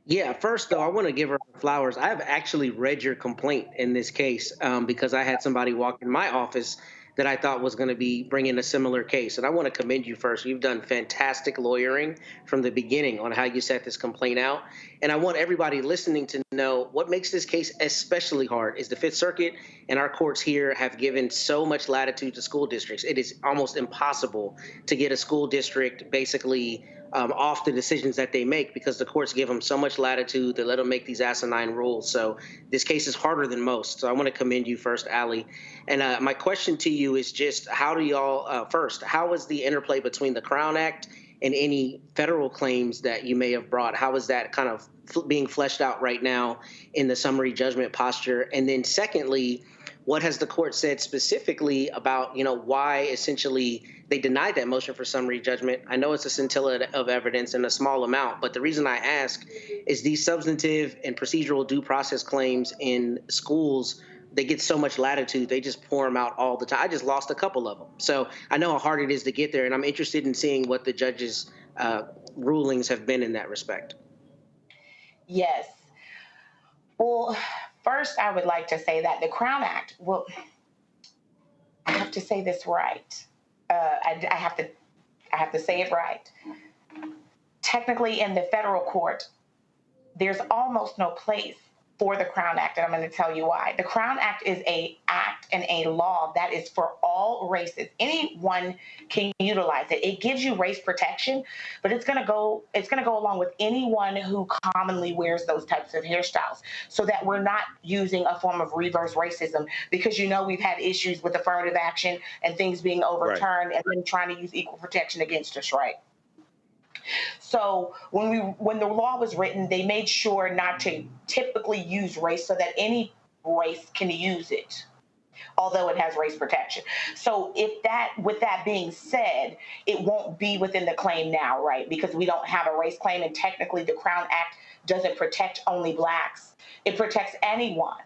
Yeah, first, though, I want to give her flowers. I've actually read your complaint in this case because I had somebody walk in my office that I thought was going to be bringing a similar case. And I want to commend you first. You've done fantastic lawyering from the beginning on how you set this complaint out. And I want everybody listening to know what makes this case especially hard is the Fifth Circuit and our courts here have given so much latitude to school districts. It is almost impossible to get a school district basically off the decisions that they make because the courts give them so much latitude. They let them make these asinine rules. So this case is harder than most. So I want to commend you first, Allie. And my question to you is just how do y'all, first, how is the interplay between the Crown Act and any federal claims that you may have brought? How is that kind of being fleshed out right now in the summary judgment posture? And then secondly, what has the court said specifically about, why essentially they denied that motion for summary judgment? I know it's a scintilla of evidence and a small amount, but the reason I ask is these substantive and procedural due process claims in schools, they get so much latitude, they just pour them out all the time. I just lost a couple of them. So I know how hard it is to get there, and I'm interested in seeing what the judges' rulings have been in that respect. Yes. Well, first, I would like to say that the Crown Act, I have to say this right. I have to say it right. Technically, in the federal court, there's almost no place for the Crown Act, and I'm going to tell you why. The Crown Act is an act and a law that is for all races. Anyone can utilize it. It gives you race protection, but it's going to go along with anyone who commonly wears those types of hairstyles, so that we're not using a form of reverse racism, because we've had issues with affirmative action and things being overturned and then trying to use equal protection against us, right? So when the law was written, they made sure not to typically use race so that any race can use it, although it has race protection. So with that being said, it won't be within the claim now, right? Because we don't have a race claim, and technically the Crown Act doesn't protect only blacks. It protects anyone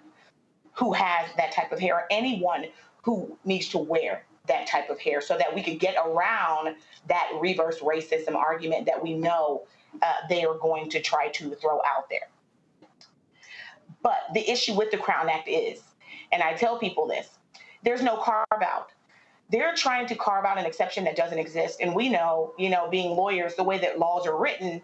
who has that type of hair, or anyone who needs to wear that type of hair, so that we could get around that reverse racism argument that we know they are going to try to throw out there. But the issue with the Crown Act is, and I tell people this, there's no carve out. They're trying to carve out an exception that doesn't exist. And we know, being lawyers, the way that laws are written,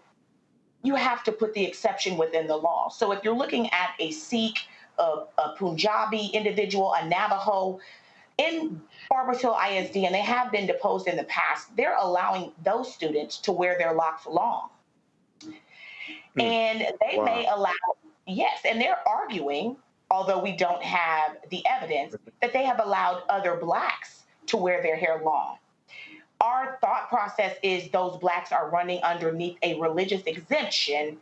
you have to put the exception within the law. So if you're looking at a Sikh, a Punjabi individual, a Navajo in Barbers Hill ISD, and they have been deposed in the past, they're allowing those students to wear their locks long. And they may allow, yes, and they're arguing, although we don't have the evidence, that they have allowed other blacks to wear their hair long. Our thought process is those blacks are running underneath a religious exemption,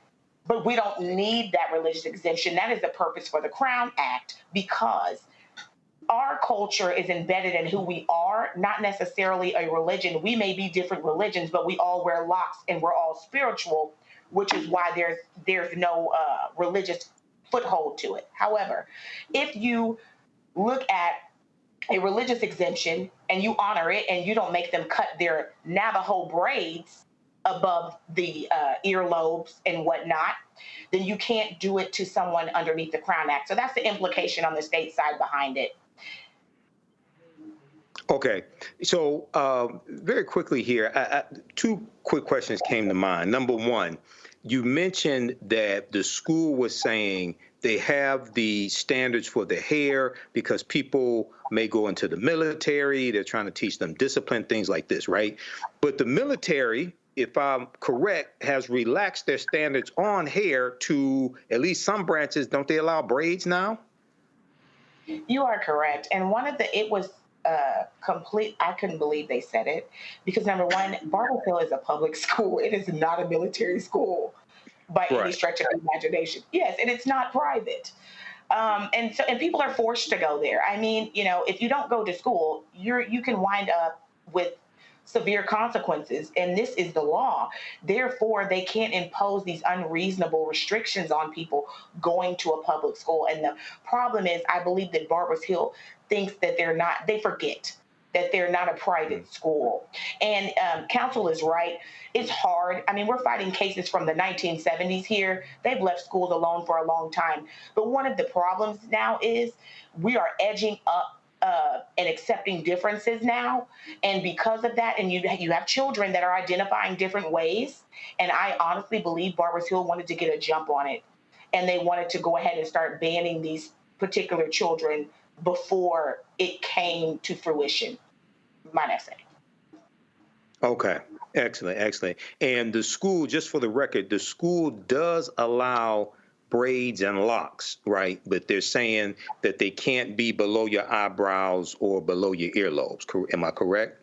but we don't need that religious exemption. That is the purpose for the Crown Act, because our culture is embedded in who we are, not necessarily a religion. We may be different religions, but we all wear locks and we're all spiritual, which is why there's no religious foothold to it. However, if you look at a religious exemption and you honor it and you don't make them cut their Navajo braids above the earlobes and whatnot, then you can't do it to someone underneath the Crown Act. So that's the implication on the state side behind it. Okay, so very quickly here, two quick questions came to mind. Number one, you mentioned that the school was saying they have the standards for the hair because people may go into the military. They're trying to teach them discipline, things like this, right? But the military, if I'm correct, has relaxed their standards on hair to at least some branches. Don't they allow braids now? You are correct. And it was complete, I couldn't believe they said it, because number one, Barbers Hill is a public school. It is not a military school by any stretch of the imagination. Yes, and it's not private. And people are forced to go there. I mean, if you don't go to school, you can wind up with severe consequences, and this is the law. Therefore, they can't impose these unreasonable restrictions on people going to a public school. And the problem is, I believe that Barbers Hill thinks that they forget that they're not a private school. And counsel is right. It's hard. I mean, we're fighting cases from the 1970s here. They've left schools alone for a long time. But one of the problems now is we are edging up and accepting differences now. And because of that, and you have children that are identifying different ways. And I honestly believe Barbers Hill wanted to get a jump on it. And they wanted to go ahead and start banning these particular children before it came to fruition, might I say. Okay, excellent. And the school, just for the record, the school does allow braids and locks, right? But they're saying that they can't be below your eyebrows or below your earlobes. Am I correct?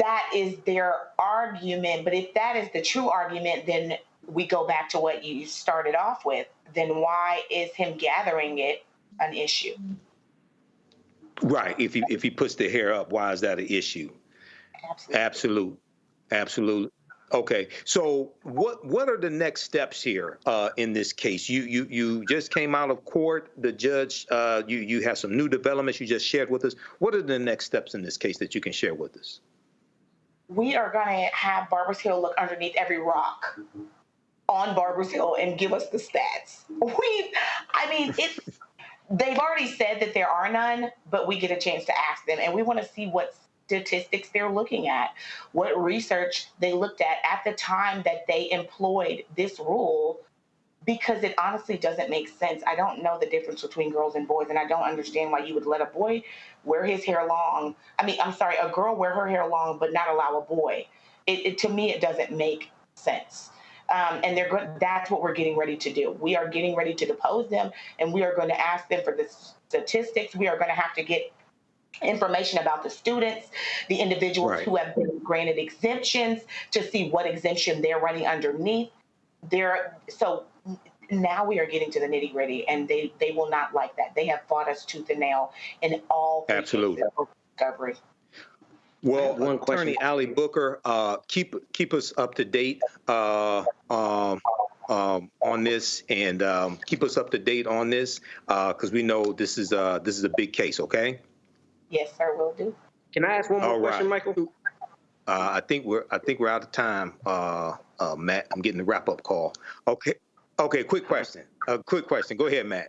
That is their argument. But if that is the true argument, then we go back to what you started off with. Then why is him gathering it an issue? Right. If he puts the hair up, why is that an issue? Absolutely. Okay. So what are the next steps here in this case? You just came out of court. The judge, you have some new developments you just shared with us. What are the next steps in this case that you can share with us? We are going to have Barbers Hill look underneath every rock on Barbers Hill and give us the stats. They've already said that there are none, but we get a chance to ask them, and we want to see what statistics they're looking at, what research they looked at the time that they employed this rule, because it honestly doesn't make sense. I don't know the difference between girls and boys, and I don't understand why you would let a boy wear his hair long. A girl wear her hair long, but not allow a boy. To me, it doesn't make sense. And that's what we're getting ready to do. We are getting ready to depose them, and we are going to ask them for the statistics. We are going to have to get information about the students, the individuals who have been granted exemptions, to see what exemption they're running underneath. So now we are getting to the nitty gritty, and they will not like that. They have fought us tooth and nail in all absolutely discovery. Well, Attorney Ali Booker, keep us up to date on this, and keep us up to date on this, because we know this is a big case. Okay. Yes, sir, will do. Can I ask one more question, Michael? I think we're out of time, Matt. I'm getting the wrap-up call. Okay. Quick question. Go ahead, Matt.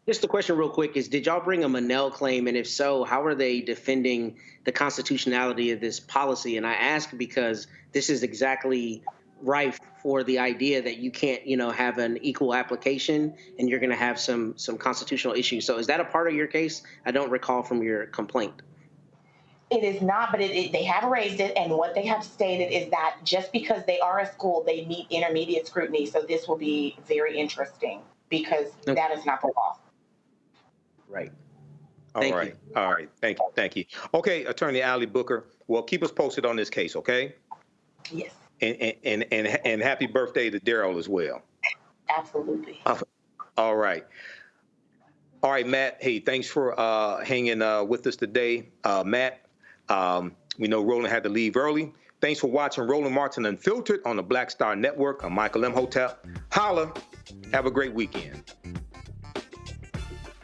Just the question real quick is, did y'all bring a Monell claim? And if so, how are they defending the constitutionality of this policy? And I ask because this is exactly rife for the idea that you can't, have an equal application and you're going to have some constitutional issues. So is that a part of your case? I don't recall from your complaint. It is not, but they have raised it, and what they have stated is that just because they are a school, they meet intermediate scrutiny. So this will be very interesting because that is not the law. Right. All right. Thank you. Okay, Attorney Allie Booker. Well, keep us posted on this case, okay? Yes. And happy birthday to Darryl as well. Absolutely. All right. All right, Matt. Hey, thanks for hanging with us today. Matt, we know Roland had to leave early. Thanks for watching Roland Martin Unfiltered on the Black Star Network. I'm Michael Imhotep. Holla. Have a great weekend.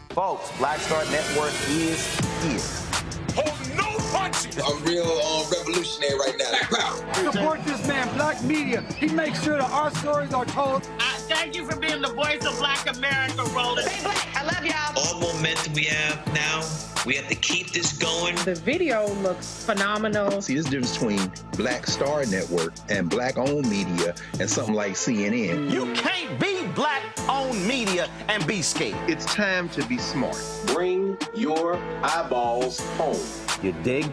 Folks, Black Star Network is here. Hold no punches. I'm real revolutionary right now. Support this man, Black Media. He makes sure that our stories are told. Thank you for being the voice of Black America, Roland. Stay black. I love y'all. All momentum we have now, we have to keep this going. The video looks phenomenal. See, there's a difference between Black Star Network and Black-owned media and something like CNN. You can't be Black-owned media and be scared. It's time to be smart. Bring your eyeballs home. You dig?